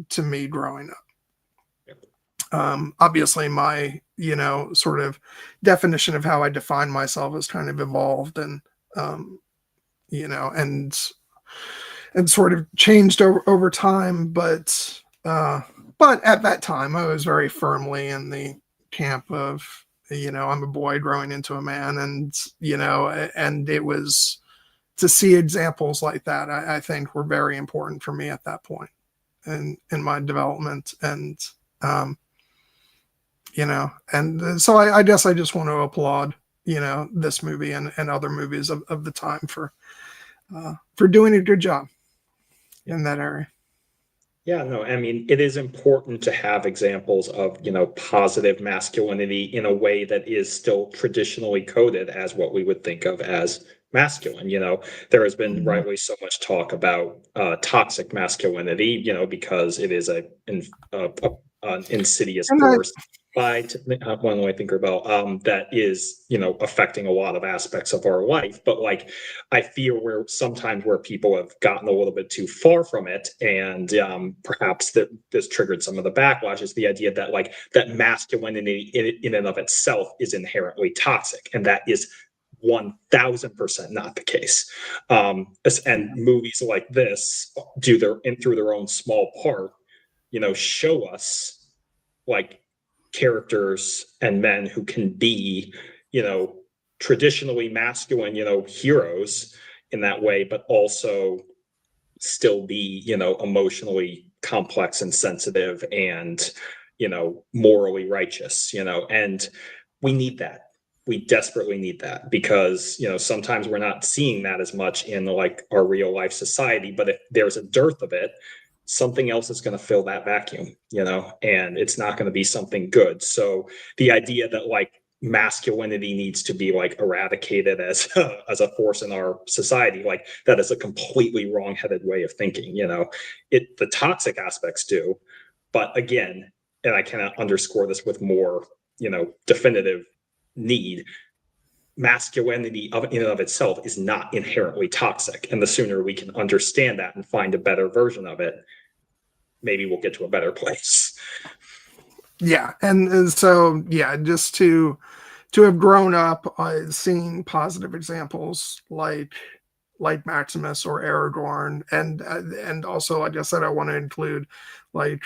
to me growing up. Obviously my, sort of definition of how I define myself has kind of evolved and sort of changed over time. But at that time I was very firmly in the camp of, I'm a boy growing into a man, and, and it was to see examples like that, I think were very important for me at that point in my development. And, and so I guess I just want to applaud, this movie and other movies of the time for doing a good job in that area. Yeah, no, I mean, it is important to have examples of, positive masculinity in a way that is still traditionally coded as what we would think of as masculine. There has been rightly so much talk about toxic masculinity, because it is an insidious force. One way I think about that is, affecting a lot of aspects of our life. But like, I feel sometimes where people have gotten a little bit too far from it, and perhaps that this triggered some of the backlash, is the idea that like that masculinity in and of itself is inherently toxic, and that is 1000% not the case. And movies like this through their own small part, show us like characters and men who can be, traditionally masculine, heroes in that way, but also still be, emotionally complex and sensitive and, morally righteous, and we need that. We desperately need that because, sometimes we're not seeing that as much in like our real life society, but if there's a dearth of it, something else is going to fill that vacuum, and it's not going to be something good. So the idea that like masculinity needs to be like eradicated as a force in our society, like that is a completely wrong-headed way of thinking. The toxic aspects do, but again, and I cannot underscore this with more, definitive need, masculinity in and of itself is not inherently toxic. And the sooner we can understand that and find a better version of it, maybe we'll get to a better place. Yeah. And so, yeah, just to have grown up seeing positive examples like Maximus or Aragorn, and also, like I said, I want to include like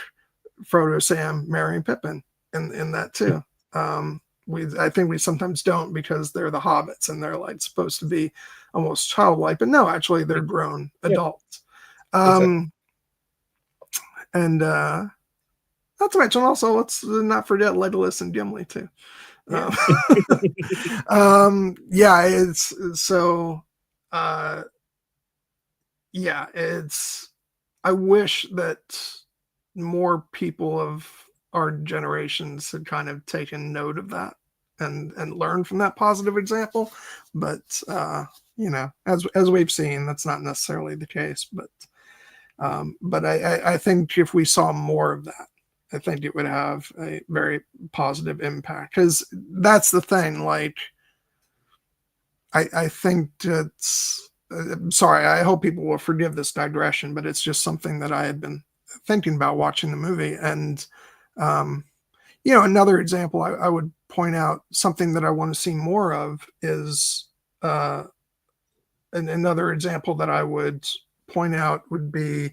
Frodo, Sam, Merry, and Pippin in that too. I think we sometimes don't because they're the hobbits and they're like supposed to be almost childlike, but no, actually they're grown adults. Exactly. And not to mention also, let's not forget Legolas and Gimli too. Yeah, it's so I wish that more people of our generations had kind of taken note of that and learned from that positive example. But as we've seen, that's not necessarily the case. But I think if we saw more of that, I think it would have a very positive impact. Because that's the thing. Like, I think it's. Sorry, I hope people will forgive this digression, but it's just something that I had been thinking about watching the movie. And another example I would point out, something that I want to see more of is another example that I would point out would be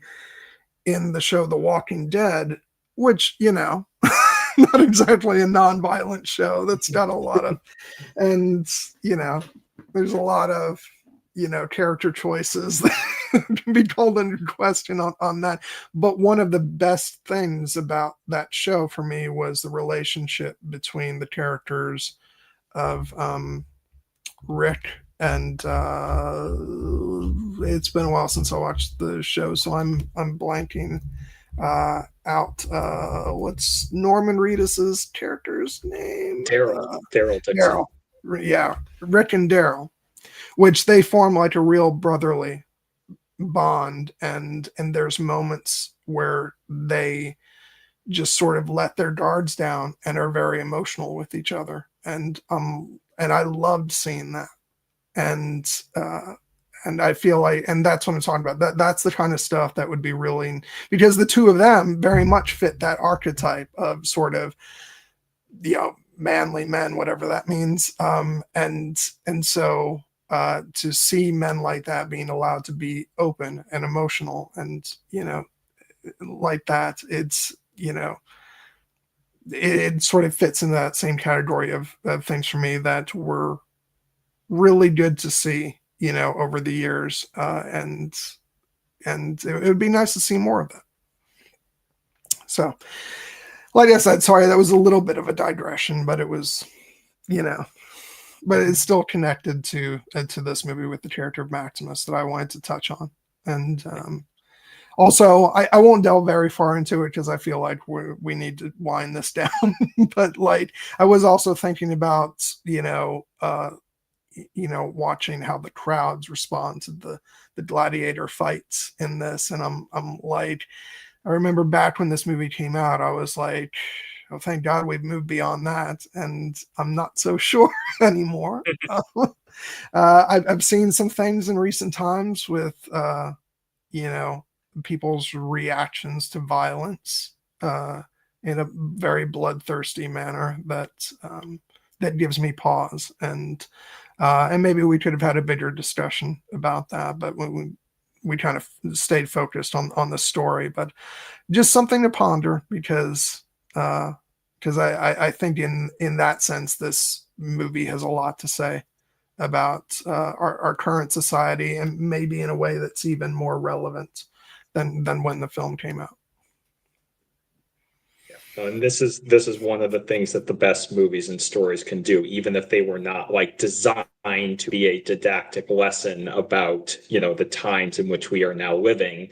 in the show The Walking Dead, which, not exactly a non-violent show. That's got a lot of, and, there's a lot of, character choices be called into question on that. But one of the best things about that show for me was the relationship between the characters of Rick and it's been a while since I watched the show, so I'm blanking out what's Norman Reedus's character's name? Daryl Dixon. Yeah, Rick and Daryl, which they form like a real brotherly bond, and there's moments where they just sort of let their guards down and are very emotional with each other, and I loved seeing that, and I feel like, and that's what I'm talking about. That's the kind of stuff that would be really, because the two of them very much fit that archetype of sort of, manly men, whatever that means. And so to see men like that being allowed to be open and emotional and, like that, it's, it sort of fits in that same category of things for me that were really good to see, over the years, and it would be nice to see more of it. So, like I said, sorry, that was a little bit of a digression, but it was, but it's still connected to this movie with the character of Maximus that I wanted to touch on. And also, I won't delve very far into it because I feel like we need to wind this down. But like, I was also thinking about, watching how the crowds respond to the gladiator fights in this. And I'm like, I remember back when this movie came out, I was like, oh, thank God we've moved beyond that. And I'm not so sure anymore. I've seen some things in recent times with, people's reactions to violence in a very bloodthirsty manner that gives me pause. And maybe we could have had a bigger discussion about that, but we kind of stayed focused on the story. But just something to ponder, because I think in that sense, this movie has a lot to say about our current society, and maybe in a way that's even more relevant than when the film came out. And this is one of the things that the best movies and stories can do, even if they were not like designed to be a didactic lesson about, the times in which we are now living,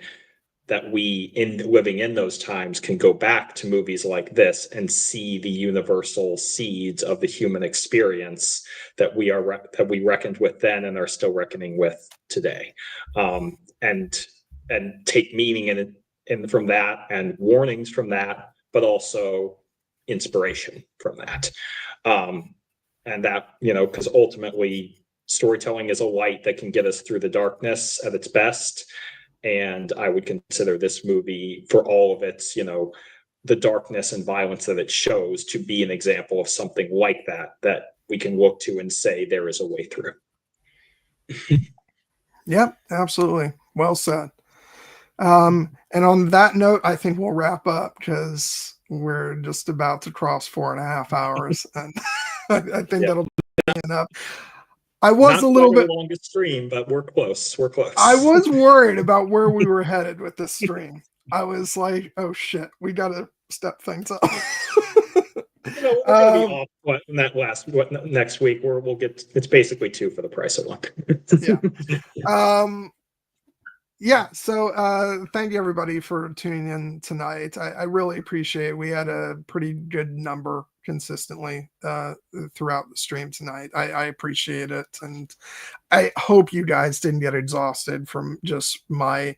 that we living in those times can go back to movies like this and see the universal seeds of the human experience that we reckoned with then and are still reckoning with today, and take meaning in from that, and warnings from that, but also inspiration from that. And that, because ultimately storytelling is a light that can get us through the darkness at its best. And I would consider this movie, for all of its, the darkness and violence that it shows, to be an example of something like that we can look to and say there is a way through. Yep, absolutely. Well said. And on that note, I think we'll wrap up because we're just about to cross 4.5 hours, and I think that'll be enough. I was not a little bit longest stream, but we're close. I was worried about where we were headed with this stream. I was like, oh shit, we got to step things up. We're gonna be off next week, where we'll get, it's basically 2 for the price of 1. Yeah. Yeah, so thank you everybody for tuning in tonight. I really appreciate it. We had a pretty good number consistently throughout the stream tonight. I appreciate it, and I hope you guys didn't get exhausted from just my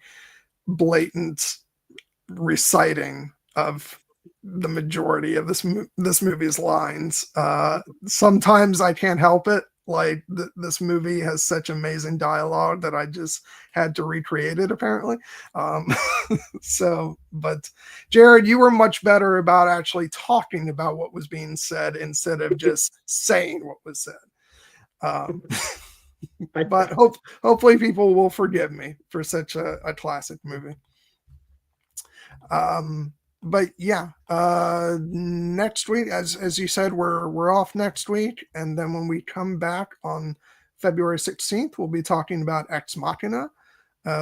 blatant reciting of the majority of this movie's lines. Sometimes I can't help it. Like this movie has such amazing dialogue that I just had to recreate it, apparently. But Jared, you were much better about actually talking about what was being said instead of just saying what was said. But hopefully people will forgive me for such a classic movie. But yeah, next week, as you said, we're off next week, and then when we come back on February 16th, we'll be talking about Ex Machina,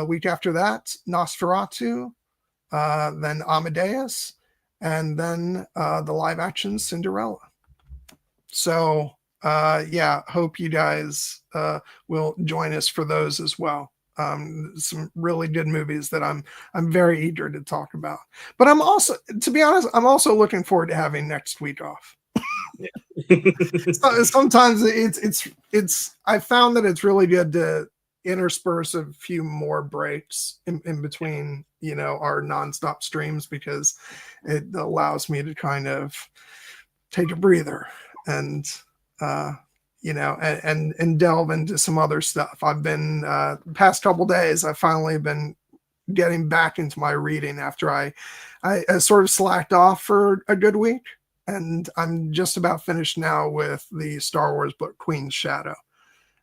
Week after that, Nosferatu, then Amadeus, and then the live action Cinderella. So yeah, hope you guys will join us for those as well. Some really good movies that I'm very eager to talk about. But I'm also, to be honest, I'm also looking forward to having next week off. So sometimes it's I found that it's really good to intersperse a few more breaks in between, you know, our nonstop streams, because it allows me to kind of take a breather and you know, and delve into some other stuff. I've been past couple days, I've finally been getting back into my reading after I sort of slacked off for a good week, and I'm just about finished now with the Star Wars book Queen's Shadow,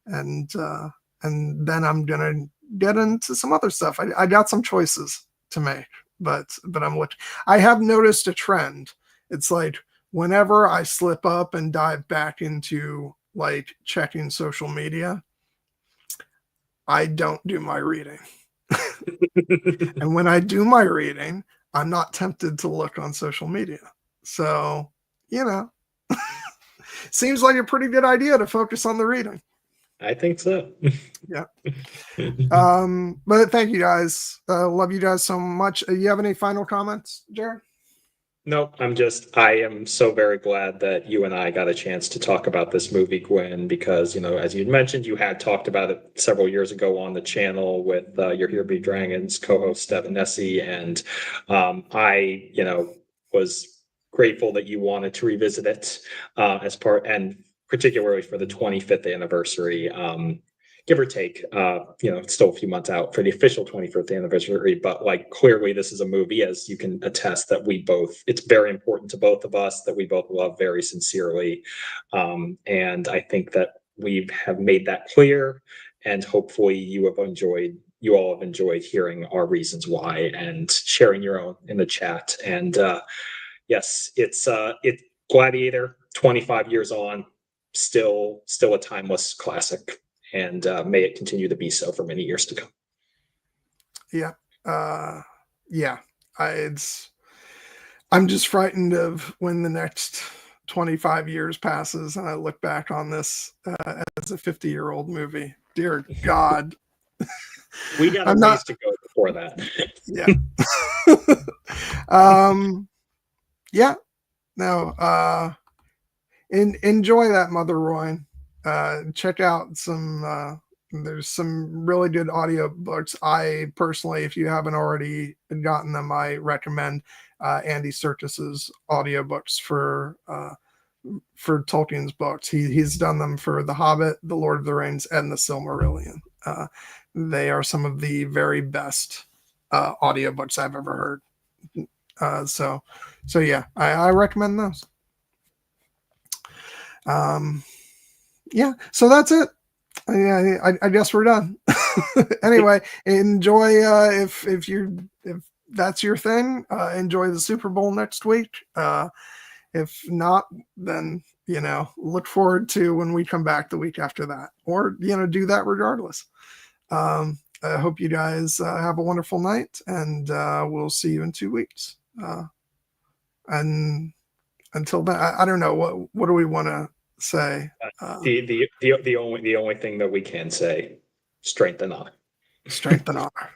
and then I'm gonna get into some other stuff. I got some choices to make, but I'm looking. I have noticed a trend. It's like whenever I slip up and dive back into like checking social media, I don't do my reading. And when I do my reading, I'm not tempted to look on social media. So, you know, seems like a pretty good idea to focus on the reading. I think so. Yeah. But thank you guys. Love you guys so much. You have any final comments, Jared? No, I am so very glad that you and I got a chance to talk about this movie, Gwen, because, you know, as you mentioned, you had talked about it several years ago on the channel with your Here Be Dragons co-host, Devin Nessie. And I, you know, was grateful that you wanted to revisit it as part, and particularly for the 25th anniversary. Give or take, you know, it's still a few months out for the official 25th anniversary, but like clearly this is a movie, as you can attest, that it's very important to both of us, that we both love very sincerely. And I think that we have made that clear, and hopefully you all have enjoyed hearing our reasons why and sharing your own in the chat. And yes, it's Gladiator, 25 years on, still a timeless classic. And may it continue to be so for many years to come. Yeah. Yeah. I'm just frightened of when the next 25 years passes and I look back on this as a 50-year-old movie. Dear God. We got a ways to go before that. Yeah. Yeah. No. Enjoy that, Mother Royan. Check out there's some really good audio books. I personally, if you haven't already gotten them, I recommend Andy Serkis's audiobooks for Tolkien's books. He's done them for The Hobbit, The Lord of the Rings, and The Silmarillion. They are some of the very best audiobooks I've ever heard. So yeah, I recommend those. Yeah, so that's it. I guess we're done. Anyway, enjoy if that's your thing. Enjoy the Super Bowl next week. If not, then, you know, look forward to when we come back the week after that, or, you know, do that regardless. I hope you guys have a wonderful night, and we'll see you in 2 weeks. And until then, I don't know, what do we want to say? The only thing that we can say: strength and honor. Strength and honor.